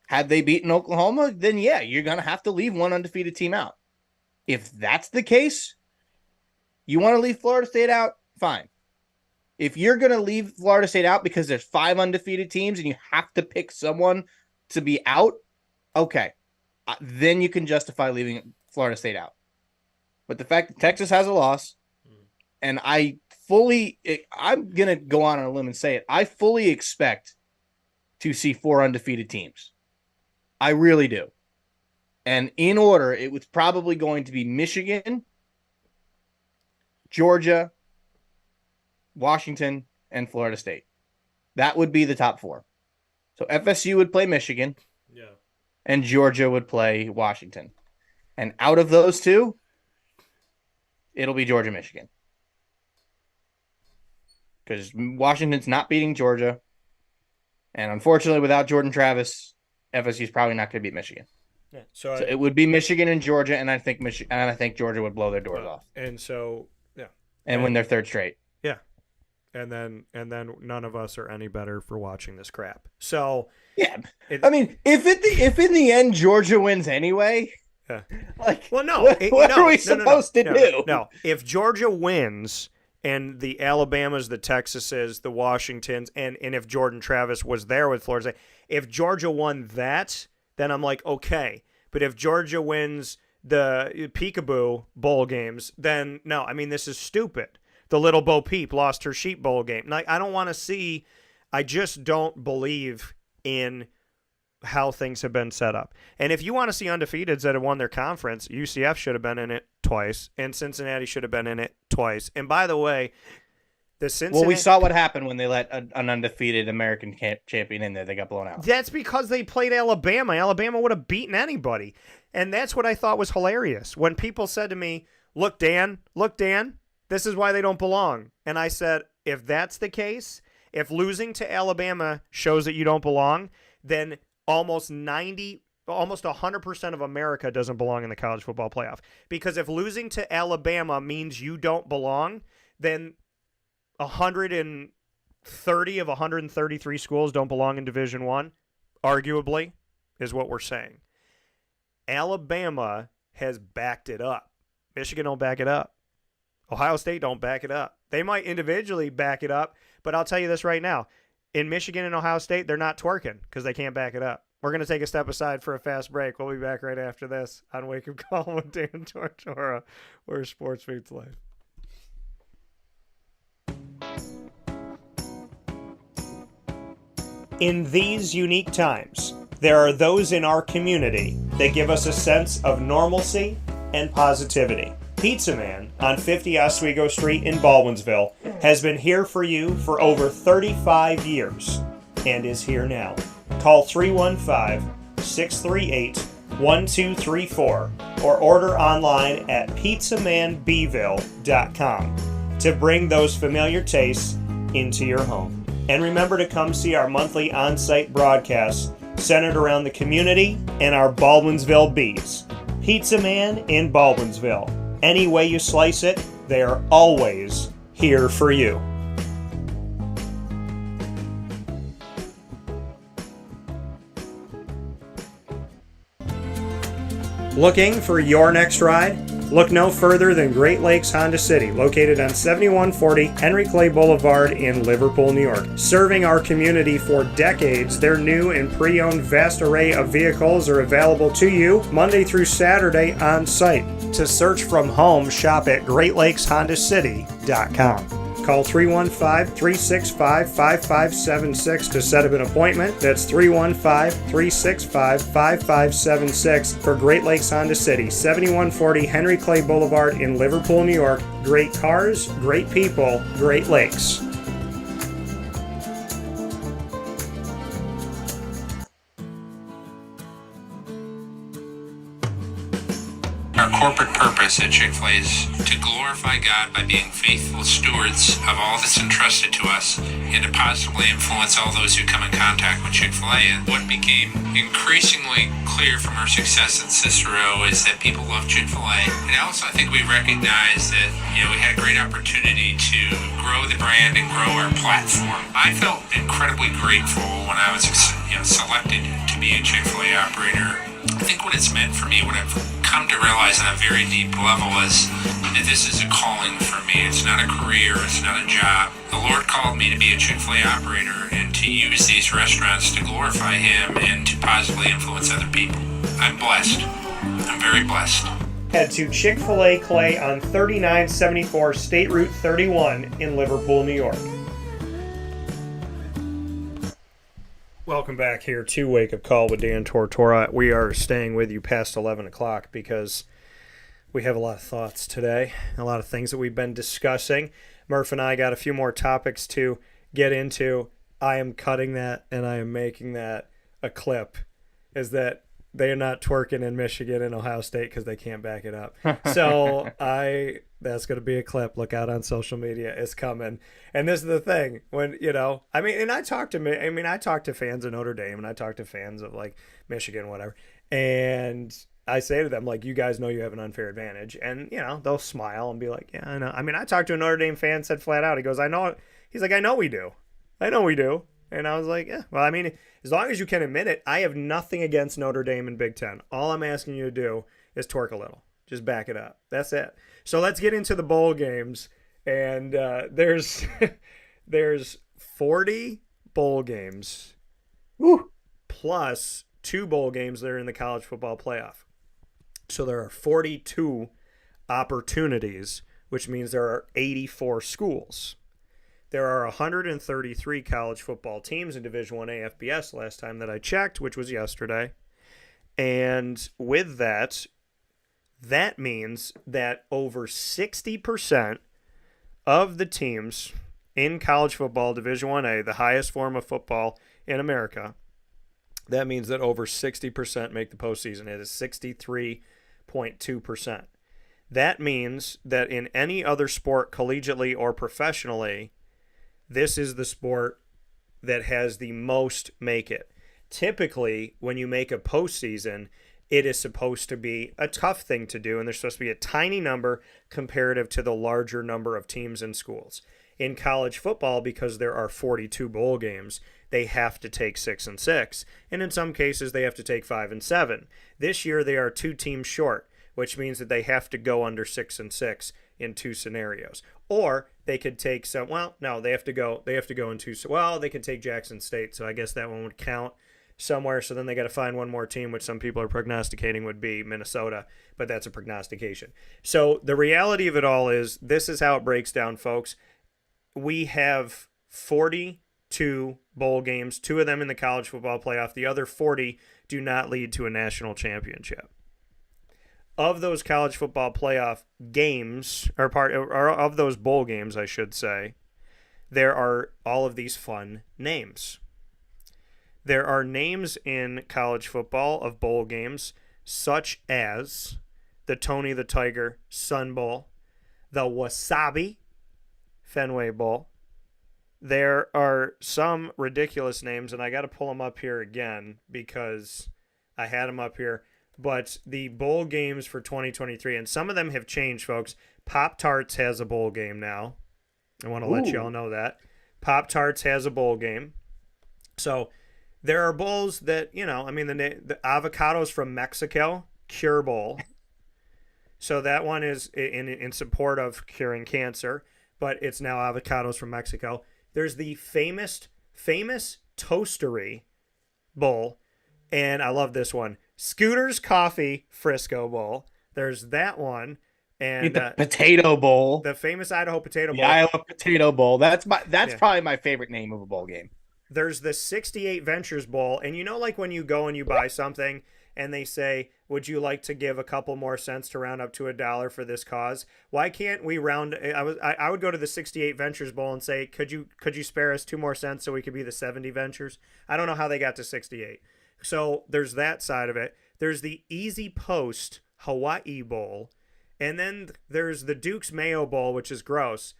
Had they beaten Oklahoma, then yeah, you're going to have to leave one undefeated team out. If that's the case, you want to leave Florida State out, fine. If you're going to leave Florida State out because there's 5 undefeated teams and you have to pick someone to be out, okay. Then you can justify leaving Florida State out. But the fact that Texas has a loss, and I'm going to go on a limb and say it, I fully expect to see 4 undefeated teams. I really do. And in order, it was probably going to be Michigan, Georgia, Washington, and Florida State. That would be the top 4. So FSU would play Michigan. Yeah. And Georgia would play Washington. And out of those 2, it'll be Georgia, Michigan. Because Washington's not beating Georgia. And unfortunately, without Jordan Travis, FSU's probably not going to beat Michigan. Yeah. So it would be Michigan and Georgia, and I think Georgia would blow their doors off. And so, yeah. And win their 3rd straight. Yeah. And then none of us are any better for watching this crap. So yeah, if in the end Georgia wins anyway, yeah. What are we supposed to do? No, if Georgia wins and the Alabamas, the Texases, the Washingtons, and if Jordan Travis was there with Florida State, if Georgia won that, then I'm like, okay. But if Georgia wins the Peekaboo Bowl games, then no. I mean, this is stupid. The Little Bo Peep lost her sheep bowl game. Like, I don't want to see. I just don't believe in how things have been set up. And if you want to see undefeateds that have won their conference, UCF should have been in it twice, and Cincinnati should have been in it twice. And by the way, we saw what happened when they let an undefeated American champion in there. They got blown out. That's because they played Alabama. Alabama would have beaten anybody. And that's what I thought was hilarious. When people said to me, look, Dan, this is why they don't belong. And I said, if that's the case, if losing to Alabama shows that you don't belong, then almost 100% of America doesn't belong in the college football playoff. Because if losing to Alabama means you don't belong, then 130 of 133 schools don't belong in Division I, arguably, is what we're saying. Alabama has backed it up. Michigan don't back it up. Ohio State don't back it up. They might individually back it up, but I'll tell you this right now. In Michigan and Ohio State, they're not twerking because they can't back it up. We're going to take a step aside for a fast break. We'll be back right after this on Wake Up Call with Dan Tortora, where sports meets life. In these unique times, there are those in our community that give us a sense of normalcy and positivity. Pizza Man on 50 Oswego Street in Baldwinsville has been here for you for over 35 years and is here now. Call 315-638-1234 or order online at pizzamanbville.com to bring those familiar tastes into your home. And remember to come see our monthly on-site broadcasts centered around the community and our Baldwinsville Bees. Pizza Man in Baldwinsville. Any way you slice it, they are always here for you. Looking for your next ride? Look no further than Great Lakes Honda City, located on 7140 Henry Clay Boulevard in Liverpool, New York. Serving our community for decades, their new and pre-owned vast array of vehicles are available to you Monday through Saturday on site. To search from home, shop at GreatLakesHondaCity.com. Call 315-365-5576 to set up an appointment. That's 315-365-5576 for Great Lakes Honda City, 7140 Henry Clay Boulevard in Liverpool, New York. Great cars, great people, Great Lakes. Our corporate purpose at Chick-fil-A is to glorify God by being faithful stewards of all that's entrusted to us and to positively influence all those who come in contact with Chick-fil-A. And what became increasingly clear from our success in Cicero is that people love Chick-fil-A. And also I think we recognized that, we had a great opportunity to grow the brand and grow our platform. I felt incredibly grateful when I was selected to be a Chick-fil-A operator. I think what it's meant for me, what I've come to realize on a very deep level is that this is a calling for me. It's not a career, it's not a job. The Lord called me to be a Chick-fil-A operator and to use these restaurants to glorify Him and to positively influence other people. I'm blessed. I'm very blessed. Head to Chick-fil-A Clay on 3974 State Route 31 in Liverpool, New York. Welcome back here to Wake Up Call with Dan Tortora. We are staying with you past 11 o'clock because we have a lot of thoughts today, a lot of things that we've been discussing. Murph and I got a few more topics to get into. I am cutting that and I am making that a clip, is that they are not twerking in Michigan and Ohio State because they can't back it up. So that's going to be a clip. Look out on social media. It's coming. And this is the thing when, I talk to fans of Notre Dame and I talk to fans of like Michigan, whatever. And I say to them, like, you guys know you have an unfair advantage. And, they'll smile and be like, yeah, I know. I talked to a Notre Dame fan, said flat out, he goes, I know. He's like, I know we do. I know we do. And I was like, yeah, well, as long as you can admit it, I have nothing against Notre Dame and Big Ten. All I'm asking you to do is twerk a little. Just back it up. That's it. So let's get into the bowl games. And there's 40 bowl games. Woo. Plus 2 bowl games that are in the college football playoff. So there are 42 opportunities, which means there are 84 schools. There are 133 college football teams in Division I FBS last time that I checked, which was yesterday. And with that means that over 60% of the teams in college football Division I, the highest form of football in America, that means that over 60% make the postseason. It is 63.2%. That means that in any other sport, collegiately or professionally, this is the sport that has the most make it. Typically, when you make a postseason, it is supposed to be a tough thing to do, and there's supposed to be a tiny number comparative to the larger number of teams and schools. In college football, because there are 42 bowl games, they have to take 6 and 6, and in some cases they have to take 5 and 7. This year they are 2 teams short, which means that they have to go under 6 and 6 in 2 scenarios. Or they could take they have to go in 2. They could take Jackson State, so I guess that one would count somewhere. So then they got to find one more team, which some people are prognosticating would be Minnesota, but that's a prognostication. So the reality of it all is, this is how it breaks down, folks. We have 42 bowl games, 2 of them in the college football playoff. The other 40 do not lead to a national championship. Of those college football playoff games, or of those bowl games, I should say, there are all of these fun names. There are names in college football of bowl games such as the Tony the Tiger Sun Bowl, the Wasabi Fenway Bowl. There are some ridiculous names, and I got to pull them up here again because I had them up here. But the bowl games for 2023, and some of them have changed, folks. Pop-Tarts has a bowl game now. I want to let you all know that. Pop-Tarts has a bowl game. So there are bowls that, I mean, the avocados from Mexico, Cure Bowl. So that one is in support of curing cancer, but it's now avocados from Mexico. There's the famous Toastery Bowl, and I love this one. Scooter's Coffee Frisco Bowl. There's that one. And the Potato Bowl. The famous Idaho Potato Bowl. The Iowa Potato Bowl. That's probably my favorite name of a bowl game. There's the 68 Ventures Bowl. And like when you go and you buy something and they say, would you like to give a couple more cents to round up to $1 for this cause? Why can't we round? I would go to the 68 Ventures Bowl and say, could you spare us 2 more cents so we could be the 70 Ventures? I don't know how they got to 68. So there's that side of it. There's the Easy Post Hawaii Bowl. And then there's the Duke's Mayo Bowl, which is gross.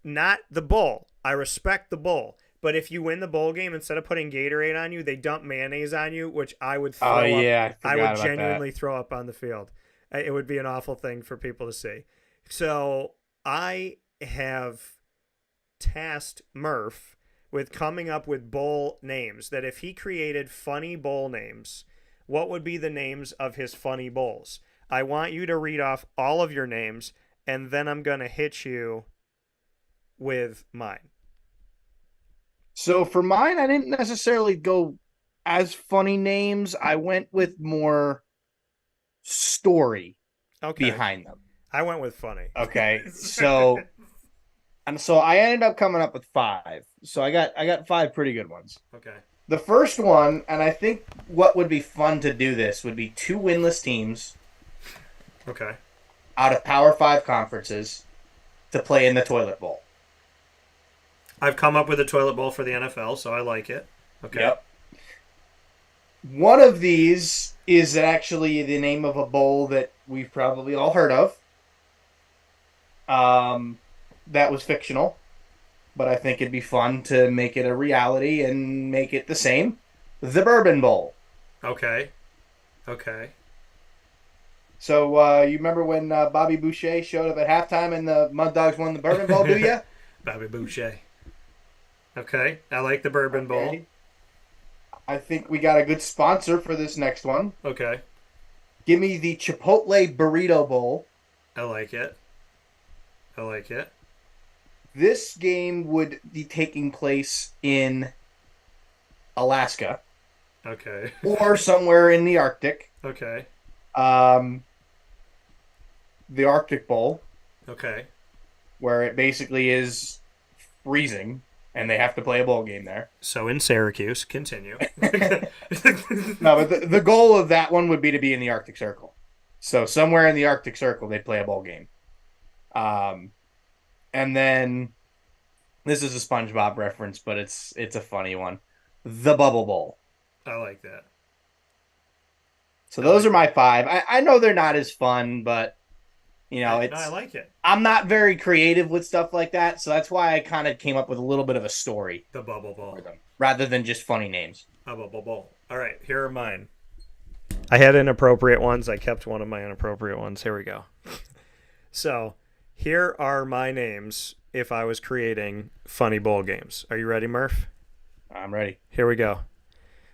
Not the bowl. I respect the bowl. But if you win the bowl game, instead of putting Gatorade on you, they dump mayonnaise on you, which I would throw up. I would genuinely throw up on the field. It would be an awful thing for people to see. So I have tasked Murph with coming up with bowl names, that if he created funny bowl names, what would be the names of his funny bowls? I want you to read off all of your names, and then I'm going to hit you with mine. So for mine, I didn't necessarily go as funny names. I went with more story behind them. I went with funny. Okay. So I ended up coming up with 5. So I got 5 pretty good ones. Okay. The first one, and I think what would be fun to do this, would be 2 winless teams. Okay. Out of Power 5 conferences to play in the toilet bowl. I've come up with a toilet bowl for the NFL, so I like it. Okay. Yep. One of these is actually the name of a bowl that we've probably all heard of. That was fictional, but I think it'd be fun to make it a reality and make it the same. The Bourbon Bowl. Okay. So you remember when Bobby Boucher showed up at halftime and the Mud Dogs won the Bourbon Bowl, do you? Bobby Boucher. Okay, I like the Bourbon Bowl. I think we got a good sponsor for this next one. Okay. Give me the Chipotle Burrito Bowl. I like it. This game would be taking place in Alaska. Okay. Or somewhere in the Arctic. Okay. The Arctic Bowl. Okay. Where it basically is freezing, and they have to play a bowl game there. So in Syracuse, continue. No, but the goal of that one would be to be in the Arctic Circle. So somewhere in the Arctic Circle, they'd play a bowl game. And then, this is a SpongeBob reference, but it's a funny one. The Bubble Bowl. I like that. So those are my 5. I know they're not as fun, but I like it. I'm not very creative with stuff like that, so that's why I kind of came up with a little bit of a story. The Bubble Bowl. For them, rather than just funny names. A Bubble Bowl. All right, here are mine. I had inappropriate ones. I kept one of my inappropriate ones. Here we go. So, here are my names if I was creating funny bowl games. Are you ready, Murph? I'm ready. Here we go.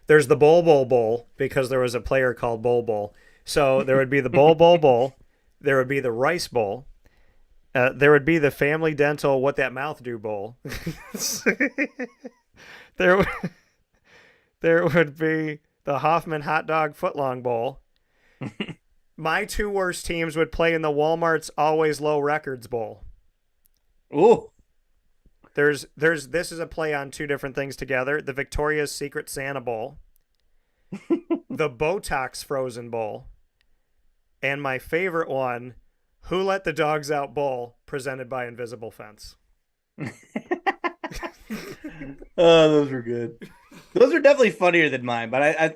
There's the Bowl because there was a player called Bowl. So there would be the Bowl. There would be the Rice Bowl. There would be the Family Dental What That Mouth Do Bowl. There would be the Hoffman Hot Dog Footlong Bowl. My 2 worst teams would play in the Walmart's Always Low Records Bowl. Ooh. This is a play on 2 different things together. The Victoria's Secret Santa Bowl. The Botox Frozen Bowl. And my favorite one, Who Let the Dogs Out Bowl, presented by Invisible Fence. Oh, those were good. Those are definitely funnier than mine, but I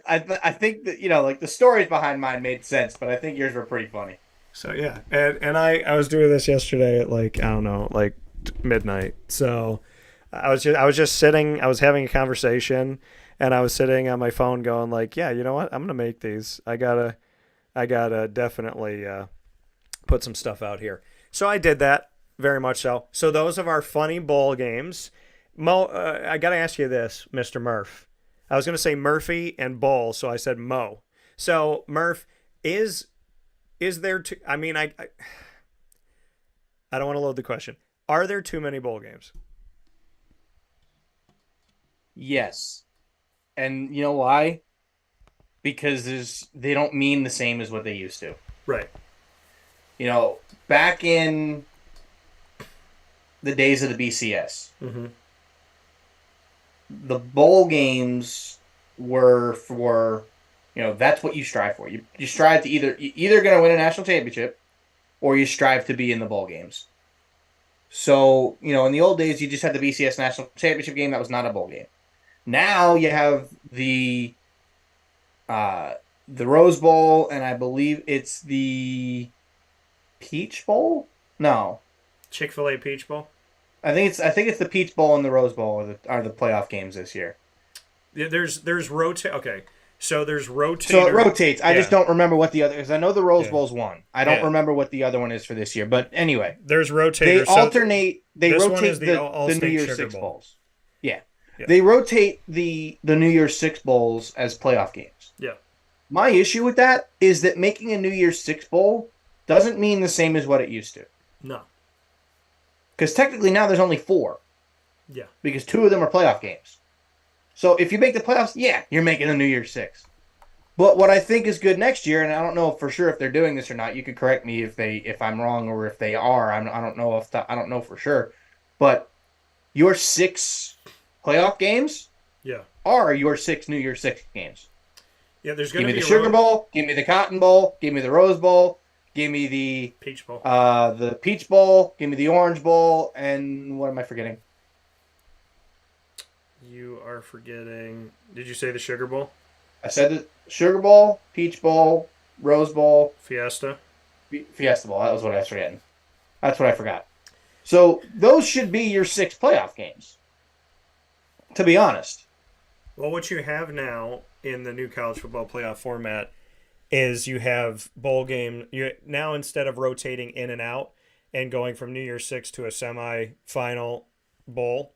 think that the stories behind mine made sense, but I think yours were pretty funny. So yeah, and I was doing this yesterday at midnight. So I was just sitting. I was having a conversation, and I was sitting on my phone going yeah, you know what? I'm gonna make these. I gotta I gotta definitely put some stuff out here. So I did that, very much so. So those of our funny bowl games. Mo, I gotta ask you this, Mr. Murph. I was gonna say Murphy and bowl, so I said Mo. So Murph, is there? I mean, I don't want to load the question. Are there too many bowl games? Yes. And you know why? Because they don't mean the same as what they used to. Right. You know, back in the days of the BCS, the bowl games were for, that's what you strive for. You strive to either going to win a national championship or you strive to be in the bowl games. So, in the old days, you just had the BCS national championship game. That was not a bowl game. Now you have the Rose Bowl, and I believe it's the Peach Bowl. No, Chick-fil-A Peach Bowl. I think it's the Peach Bowl and the Rose Bowl are the playoff games this year. Yeah, there's rotate. Okay, so there's rotate. So it rotates. I just don't remember what the other, because I know the Rose Bowl's one. I don't remember what the other one is for this year. But anyway, there's rotators. They alternate. They this rotate one is the New Year's Six Bowl. Bowls. Yeah. They rotate the New Year's Six Bowls as playoff games. Yeah. My issue with that is that making a New Year's Six Bowl doesn't mean the same as what it used to. No. Because technically now there's only 4. Yeah. Because 2 of them are playoff games. So if you make the playoffs, you're making a New Year's Six. But what I think is good next year, and I don't know for sure if they're doing this or not. You could correct me if I'm wrong or if they are. I don't know I don't know for sure. But your 6 playoff games are your 6 New Year's Six games. Yeah, there's going to be the Sugar Bowl, give me the Cotton Bowl, give me the Rose Bowl, give me the Peach Bowl, the Peach Bowl, give me the Orange Bowl, and what am I forgetting? You are forgetting. Did you say the Sugar Bowl? I said the Sugar Bowl, Peach Bowl, Rose Bowl, Fiesta Bowl. That was what I was forgetting. That's what I forgot. So those should be your 6 playoff games. To be honest. Well, what you have now in the new college football playoff format is you have bowl game. You now, instead of rotating in and out and going from New Year's Six to a semifinal bowl,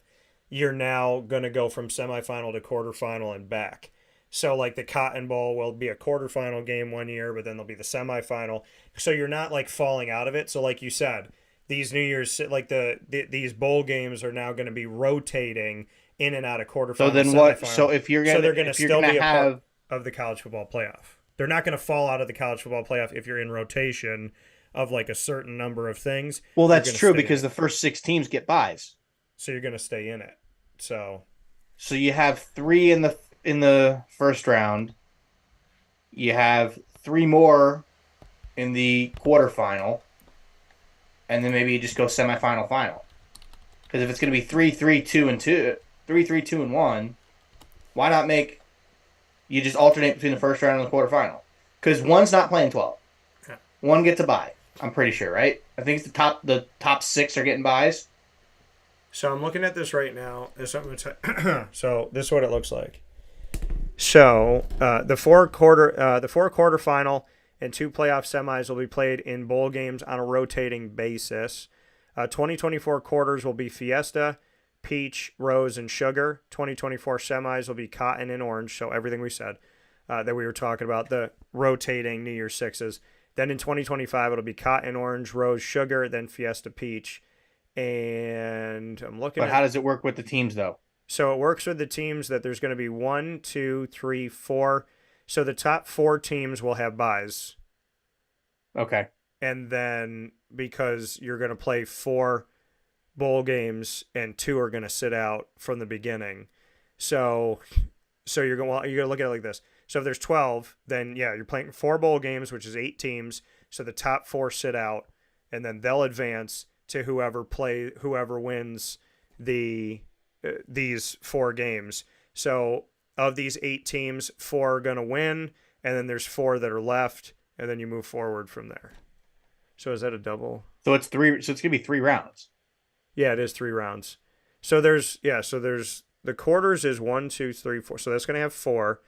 you're now going to go from semifinal to quarterfinal and back. So like the Cotton Bowl will be a quarterfinal game one year, but then there'll be the semifinal. So you're not like falling out of it. So like you said, these New Year's, like these bowl games are now going to be rotating in and out of quarterfinal. So then what? So if you're going to, they're going to still be a part of the college football playoff. They're not going to fall out of the college football playoff if you're in rotation of like a certain number of things. Well, that's true because the first 6 teams get byes. So you're going to stay in it. So you have 3 in the first round. You have 3 more in the quarterfinal, and then maybe you just go semifinal, final. Because if it's going to be 3-3-2-2, 3-3-2-1, why not make you just alternate between the first round and the quarterfinal? Because one's not playing 12. Yeah. One gets a bye. I'm pretty sure, right? I think it's the top 6 are getting byes. So I'm looking at this right now. So this is what it looks like. So the four quarterfinal and 2 playoff semis will be played in bowl games on a rotating basis. 2024 quarters will be Fiesta, Peach, Rose, and Sugar. 2024 semis will be Cotton and Orange. So everything we said that we were talking about, the rotating New Year's Sixes. Then in 2025 it'll be Cotton, Orange, Rose, Sugar, then Fiesta, Peach. And I'm looking But how does it work with the teams, though? So it works with the teams that there's going to be 1, 2, 3, 4. So the top 4 teams will have byes. Okay. And then because you're going to play 4 bowl games and 2 are going to sit out from the beginning. So you're going to look at it like this. So if there's 12, then you're playing 4 bowl games, which is 8 teams. So the top 4 sit out, and then they'll advance to whoever wins these 4 games. So of these 8 teams, 4 are going to win, and then there's 4 that are left, and then you move forward from there. So is that a double? So it's 3. So it's going to be 3 rounds. Yeah, it is 3 rounds. So there's the quarters is 1, 2, 3, 4. So that's going to have 4.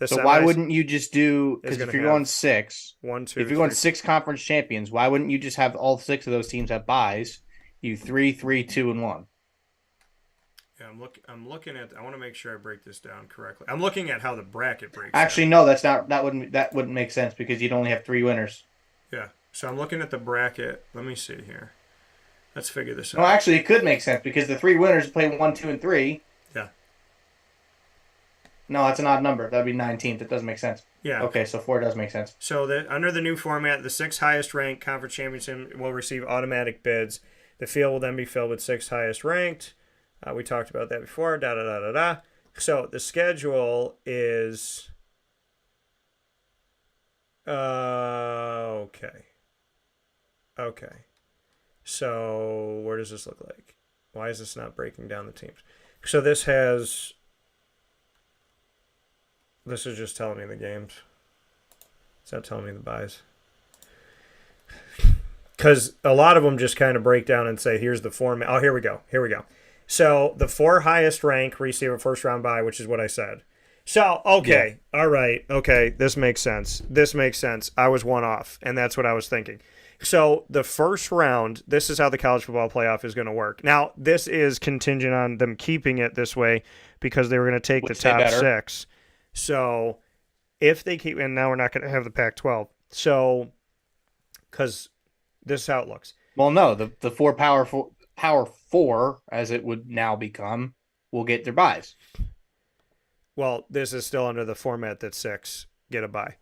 So why wouldn't you just do? Because if you're going six, if you're going six conference champions, why wouldn't you just have all six of those teams have buys? You 3, 3, 2, and 1. Yeah, I'm looking at. I want to make sure I break this down correctly. I'm looking at how the bracket breaks. Actually, down. no, that's not. That wouldn't make sense because you'd only have 3 winners. Yeah, so I'm looking at the bracket. Let me see here. Let's figure this out. No, actually, it could make sense because the 3 winners play 1, 2, and 3. Yeah. No, that's an odd number. That'd be 19th. That doesn't make sense. Yeah. Okay, so 4 does make sense. So that under the new format, the 6 highest ranked conference champions will receive automatic bids. The field will then be filled with 6 highest ranked. We talked about that before. So the schedule is okay. So where does this look like? Why is this not breaking down the teams? So this is just telling me the games. It's not telling me the buys. Because a lot of them just kind of break down and say, here's the format. Oh, here we go. So the 4 highest rank receive a first round bye, which is what I said. So, okay. Yeah. All right. Okay. This makes sense. I was one off, and that's what I was thinking. So the first round, this is how the college football playoff is going to work. Now, this is contingent on them keeping it this way because they were going to take the top 6. So if they keep, and now we're not going to have the Pac-12. So, because this is how it looks. Well, no, the 4 power 4, as it would now become, will get their buys. Well, this is still under the format that 6 get a bye.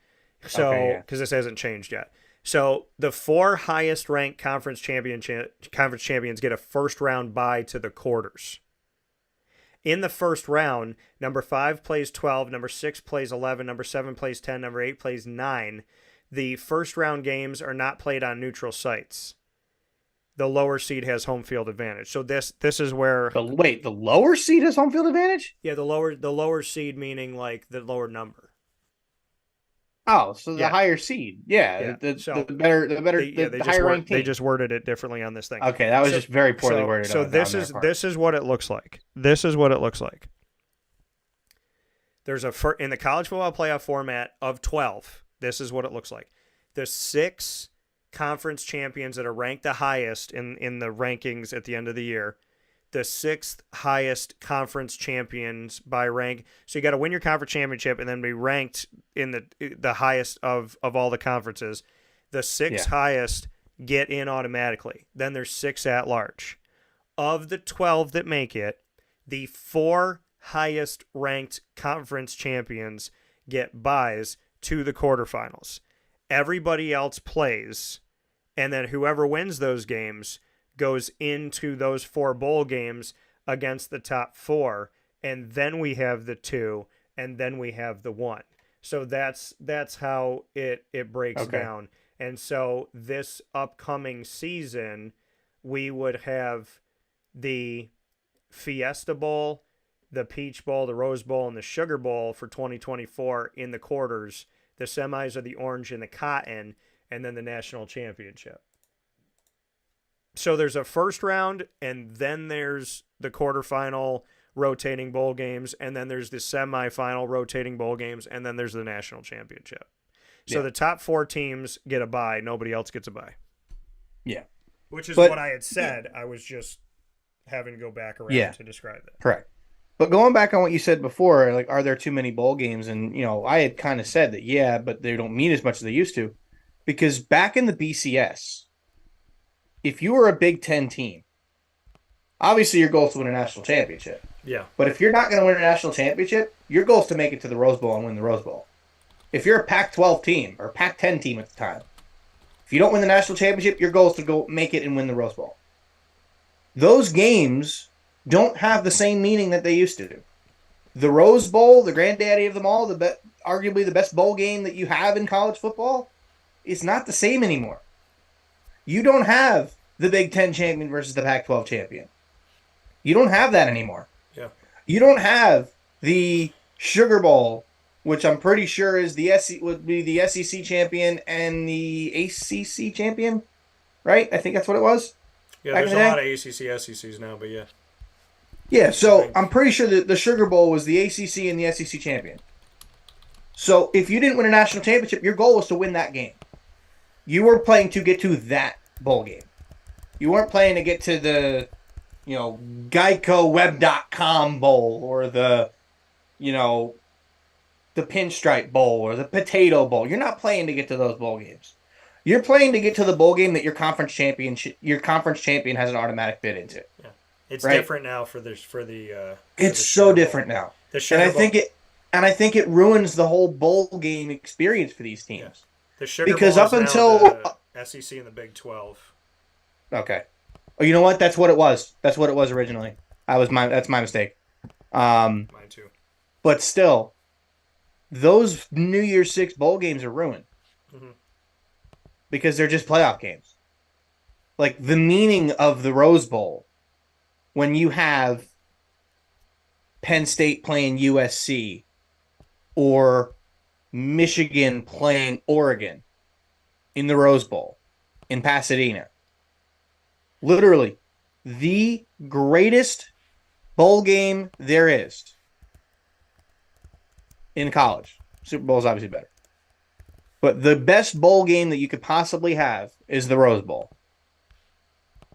So, because this hasn't changed yet. So the 4 highest ranked conference champions get a first round bye to the quarters. In the first round, number 5 plays 12, number 6 plays 11, number 7 plays 10, number 8 plays 9. The first round games are not played on neutral sites. The lower seed has home field advantage. So this is where the lower seed has home field advantage? Yeah, the lower seed meaning like the lower number. Oh, so the higher seed. Yeah. The higher ranked team. They just worded it differently on this thing. Okay, that was just very poorly worded. So this is what it looks like. There's in the college football playoff format of 12. This is what it looks like. There's 6 conference champions that are ranked the highest in the rankings at the end of the year. The 6th highest conference champions by rank. So you got to win your conference championship and then be ranked in the highest of all the conferences. The 6 highest get in automatically. Then there's 6 at large. Of the 12 that make it, the 4 highest ranked conference champions get buys to the quarterfinals. Everybody else plays, and then whoever wins those games goes into those 4 bowl games against the top 4, and then we have the 2, and then we have the 1. So that's how it breaks down. And so this upcoming season, we would have the Fiesta Bowl, the Peach Bowl, the Rose Bowl, and the Sugar Bowl for 2024 in the quarters. The semis are the orange and the cotton, and then the national championship. So there's a first round, and then there's the quarterfinal rotating bowl games, and then there's the semifinal rotating bowl games, and then there's the national championship. So the top 4 teams get a bye. Nobody else gets a bye. Yeah. What I had said. I was just having to go back around to describe that. Correct. But going back on what you said before, like, are there too many bowl games? And, I had kind of said that, but they don't mean as much as they used to. Because back in the BCS, if you were a Big Ten team, obviously your goal is to win a national championship. Yeah. But if you're not going to win a national championship, your goal is to make it to the Rose Bowl and win the Rose Bowl. If you're a Pac-12 team or Pac-10 team at the time, if you don't win the national championship, your goal is to go make it and win the Rose Bowl. Those games don't have the same meaning that they used to do. The Rose Bowl, the granddaddy of them all, arguably the best bowl game that you have in college football, is not the same anymore. You don't have the Big Ten champion versus the Pac-12 champion. You don't have that anymore. Yeah. You don't have the Sugar Bowl, which I'm pretty sure is would be the SEC champion and the ACC champion, right? I think that's what it was. Yeah, there's a lot of ACC, SECs now, but yeah. Yeah, so I'm pretty sure that the Sugar Bowl was the ACC and the SEC champion. So if you didn't win a national championship, your goal was to win that game. You were playing to get to that bowl game. You weren't playing to get to the, GeicoWeb.com bowl or the, the Pinstripe Bowl or the Potato Bowl. You're not playing to get to those bowl games. You're playing to get to the bowl game that your conference champion has an automatic bid into. Yeah. It's right? different now for the It's so different now. And I think it ruins the whole bowl game experience for these teams. Yeah. The Sugar because Bowl up is until now the SEC and the Big 12. Okay. Oh, you know what? That's what it was. That's what it was originally. That's my mistake. Mine too. But still, those New Year's Six bowl games are ruined. Mm-hmm. Because they're just playoff games. Like the meaning of the Rose Bowl, when you have Penn State playing USC or Michigan playing Oregon in the Rose Bowl in Pasadena. Literally, the greatest bowl game there is in college. Super Bowl is obviously better. But the best bowl game that you could possibly have is the Rose Bowl.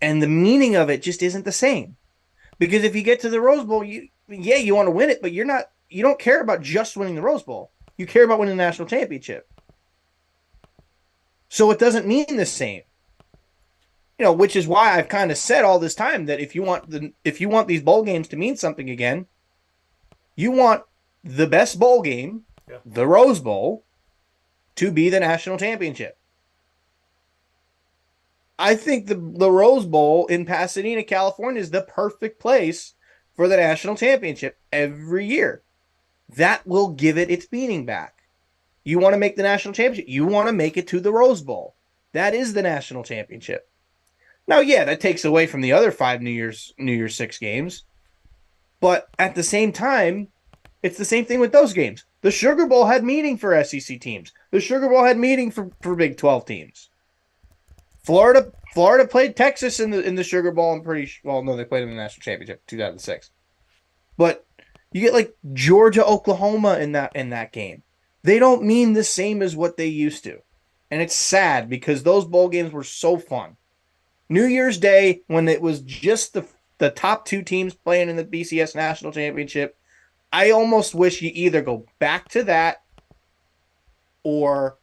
And the meaning of it just isn't the same. Because if you get to the Rose Bowl, you want to win it, but you don't care about just winning the Rose Bowl. You care about winning the national championship. So it doesn't mean the same. Which is why I've kind of said all this time that if you want these bowl games to mean something again, you want the best bowl game, the Rose Bowl, to be the national championship. I think the Rose Bowl in Pasadena, California is the perfect place for the national championship every year. That will give it its meaning back. You want to make the national championship, you want to make it to the Rose Bowl. That is the national championship. Now, yeah, that takes away from the other 5 New Year's Six games. But at the same time, it's the same thing with those games. The Sugar Bowl had meaning for SEC teams. The Sugar Bowl had meaning for Big 12 teams. Florida played Texas in the Sugar Bowl. I'm pretty sure. Well, no, they played in the national championship 2006. But you get like Georgia, Oklahoma in that game. They don't mean the same as what they used to, and it's sad because those bowl games were so fun. New Year's Day, when it was just the top 2 teams playing in the BCS national championship, I almost wish you either go back to that or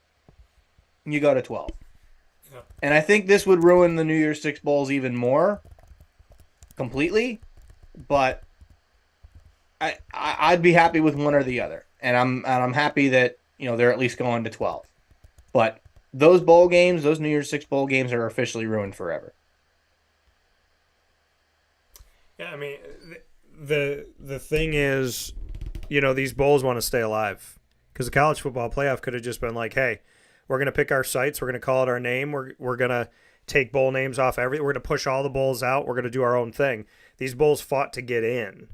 you go to 12. Yeah. And I think this would ruin the New Year's Six Bowls even more completely, but I'd be happy with one or the other. And I'm happy that, they're at least going to 12. But those bowl games, those New Year's Six bowl games are officially ruined forever. Yeah, I mean, the thing is, these bowls want to stay alive because the college football playoff could have just been like, hey, we're going to pick our sites. We're going to call it our name. We're going to take bowl names off everything. We're going to push all the bowls out. We're going to do our own thing. These bowls fought to get in,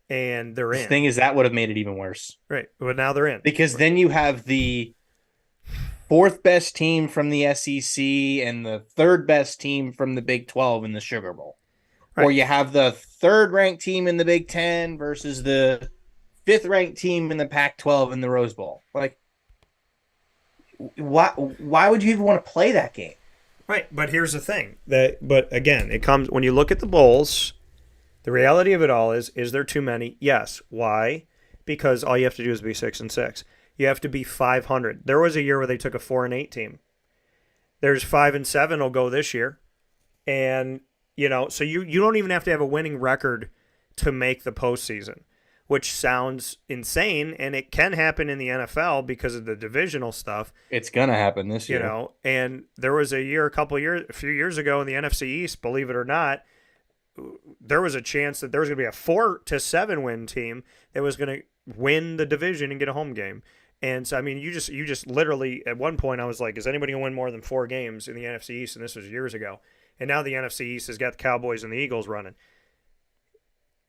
and they're in. The thing is, that would have made it even worse. Right, but now they're in. Because then you have the 4th best team from the SEC and the 3rd best team from the Big 12 in the Sugar Bowl. Right. Or you have the 3rd ranked team in the Big 10 versus the 5th ranked team in the Pac-12 in the Rose Bowl. Like, why would you even want to play that game? Right, but here's the thing. But again, it comes when you look at the bowls, the reality of it all is there too many? Yes. Why? Because all you have to do is be 6-6. You have to be 500. There was a year where they took a 4-8 team. There's 5-7 will go this year. And so you don't even have to have a winning record to make the postseason, which sounds insane, and it can happen in the NFL because of the divisional stuff. It's gonna happen this year, And there was a few years ago in the NFC East, believe it or not, there was a chance that there was going to be a 4-7 win team that was going to win the division and get a home game. And so, I mean, you just literally, at one point, I was like, is anybody going to win more than 4 games in the NFC East? And this was years ago. And now the NFC East has got the Cowboys and the Eagles running.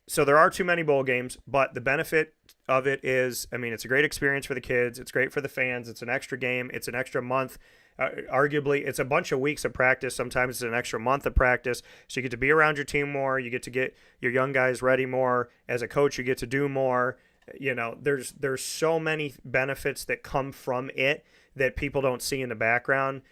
So there are too many bowl games, but the benefit of it is, I mean, it's a great experience for the kids. It's great for the fans. It's an extra game. It's an extra month. Arguably, it's a bunch of weeks of practice. Sometimes it's an extra month of practice. So you get to be around your team more. You get to get your young guys ready more. As a coach, you get to do more. You know, there's so many benefits that come from it that people don't see in the background.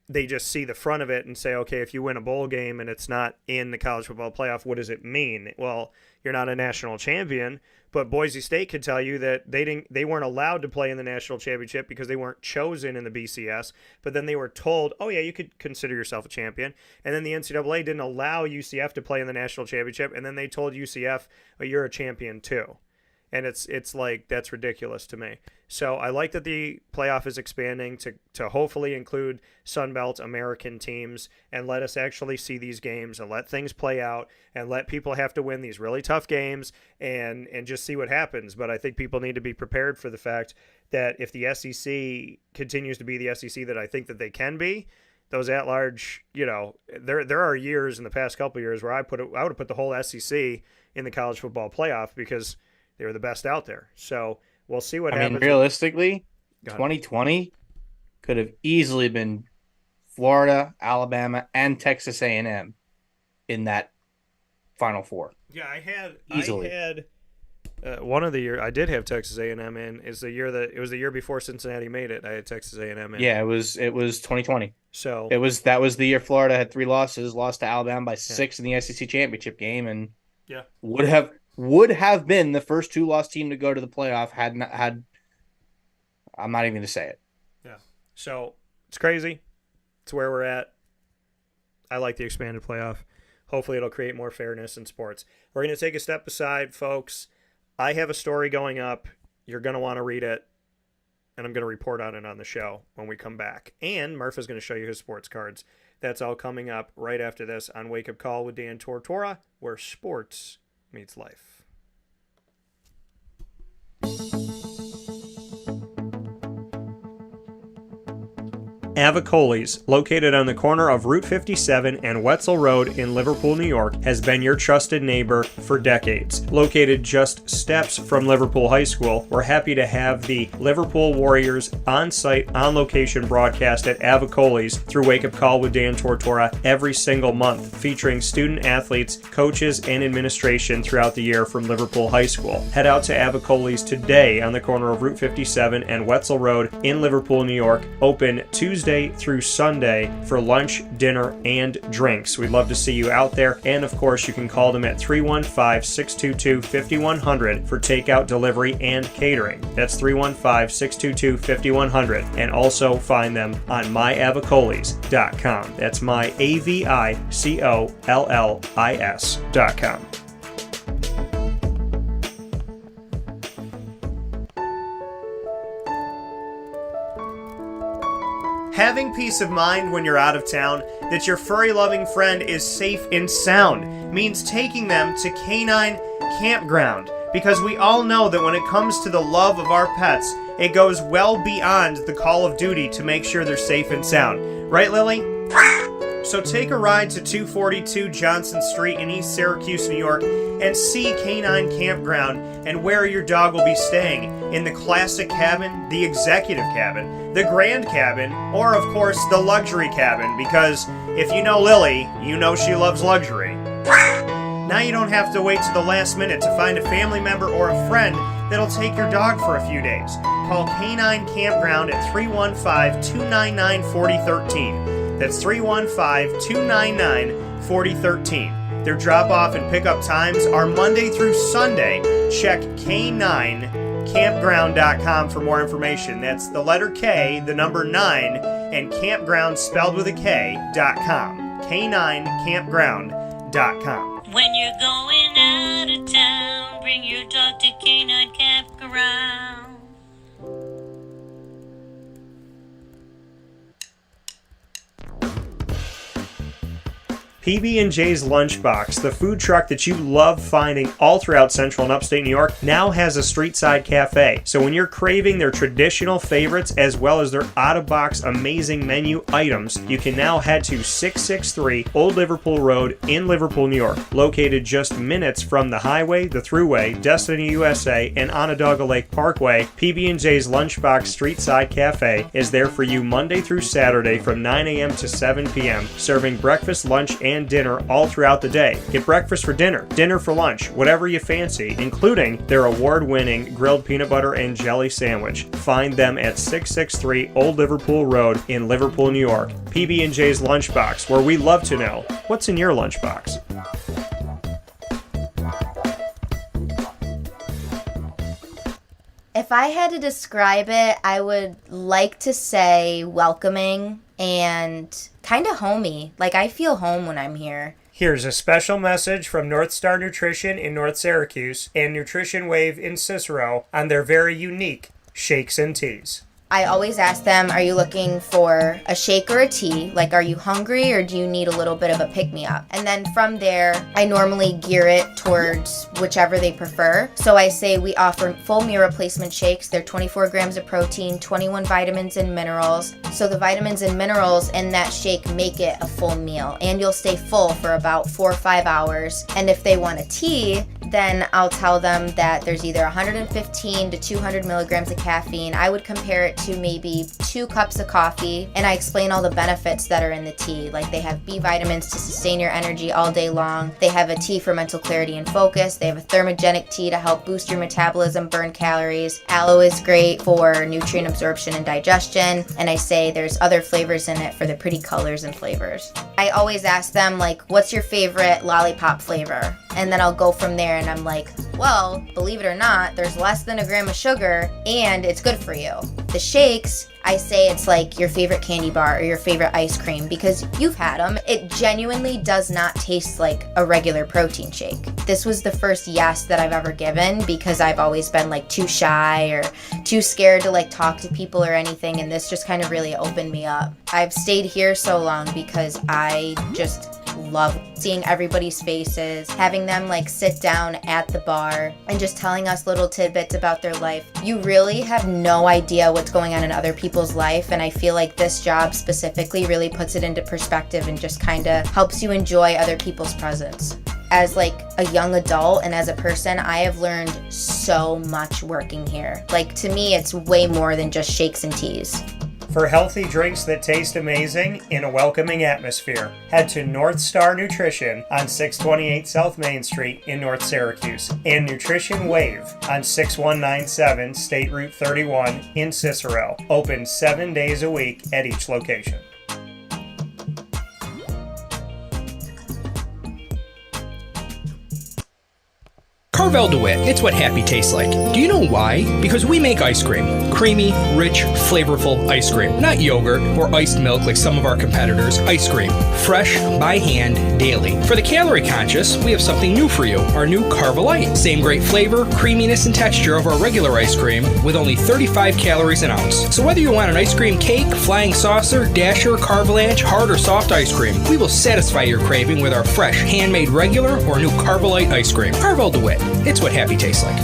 They just see the front of it and say, okay, if you win a bowl game and it's not in the college football playoff, what does it mean? Well, you're not a national champion, but Boise State could tell you that they weren't allowed to play in the national championship because they weren't chosen in the BCS, but then they were told, oh yeah, you could consider yourself a champion. And then the NCAA didn't allow UCF to play in the national championship, and then they told UCF, oh, you're a champion too. And it's like, that's ridiculous to me. So I like that the playoff is expanding to hopefully include Sunbelt American teams and let us actually see these games and let things play out and let people have to win these really tough games and just see what happens. But I think people need to be prepared for the fact that if the SEC continues to be the SEC that I think that they can be, those at-large, you know, there are years in the past couple of years where I would have put the whole SEC in the college football playoff because they were the best out there. So we'll see what happens. I mean, realistically, 2020 could have easily been Florida, Alabama, and Texas A&M in that Final Four. Yeah, I had easily. One of the year I did have Texas A&M in is the year that it was the year before Cincinnati made it. I had Texas A&M in. Yeah, it was 2020. So that was the year Florida had 3 losses, lost to Alabama by 6 in the SEC championship game, and would have been the first 2-loss team to go to the playoff had I'm not even going to say it. Yeah. So it's crazy. It's where we're at. I like the expanded playoff. Hopefully it'll create more fairness in sports. We're going to take a step aside, folks. I have a story going up. You're going to want to read it, and I'm going to report on it on the show when we come back. And Murph is going to show you his sports cards. That's all coming up right after this on Wake Up Call with Dan Tortora, where sports meets life. Avicoli's, located on the corner of Route 57 and Wetzel Road in Liverpool, New York, has been your trusted neighbor for decades. Located just steps from Liverpool High School, we're happy to have the Liverpool Warriors on-site, on-location broadcast at Avicoli's through Wake Up Call with Dan Tortora every single month, featuring student athletes, coaches, and administration throughout the year from Liverpool High School. Head out to Avicoli's today on the corner of Route 57 and Wetzel Road in Liverpool, New York, open Tuesday through Sunday for lunch, dinner, and drinks. We'd love to see you out there, and of course you can call them at 315-622-5100 for takeout, delivery, and catering. That's 315-622-5100, and also find them on myavicolis.com. That's myavicollis.com. Having peace of mind when you're out of town that your furry-loving friend is safe and sound means taking them to Canine Campground, because we all know that when it comes to the love of our pets, it goes well beyond the call of duty to make sure they're safe and sound. Right, Lily? So take a ride to 242 Johnson Street in East Syracuse, New York, and see Canine Campground and where your dog will be staying in the classic cabin, the executive cabin, the grand cabin, or of course the luxury cabin, because if you know Lily, you know she loves luxury. Now you don't have to wait to the last minute to find a family member or a friend that'll take your dog for a few days. Call Canine Campground at 315-299-4013. That's 315-299-4013. Their drop-off and pickup times are Monday through Sunday. Check K9campground.com for more information. That's the letter K, the number 9, and campground spelled with a K.com. K9campground.com. When you're going out of town, bring your dog to Canine Campground. PB&J's Lunchbox, the food truck that you love finding all throughout Central and Upstate New York, now has a street-side cafe. So when you're craving their traditional favorites as well as their out-of-box amazing menu items, you can now head to 663 Old Liverpool Road in Liverpool, New York. Located just minutes from the highway, the Thruway, Destiny USA, and Onondaga Lake Parkway, PB&J's Lunchbox Street-Side Cafe is there for you Monday through Saturday from 9 a.m. to 7 p.m., serving breakfast, lunch, and and dinner all throughout the day. Get breakfast for dinner, dinner for lunch, whatever you fancy, including their award-winning grilled peanut butter and jelly sandwich. Find them at 663 Old Liverpool Road in Liverpool, New York. PB&J's Lunchbox, where we love to know what's in your lunchbox. If I had to describe it, I would like to say welcoming and kind of homey. Like, I feel home when I'm here. Here's a special message from North Star Nutrition in North Syracuse and Nutrition Wave in Cicero on their very unique shakes and teas. I always ask them, are you looking for a shake or a tea? Like, are you hungry or do you need a little bit of a pick-me-up? And then from there, I normally gear it towards whichever they prefer. So I say we offer full meal replacement shakes. They're 24 grams of protein, 21 vitamins and minerals. So the vitamins and minerals in that shake make it a full meal. And you'll stay full for about 4 or 5 hours. And if they want a tea, then I'll tell them that there's either 115 to 200 milligrams of caffeine. I would compare it to maybe 2 cups of coffee, and I explain all the benefits that are in the tea. Like, they have B vitamins to sustain your energy all day long. They have a tea for mental clarity and focus. They have a thermogenic tea to help boost your metabolism, burn calories. Aloe is great for nutrient absorption and digestion, and I say there's other flavors in it for the pretty colors and flavors. I always ask them, like, what's your favorite lollipop flavor? And then I'll go from there, and I'm like, well, believe it or not, there's less than a gram of sugar, and it's good for you. The shakes, I say it's like your favorite candy bar or your favorite ice cream, because you've had them. It genuinely does not taste like a regular protein shake. This was the first yes that I've ever given, because I've always been like too shy or too scared to like talk to people or anything, and this just kind of really opened me up. I've stayed here so long because I just love seeing everybody's faces, having them like sit down at the bar and just telling us little tidbits about their life. You really have no idea what's going on in other people's life, and I feel like this job specifically really puts it into perspective and just kind of helps you enjoy other people's presence. As like a young adult and as a person, I have learned so much working here. Like, to me, it's way more than just shakes and teas. For healthy drinks that taste amazing in a welcoming atmosphere, head to North Star Nutrition on 628 South Main Street in North Syracuse and Nutrition Wave on 6197 State Route 31 in Cicero. Open 7 days a week at each location. Carvel DeWitt, it's what happy tastes like. Do you know why? Because we make ice cream. Creamy, rich, flavorful ice cream. Not yogurt or iced milk like some of our competitors. Ice cream. Fresh, by hand, daily. For the calorie conscious, we have something new for you. Our new Carvelite. Same great flavor, creaminess, and texture of our regular ice cream with only 35 calories an ounce. So whether you want an ice cream cake, flying saucer, dasher, carvalanche, hard or soft ice cream, we will satisfy your craving with our fresh, handmade regular or new Carvelite ice cream. Carvel DeWitt. It's what happy tastes like.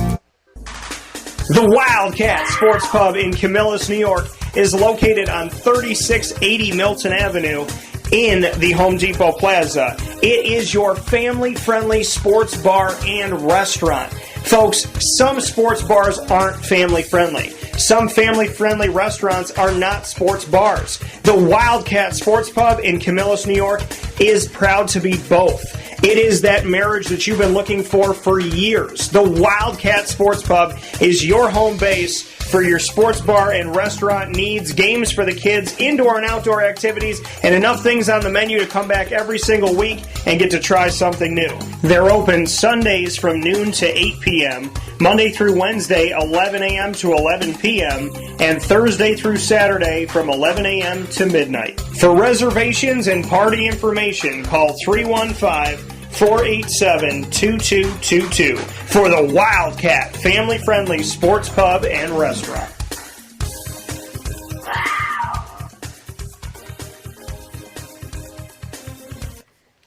The Wildcat Sports Pub in Camillus, New York is located on 3680 Milton Avenue in the Home Depot Plaza. It is your family-friendly sports bar and restaurant. Folks, some sports bars aren't family-friendly. Some family-friendly restaurants are not sports bars. The Wildcat Sports Pub in Camillus, New York is proud to be both. It is that marriage that you've been looking for years. The Wildcat Sports Pub is your home base for your sports bar and restaurant needs, games for the kids, indoor and outdoor activities, and enough things on the menu to come back every single week and get to try something new. They're open Sundays from noon to 8 p.m., Monday through Wednesday, 11 a.m. to 11 p.m., and Thursday through Saturday from 11 a.m. to midnight. For reservations and party information, call 315-487-2222 for the Wildcat family-friendly sports pub and restaurant.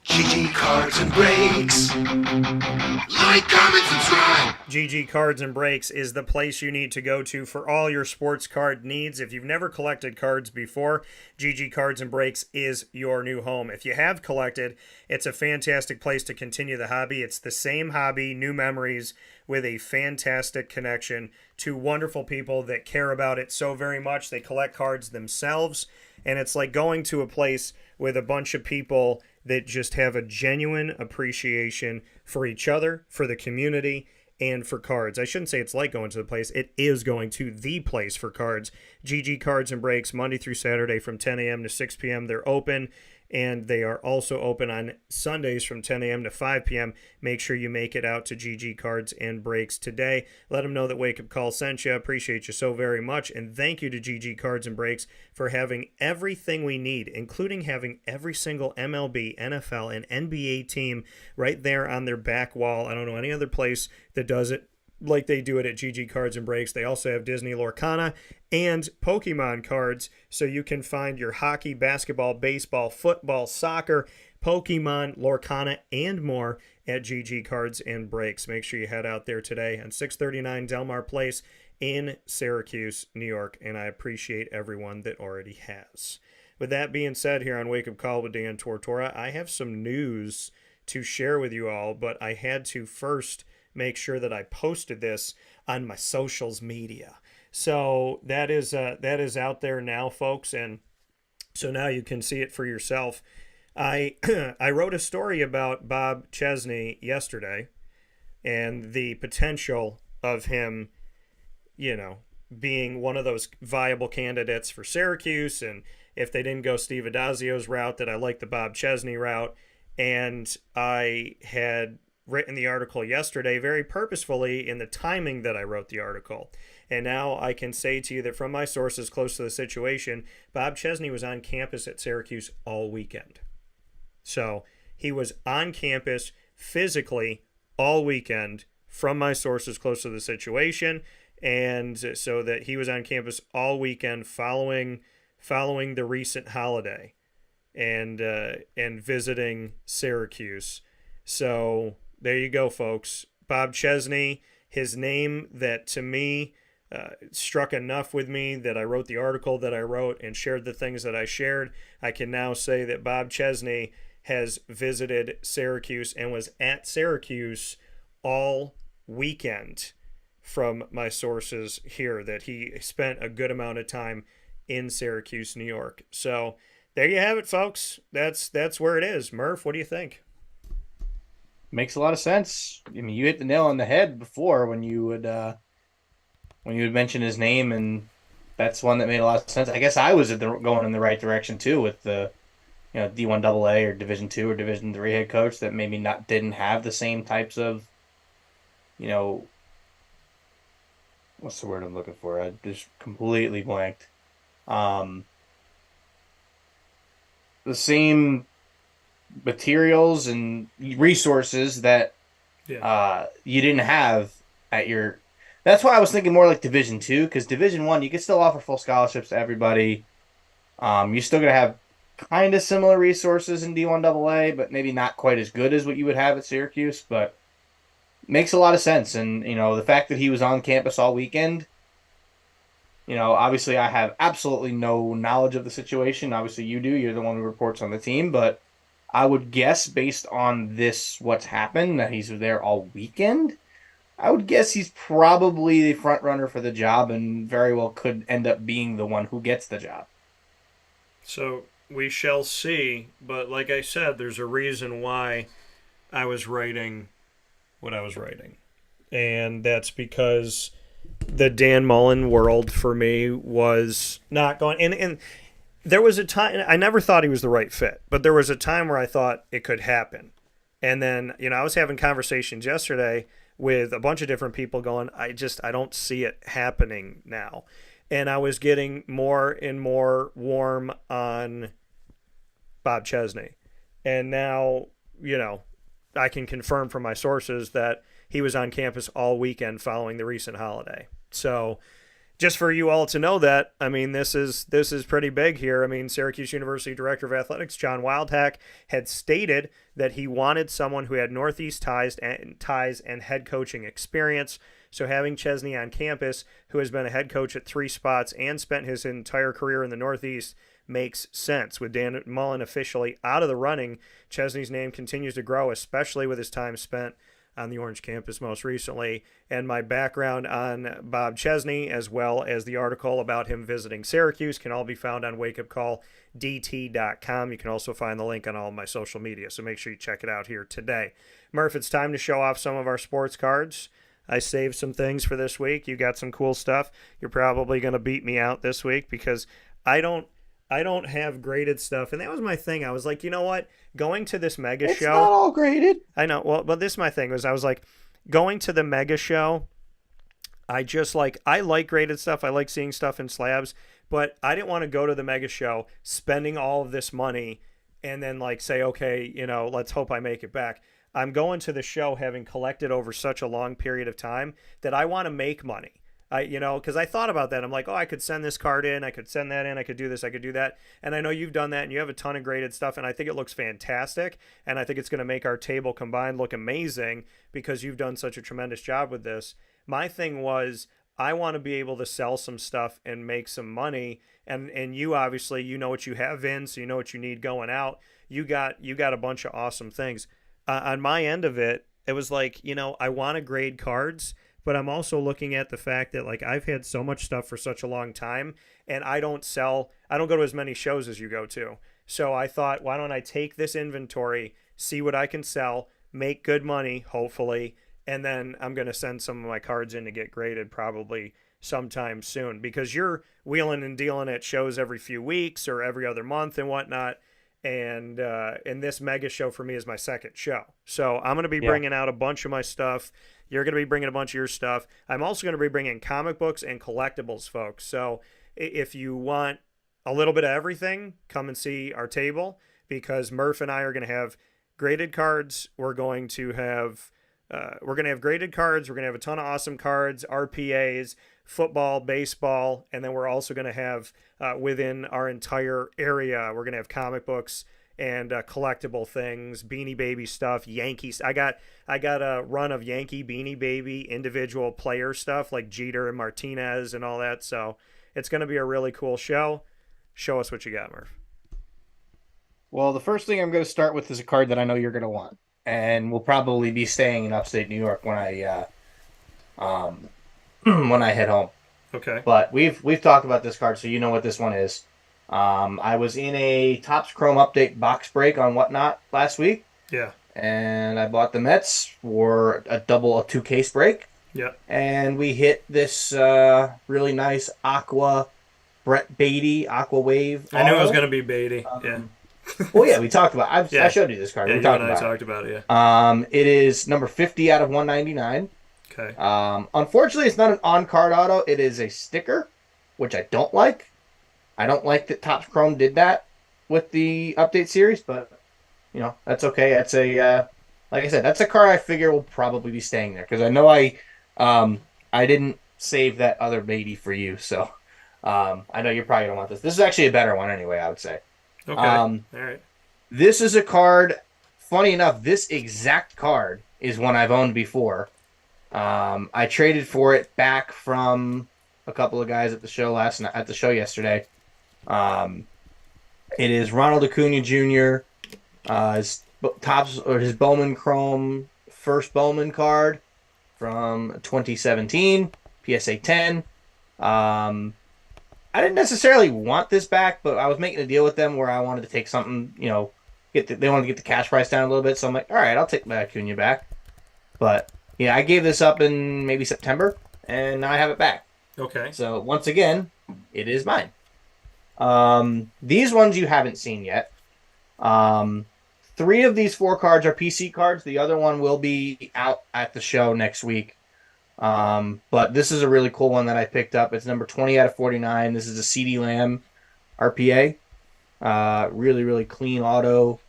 GG Cards and Breaks. Like, comment, subscribe. GG Cards and Breaks is the place you need to go to for all your sports card needs. If you've never collected cards before, GG Cards and Breaks is your new home. If you have collected, it's a fantastic place to continue the hobby. It's the same hobby, new memories, with a fantastic connection to wonderful people that care about it so very much. They collect cards themselves, and it's like going to a place with a bunch of people that just have a genuine appreciation for each other, for the community, and for cards. I shouldn't say it's like going to the place. It is going to the place for cards. GG Cards and Breaks, Monday through Saturday from 10 a.m. to 6 p.m. They're open, and they are also open on Sundays from 10 a.m. to 5 p.m. Make sure you make it out to GG Cards and Breaks today. Let them know that Wake Up Call sent you. Appreciate you so very much. And thank you to GG Cards and Breaks for having everything we need, including having every single MLB, NFL, and NBA team right there on their back wall. I don't know any other place that does it like they do it at GG Cards and Breaks. They also have Disney Lorcana and Pokemon cards, so you can find your hockey, basketball, baseball, football, soccer, Pokemon, Lorcana, and more at GG Cards and Breaks. Make sure you head out there today on 639 Delmar Place in Syracuse, New York, and I appreciate everyone that already has. With that being said, here on Wake Up Call with Dan Tortora, I have some news to share with you all, but I had to first make sure that I posted this on my socials media. So that is out there now, folks, and so now you can see it for yourself. I wrote a story about Bob Chesney yesterday and the potential of him, being one of those viable candidates for Syracuse, and if they didn't go Steve Adazio's route, that I like the Bob Chesney route. And I had written the article yesterday very purposefully in the timing that I wrote the article. And now I can say to you that from my sources close to the situation, Bob Chesney was on campus at Syracuse all weekend. So he was on campus physically all weekend from my sources close to the situation. And so that he was on campus all weekend following the recent holiday and visiting Syracuse. So there you go, folks. Bob Chesney, his name that to me struck enough with me that I wrote the article that I wrote and shared the things that I shared. I can now say that Bob Chesney has visited Syracuse and was at Syracuse all weekend from my sources here, that he spent a good amount of time in Syracuse, New York. So there you have it, folks. That's where it is. Murph, what do you think? Makes a lot of sense. I mean, you hit the nail on the head before when you would mention his name, and that's one that made a lot of sense. I guess I was going in the right direction too with the D1AA or Division II or Division III head coach that maybe didn't have the same types of, what's the word I'm looking for? I just completely blanked. The same materials and resources that you didn't have at your. That's why I was thinking more like Division II, because Division I you can still offer full scholarships to everybody. You're still gonna have kind of similar resources in D1AA, but maybe not quite as good as what you would have at Syracuse. But makes a lot of sense, and the fact that he was on campus all weekend. Obviously I have absolutely no knowledge of the situation. Obviously you do. You're the one who reports on the team, but I would guess based on what's happened, that he's there all weekend. I would guess he's probably the front runner for the job and very well could end up being the one who gets the job. So we shall see. But like I said, there's a reason why I was writing what I was writing. And that's because the Dan Mullen world for me was not going. And there was a time, I never thought he was the right fit, but there was a time where I thought it could happen. And then, I was having conversations yesterday with a bunch of different people going, I don't see it happening now. And I was getting more and more warm on Bob Chesney. And now, I can confirm from my sources that he was on campus all weekend following the recent holiday. So just for you all to know that, this is pretty big here. Syracuse University Director of Athletics John Wildhack had stated that he wanted someone who had Northeast ties and head coaching experience. So having Chesney on campus, who has been a head coach at 3 spots and spent his entire career in the Northeast, makes sense. With Dan Mullen officially out of the running, Chesney's name continues to grow, especially with his time spent on the Orange campus most recently, and my background on Bob Chesney, as well as the article about him visiting Syracuse, can all be found on wakeupcalldt.com. You can also find the link on all of my social media, so make sure you check it out here today. Murph, it's time to show off some of our sports cards. I saved some things for this week. You got some cool stuff. You're probably going to beat me out this week because I don't have graded stuff. And that was my thing. I was like, you know what? Going to this mega show. It's not all graded. I know. Well, but this is my thing. I was like, going to the mega show, I like graded stuff. I like seeing stuff in slabs. But I didn't want to go to the mega show spending all of this money and then like say, okay, let's hope I make it back. I'm going to the show having collected over such a long period of time that I want to make money. Because I thought about that. I'm like, I could send this card in. I could send that in. I could do this. I could do that. And I know you've done that and you have a ton of graded stuff. And I think it looks fantastic. And I think it's going to make our table combined look amazing because you've done such a tremendous job with this. My thing was, I want to be able to sell some stuff and make some money. And you obviously, you know what you have in, so you know what you need going out. You got a bunch of awesome things. On my end of it, it was like, I want to grade cards, but I'm also looking at the fact that like I've had so much stuff for such a long time and I don't go to as many shows as you go to. So I thought, why don't I take this inventory, see what I can sell, make good money, hopefully, and then I'm going to send some of my cards in to get graded probably sometime soon because you're wheeling and dealing at shows every few weeks or every other month and whatnot. And this mega show for me is my second show. So I'm going to be bringing out a bunch of my stuff. You're going to be bringing a bunch of your stuff. I'm also going to be bringing comic books and collectibles, folks. So if you want a little bit of everything, come and see our table because Murph and I are going to have graded cards. We're going to have graded cards. We're going to have a ton of awesome cards, RPAs, football, baseball, and then we're also going to have within our entire area, we're going to have comic books and collectible things, Beanie Baby stuff, Yankees. I got a run of Yankee Beanie Baby individual player stuff like Jeter and Martinez and all that. So it's going to be a really cool show. Show us what you got, Murph. Well, the first thing I'm going to start with is a card that I know you're going to want, and we'll probably be staying in upstate New York when I when I head home. Okay. But we've talked about this card, so you know what this one is. I was in a Topps Chrome Update box break on Whatnot last week. Yeah. And I bought the Mets for a 2-case break. Yeah. And we hit this really nice Aqua Brett Beatty Aqua Wave. I knew it was going to be Beatty. Yeah. Well, yeah, we talked about it. I showed you this card. Yeah, we you and I talked about it, yeah. It is number 50 out of 199. Okay. Unfortunately, it's not an on-card auto. It is a sticker, which I don't like. I don't like that Topps Chrome did that with the update series, but, that's okay. That's like I said, that's a card I figure will probably be staying there because I know I didn't save that other Beatty for you, so I know you're probably going to want this. This is actually a better one anyway, I would say. Okay. All right. This is a card. Funny enough, this exact card is one I've owned before. I traded for it back from a couple of guys at the show yesterday. It is Ronald Acuna Jr. His Bowman Chrome first Bowman card from 2017, PSA 10. I didn't necessarily want this back, but I was making a deal with them where I wanted to take something, they wanted to get the cash price down a little bit, so I'm like, all right, I'll take my Acuna back. But yeah, I gave this up in maybe September, and now I have it back. Okay. So once again, it is mine. These ones you haven't seen yet. 3 of these 4 cards are PC cards. The other one will be out at the show next week. But this is a really cool one that I picked up. It's number 20 out of 49. This is a CD Lamb RPA. Really, really clean auto.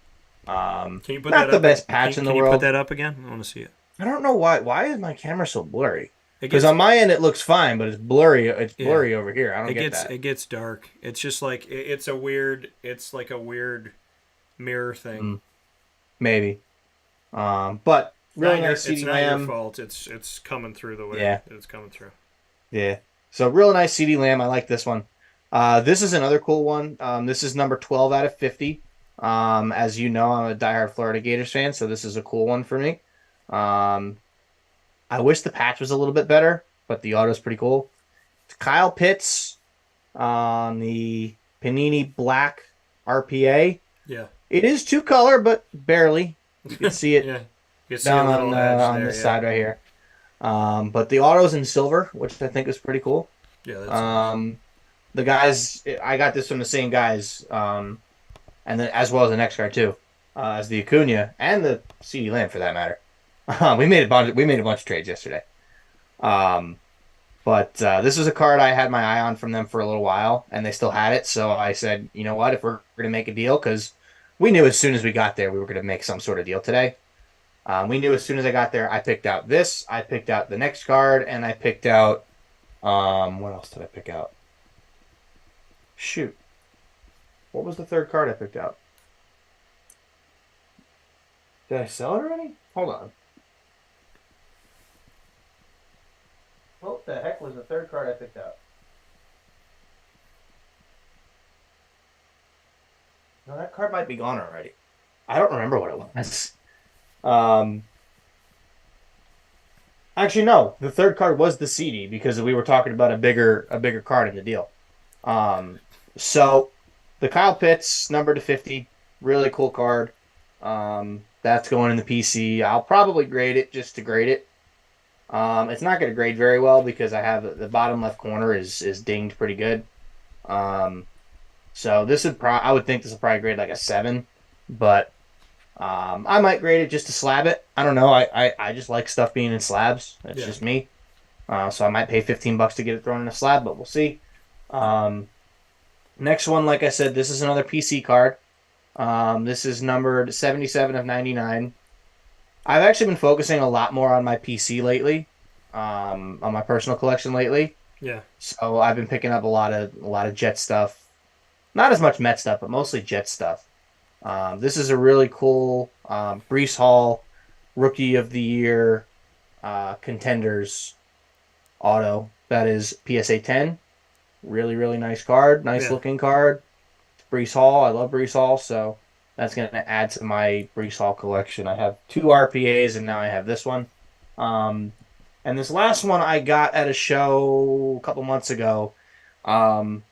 Can you put not that the up? best patch in the world. Can you put that up again? I want to see it. I don't know why. Why is my camera so blurry? Because on my end it looks fine, but it's blurry. It's blurry over here. I don't get that. It gets dark. It's just like it's like a weird mirror thing. Maybe. But really nice CD Lamb. It's not your fault. It's coming through the way it's coming through. Yeah. So real nice CD Lamb. I like this one. This is another cool one. This is number 12 out of 50. As you know, I'm a diehard Florida Gators fan, so this is a cool one for me. I wish the patch was a little bit better, but the auto's pretty cool. It's Kyle Pitts on the Panini Black RPA. Yeah. It is 2-color, but barely. You can see it Yeah. You can see down a little edge on there, this yeah. side right here. But the auto's in silver, which I think is pretty cool. Yeah, that's nice. The guys, I got this from the same guys, and then as well as the next card too, as the Acuna and the CD Lamb for that matter. We made a bunch of trades yesterday. But this was a card I had my eye on from them for a little while, and they still had it. So I said, you know what, if we're going to make a deal, because we knew as soon as we got there we were going to make some sort of deal today. We knew as soon as I got there, I picked out this, I picked out the next card, and I picked out, what else did I pick out? Shoot. What was the third card I picked out? Did I sell it already? Hold on. What the heck was the third card I picked out? No, that card might be gone already. I don't remember what it was. Actually, no. The third card was the CD because we were talking about a bigger card in the deal. So the Kyle Pitts number to 50, really cool card. That's going in the PC. I'll probably grade it just to grade it. It's not going to grade very well because I have the bottom left corner is dinged pretty good. So this would I would think this would probably grade like a 7, but I might grade it just to slab it. I don't know. I just like stuff being in slabs. That's just me. So I might pay $15 to get it thrown in a slab, but we'll see. Next one, like I said, this is another PC card. This is numbered 77 of 99. I've actually been focusing a lot more on my PC lately, on my personal collection lately. Yeah. So I've been picking up a lot of Jet stuff. Not as much Met stuff, but mostly Jet stuff. This is a really cool Breece Hall Rookie of the Year Contenders auto. That is PSA 10. Really, really nice card. Nice looking card. Breece Hall. I love Breece Hall, so that's going to add to my Breece Hall collection. I have 2 RPAs, and now I have this one. And this last one I got at a show a couple months ago. I'm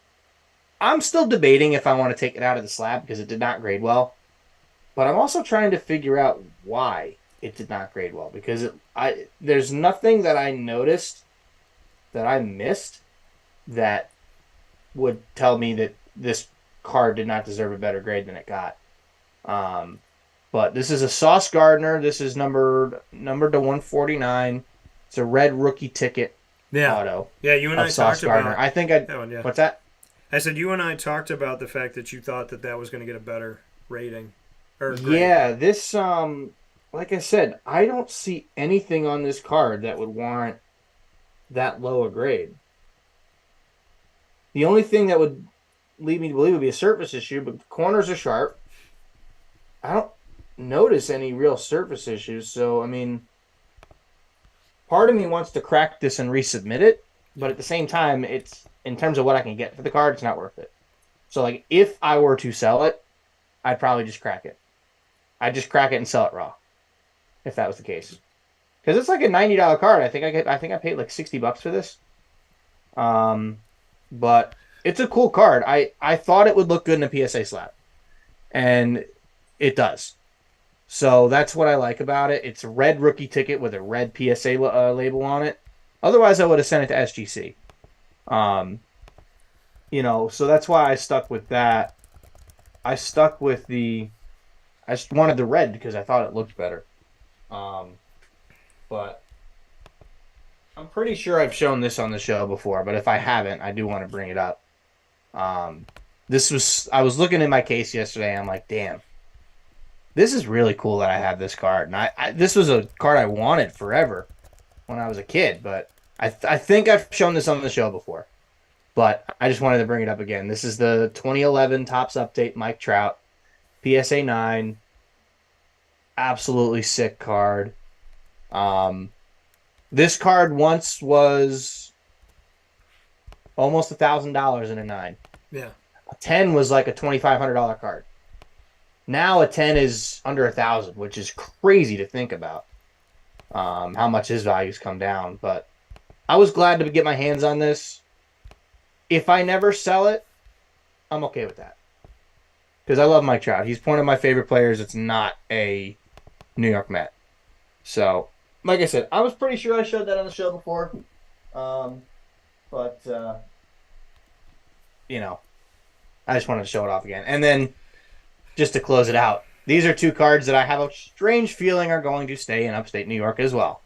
still debating if I want to take it out of the slab because it did not grade well. But I'm also trying to figure out why it did not grade well. Because there's nothing that I noticed that I missed that would tell me that this card did not deserve a better grade than it got. But this is a Sauce Gardner. This is numbered to 149. It's a red rookie ticket auto. Yeah, you and I talked Gardner. about I think that one, yeah. What's that? I said you and I talked about the fact that you thought that was going to get a better rating. Or grade. Yeah, this like I said, I don't see anything on this card that would warrant that low a grade. The only thing that would lead me to believe would be a surface issue, but the corners are sharp. I don't notice any real surface issues, so I mean, part of me wants to crack this and resubmit it, but at the same time, it's in terms of what I can get for the card, it's not worth it. So like, if I were to sell it, I'd probably just crack it. I'd just crack it and sell it raw, if that was the case. Because it's like a $90 card. I think I paid like $60 for this. But it's a cool card. I thought it would look good in a PSA slab, and it does. So that's what I like about it. It's a red rookie ticket with a red PSA label on it. Otherwise, I would have sent it to SGC. So that's why I stuck with that. I just wanted the red because I thought it looked better. But I'm pretty sure I've shown this on the show before, but if I haven't, I do want to bring it up. I was looking in my case yesterday, and I'm like, damn, this is really cool that I have this card. And this was a card I wanted forever when I was a kid, but I think I've shown this on the show before. But I just wanted to bring it up again. This is the 2011 Topps Update Mike Trout, PSA 9. Absolutely sick card. This card once was almost $1,000 in a 9. Yeah. A 10 was like a $2,500 card. Now a 10 is under $1,000, which is crazy to think about. how much his value's come down. But I was glad to get my hands on this. If I never sell it, I'm okay with that. Because I love Mike Trout. He's one of my favorite players. It's not a New York Met. So, like I said, I was pretty sure I showed that on the show before. But I just wanted to show it off again. And then, just to close it out, these are two cards that I have a strange feeling are going to stay in upstate New York as well.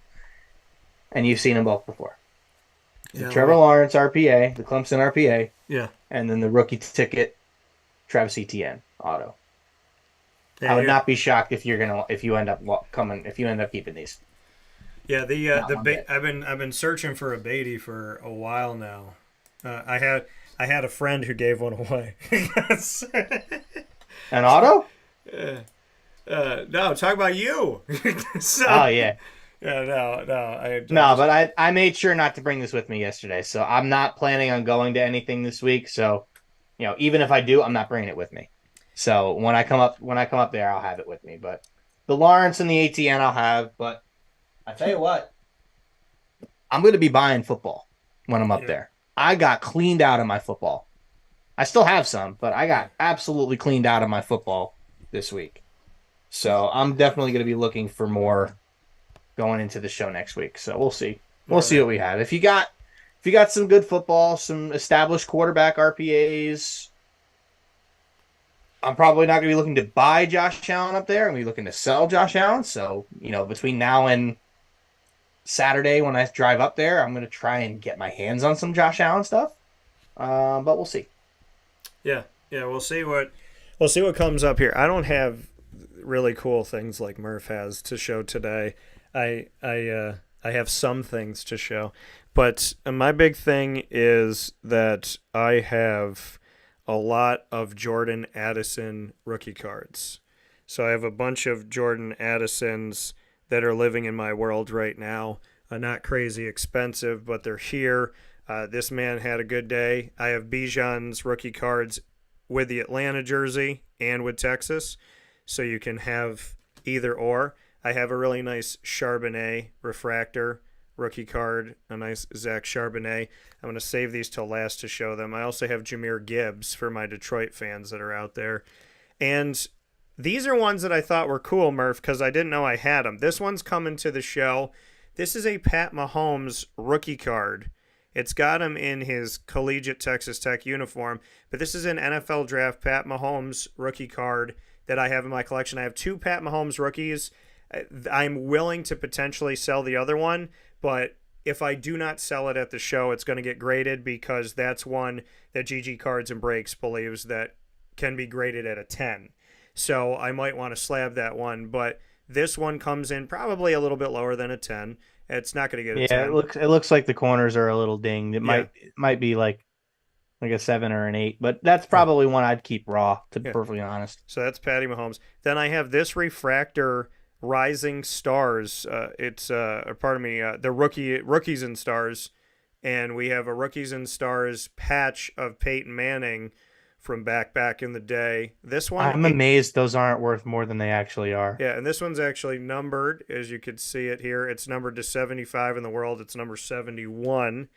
And you've seen them both before. The Trevor Lawrence RPA, the Clemson RPA, and then the rookie ticket Travis Etienne auto. I would not be shocked if you end up keeping these. Yeah, I've been searching for a Beatty for a while now. I had a friend who gave one away. An auto? No, talk about you. Oh yeah. Yeah, but I made sure not to bring this with me yesterday, so I'm not planning on going to anything this week. So, even if I do, I'm not bringing it with me. So when I come up there, I'll have it with me. But the Lawrence and the ATN I'll have. But I tell you what, I'm going to be buying football when I'm up there. I got cleaned out of my football. I still have some, but I got absolutely cleaned out of my football this week. So I'm definitely going to be looking for more going into the show next week. So we'll see. We'll see what we have. If you got some good football, some established quarterback RPAs, I'm probably not going to be looking to buy Josh Allen up there. I'm going to be looking to sell Josh Allen. So, between now and Saturday when I drive up there, I'm going to try and get my hands on some Josh Allen stuff. But we'll see. Yeah, we'll see what comes up here. I don't have really cool things like Murph has to show today. I have some things to show, but my big thing is that I have a lot of Jordan Addison rookie cards. So I have a bunch of Jordan Addisons that are living in my world right now. Not crazy expensive, but they're here. This man had a good day. I have Bijan's rookie cards with the Atlanta jersey and with Texas, so you can have either or. I have a really nice Charbonnet refractor rookie card, a nice Zach Charbonnet. I'm going to save these till last to show them. I also have Jahmyr Gibbs for my Detroit fans that are out there. And these are ones that I thought were cool, Murph, because I didn't know I had them. This one's coming to the show. This is a Pat Mahomes rookie card. It's got him in his collegiate Texas Tech uniform, but this is an NFL draft Pat Mahomes rookie card that I have in my collection. I have two Pat Mahomes rookies. I'm willing to potentially sell the other one, but if I do not sell it at the show, it's going to get graded because that's one that GG Cards and Breaks believes that can be graded at a 10. So I might want to slab that one, but this one comes in probably a little bit lower than a 10. It's not going to get a 10. Yeah, it looks like the corners are a little dinged. It might be like a 7 or an 8, but that's probably one I'd keep raw, to be perfectly honest. So that's Patty Mahomes. Then I have this refractor Rising Stars. The Rookies and Stars, and we have a Rookies and Stars patch of Peyton Manning from back in the day. This one, I'm amazed those aren't worth more than they actually are. Yeah, and this one's actually numbered, as you could see it here. It's numbered to 75 in the world. It's number 71.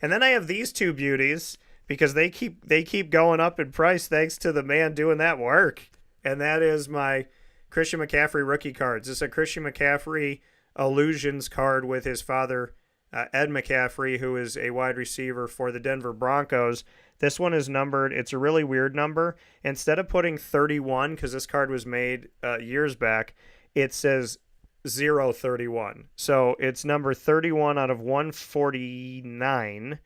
And then I have these two beauties because they keep going up in price thanks to the man doing that work, and that is my Christian McCaffrey rookie cards. This is a Christian McCaffrey Illusions card with his father, Ed McCaffrey, who is a wide receiver for the Denver Broncos. This one is numbered. It's a really weird number. Instead of putting 31, because this card was made years back, it says 031. So it's number 31 out of 149,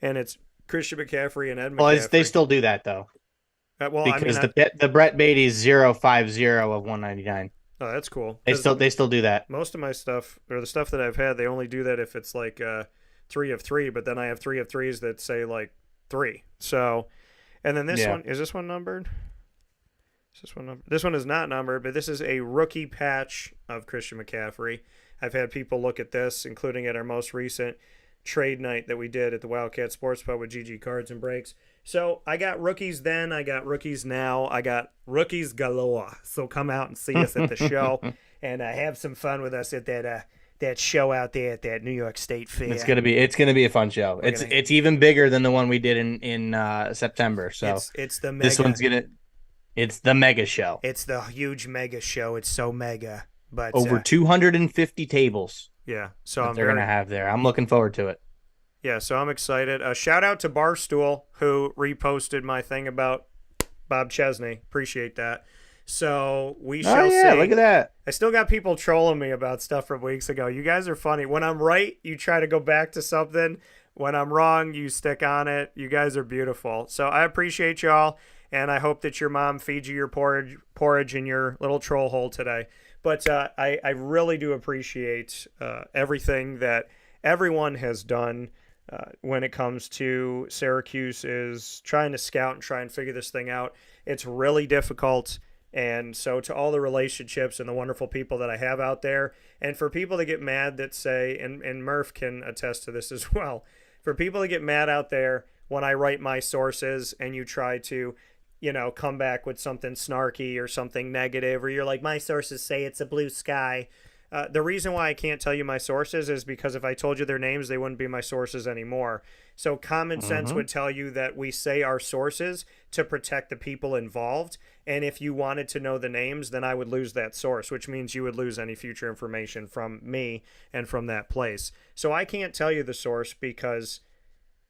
and it's Christian McCaffrey and Ed McCaffrey. Well, they still do that, though. Because the Brett Beatty is 050 of 199. Oh, that's cool. They still do that. Most of my stuff, or the stuff that I've had, they only do that if it's like 3 of 3, but then I have 3 of 3s that say like 3. So, and then this one, is this one numbered? This one is not numbered, but this is a rookie patch of Christian McCaffrey. I've had people look at this, including at our most recent trade night that we did at the Wildcat Sports Pub with GG Cards and Breaks. So I got rookies then, I got rookies now, I got rookies galore. So come out and see us at the show and have some fun with us at that that show out there at that New York State Fair. It's gonna be a fun show. It's even bigger than the one we did in September. So it's the mega. This one's it's the mega show. It's the huge mega show. It's so mega, but over 250 tables. Yeah, so they're gonna have there. I'm looking forward to it. Yeah, so I'm excited. Shout out to Barstool who reposted my thing about Bob Chesney. Appreciate that. So we shall see. Look at that. I still got people trolling me about stuff from weeks ago. You guys are funny. When I'm right, you try to go back to something. When I'm wrong, you stick on it. You guys are beautiful. So I appreciate y'all, and I hope that your mom feeds you your porridge in your little troll hole today. But I really do appreciate everything that everyone has done when it comes to Syracuse is trying to scout and try and figure this thing out. It's really difficult. And so to all the relationships and the wonderful people that I have out there, and for people that get mad that say, and Murph can attest to this as well, for people that get mad out there when I write my sources and you try to, come back with something snarky or something negative, or you're like, my sources say it's a blue sky. The reason why I can't tell you my sources is because if I told you their names, they wouldn't be my sources anymore. So common sense would tell you that we say our sources to protect the people involved. And if you wanted to know the names, then I would lose that source, which means you would lose any future information from me and from that place. So I can't tell you the source because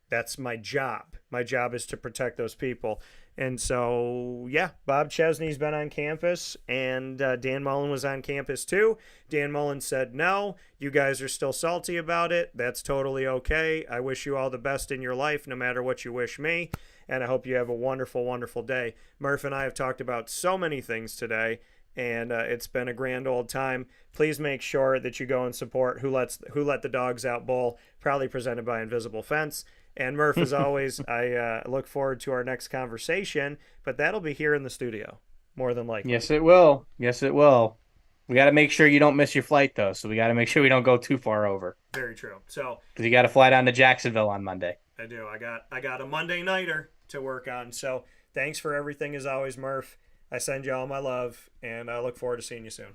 that's my job. My job is to protect those people. And so, yeah, Bob Chesney's been on campus, and Dan Mullen was on campus too. Dan Mullen said, no, you guys are still salty about it. That's totally okay. I wish you all the best in your life, no matter what you wish me. And I hope you have a wonderful, wonderful day. Murph and I have talked about so many things today, and it's been a grand old time. Please make sure that you go and support Who Let the Dogs Out Bowl, proudly presented by Invisible Fence. And Murph, as always, I look forward to our next conversation, but that'll be here in the studio, more than likely. Yes, it will. Yes, it will. We got to make sure you don't miss your flight, though, so we got to make sure we don't go too far over. Very true. So, because you got to fly down to Jacksonville on Monday. I do. I got a Monday nighter to work on. So thanks for everything, as always, Murph. I send you all my love, and I look forward to seeing you soon.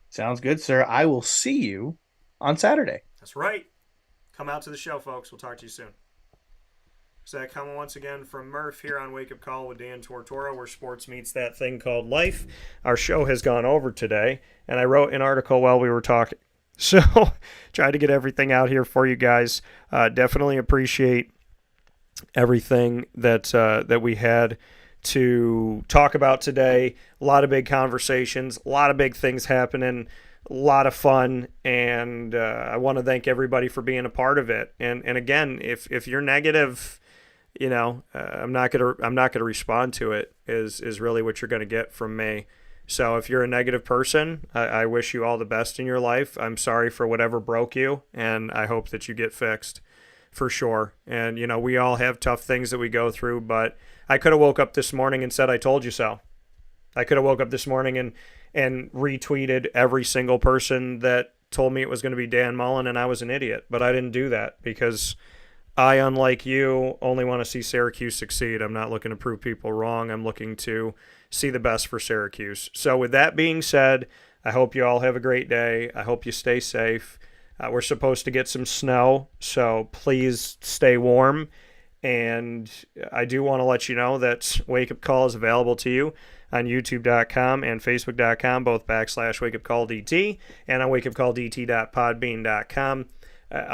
Sounds good, sir. I will see you on Saturday. That's right. Come out to the show, folks. We'll talk to you soon. So that coming once again from Murph here on Wake Up Call with Dan Tortora, where sports meets that thing called life. Our show has gone over today, and I wrote an article while we were talking. So tried to get everything out here for you guys. Definitely appreciate everything that we had to talk about today. A lot of big conversations, a lot of big things happening, a lot of fun, and I want to thank everybody for being a part of it. And again, if you're negative, I'm not gonna respond to it. Is really what you're gonna get from me. So if you're a negative person, I wish you all the best in your life. I'm sorry for whatever broke you, and I hope that you get fixed for sure. And we all have tough things that we go through, but I could have woke up this morning and said I told you so. I could have woke up this morning and retweeted every single person that told me it was going to be Dan Mullen and I was an idiot, but I didn't do that because I, unlike you, only want to see Syracuse succeed. I'm not looking to prove people wrong. I'm looking to see the best for Syracuse. So with that being said, I hope you all have a great day. I hope you stay safe. We're supposed to get some snow, so please stay warm. And I do want to let you know that Wake Up Call is available to you on youtube.com and facebook.com, both /wakeupcalldt, and on wakeupcalldt.podbean.com.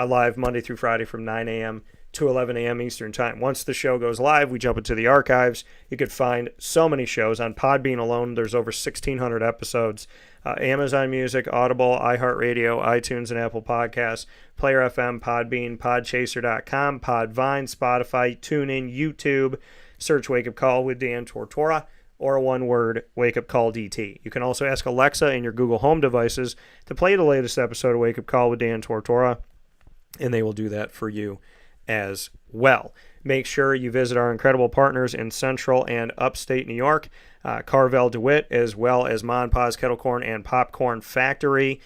Live Monday through Friday from 9 a.m. to 11 a.m. Eastern Time. Once the show goes live, we jump into the archives. You could find so many shows on Podbean alone. There's over 1,600 episodes. Amazon Music, Audible, iHeartRadio, iTunes, and Apple Podcasts, Player FM, Podbean, Podchaser.com, Podvine, Spotify, TuneIn, YouTube. Search Wake Up Call with Dan Tortora, or one word, Wake Up Call DT. You can also ask Alexa and your Google Home devices to play the latest episode of Wake Up Call with Dan Tortora, and they will do that for you as well. Make sure you visit our incredible partners in Central and Upstate New York, Carvel DeWitt, as well as Mon Pa's Kettle Corn and Popcorn Factory,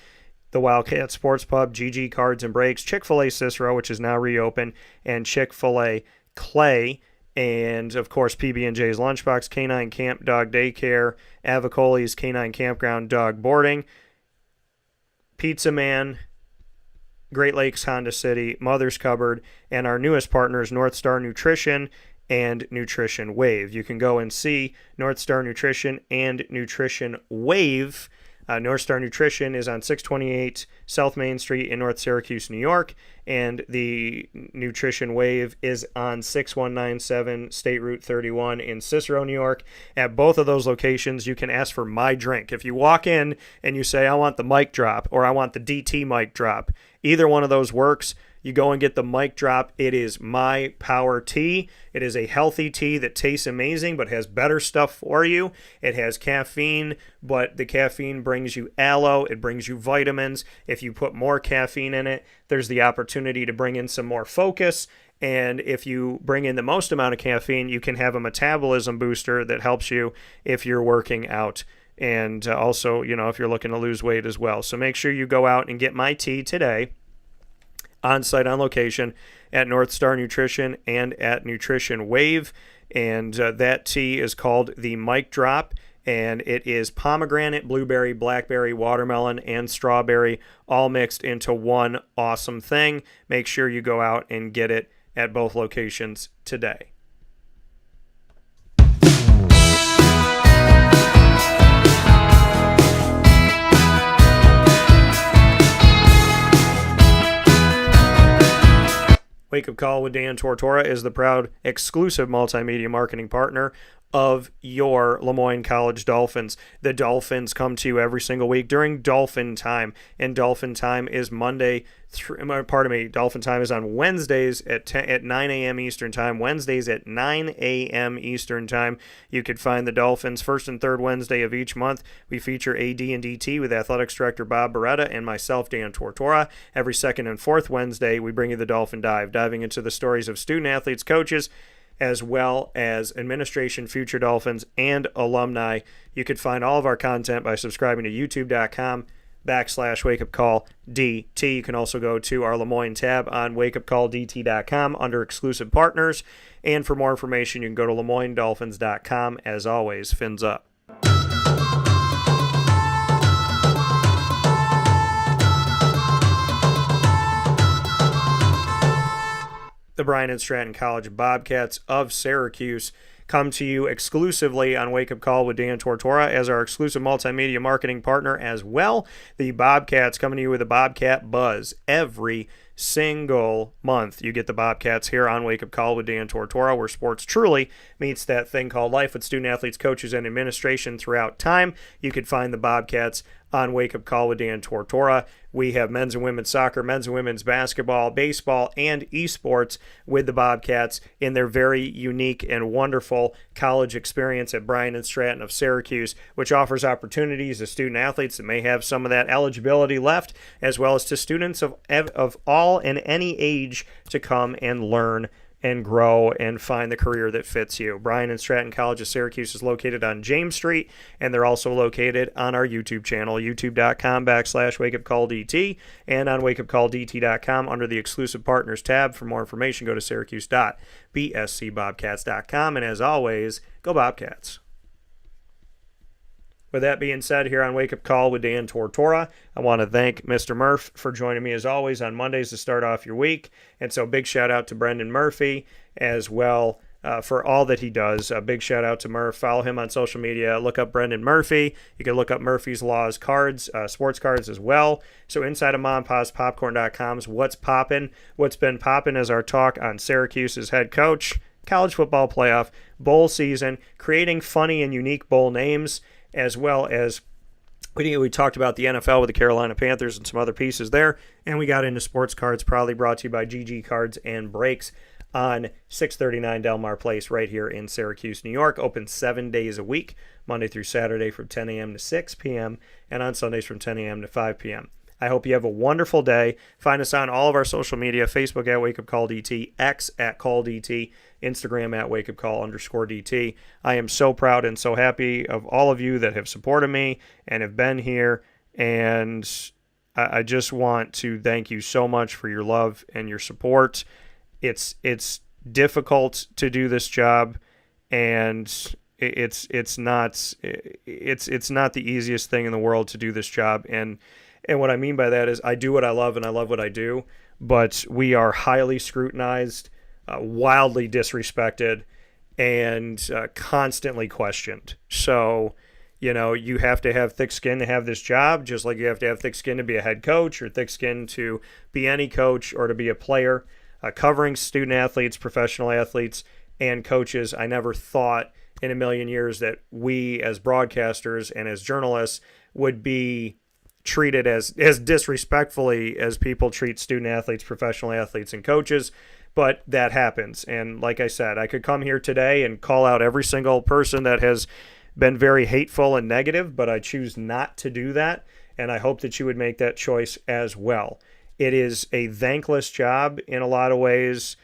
the Wildcat Sports Pub, GG Cards and Breaks, Chick-fil-A Cicero, which is now reopened, and Chick-fil-A Clay, and of course PB&J's Lunchbox, Canine Camp Dog Daycare, Avicoli's Canine Campground Dog Boarding, Pizza Man, Great Lakes Honda City, Mother's Cupboard, and our newest partners, North Star Nutrition and Nutrition Wave. You can go and see North Star Nutrition and Nutrition Wave. North Star Nutrition is on 628 South Main Street in North Syracuse, New York, and the Nutrition Wave is on 6197 State Route 31 in Cicero, New York. At both of those locations, you can ask for My Drink. If you walk in and you say, I want the mic drop, or I want the DT mic drop, either one of those works. You go and get the mic drop. It is My Power Tea. It is a healthy tea that tastes amazing but has better stuff for you. It has caffeine, but the caffeine brings you aloe. It brings you vitamins. If you put more caffeine in it, there's the opportunity to bring in some more focus. And if you bring in the most amount of caffeine, you can have a metabolism booster that helps you if you're working out. And also, if you're looking to lose weight as well. So make sure you go out and get my tea today, on site, on location, at North Star Nutrition and at Nutrition Wave. And that tea is called the Mic Drop, and it is pomegranate, blueberry, blackberry, watermelon, and strawberry all mixed into one awesome thing. Make sure you go out and get it at both locations today. Wake Up Call with Dan Tortora is the proud exclusive multimedia marketing partner of your Lemoyne College Dolphins. The Dolphins come to you every single week during Dolphin Time, and Dolphin Time is Dolphin Time is on Wednesdays at 9 a.m. Eastern Time, Wednesdays at 9 a.m. Eastern Time. You could find the Dolphins first and third Wednesday of each month. We feature AD and DT with Athletics Director Bob Beretta and myself, Dan Tortora. Every second and fourth Wednesday, we bring you the Dolphin Dive, diving into the stories of student athletes, coaches, as well as administration, future Dolphins, and alumni. You could find all of our content by subscribing to youtube.com/wakeupcalldt. You can also go to our Lemoyne tab on wakeupcalldt.com under exclusive partners. And for more information, you can go to LemoyneDolphins.com. As always, fins up. The Bryan and Stratton College Bobcats of Syracuse come to you exclusively on Wake Up Call with Dan Tortora as our exclusive multimedia marketing partner as well. The Bobcats coming to you with a Bobcat Buzz every single month. You get the Bobcats here on Wake Up Call with Dan Tortora, where sports truly meets that thing called life with student athletes, coaches, and administration throughout time. You can find the Bobcats on Wake Up Call with Dan Tortora. We have men's and women's soccer, men's and women's basketball, baseball, and esports with the Bobcats in their very unique and wonderful college experience at Bryan and Stratton of Syracuse, which offers opportunities to student athletes that may have some of that eligibility left, as well as to students of all and any age to come and learn and grow and find the career that fits you. Bryan and Stratton College of Syracuse is located on James Street, and they're also located on our YouTube channel, youtube.com/wakeupcalldt, and on wakeupcalldt.com under the exclusive partners tab. For more information, go to syracuse.bscbobcats.com, and as always, go Bobcats. With that being said, here on Wake Up Call with Dan Tortora, I want to thank Mr. Murph for joining me as always on Mondays to start off your week. And so big shout out to Brendan Murphy as well for all that he does. A big shout out to Murph. Follow him on social media. Look up Brendan Murphy. You can look up Murphy's Laws cards, sports cards as well. So inside of MomPosPopcorn.com's What's Poppin'. What's been poppin' is our talk on Syracuse's head coach, college football playoff, bowl season, creating funny and unique bowl names, as well as we talked about the NFL with the Carolina Panthers and some other pieces there, and we got into sports cards, proudly brought to you by GG Cards and Breaks on 639 Delmar Place right here in Syracuse, New York. Open 7 days a week, Monday through Saturday from 10 a.m. to 6 p.m., and on Sundays from 10 a.m. to 5 p.m. I hope you have a wonderful day. Find us on all of our social media, Facebook at Wake Up Call DT, X at Call DT, Instagram at Wake Up Call _DT. I am so proud and so happy of all of you that have supported me and have been here. And I just want to thank you so much for your love and your support. It's difficult to do this job, and it's not the easiest thing in the world to do this job. And And what I mean by that is I do what I love and I love what I do, but we are highly scrutinized, wildly disrespected, and constantly questioned. So, you have to have thick skin to have this job, just like you have to have thick skin to be a head coach or thick skin to be any coach or to be a player. Covering student athletes, professional athletes, and coaches, I never thought in a million years that we as broadcasters and as journalists would be treated as disrespectfully as people treat student athletes, professional athletes, and coaches. But that happens. And like I said, I could come here today and call out every single person that has been very hateful and negative, but I choose not to do that. And I hope that you would make that choice as well. It is a thankless job in a lot of ways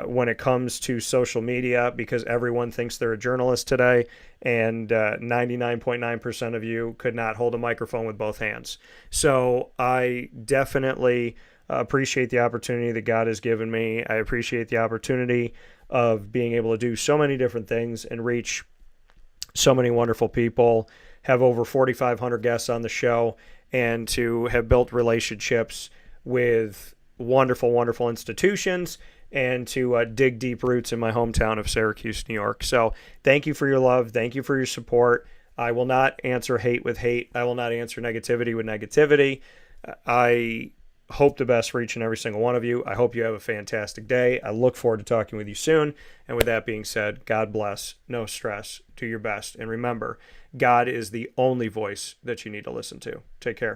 when it comes to social media, because everyone thinks they're a journalist today, and 99.9% of you could not hold a microphone with both hands. So I definitely appreciate the opportunity that God has given me. I appreciate the opportunity of being able to do so many different things and reach so many wonderful people, have over 4,500 guests on the show, and to have built relationships with wonderful, wonderful institutions, and to dig deep roots in my hometown of Syracuse, New York. So thank you for your love. Thank you for your support. I will not answer hate with hate. I will not answer negativity with negativity. I hope the best for each and every single one of you. I hope you have a fantastic day. I look forward to talking with you soon. And with that being said, God bless. No stress. Do your best. And remember, God is the only voice that you need to listen to. Take care.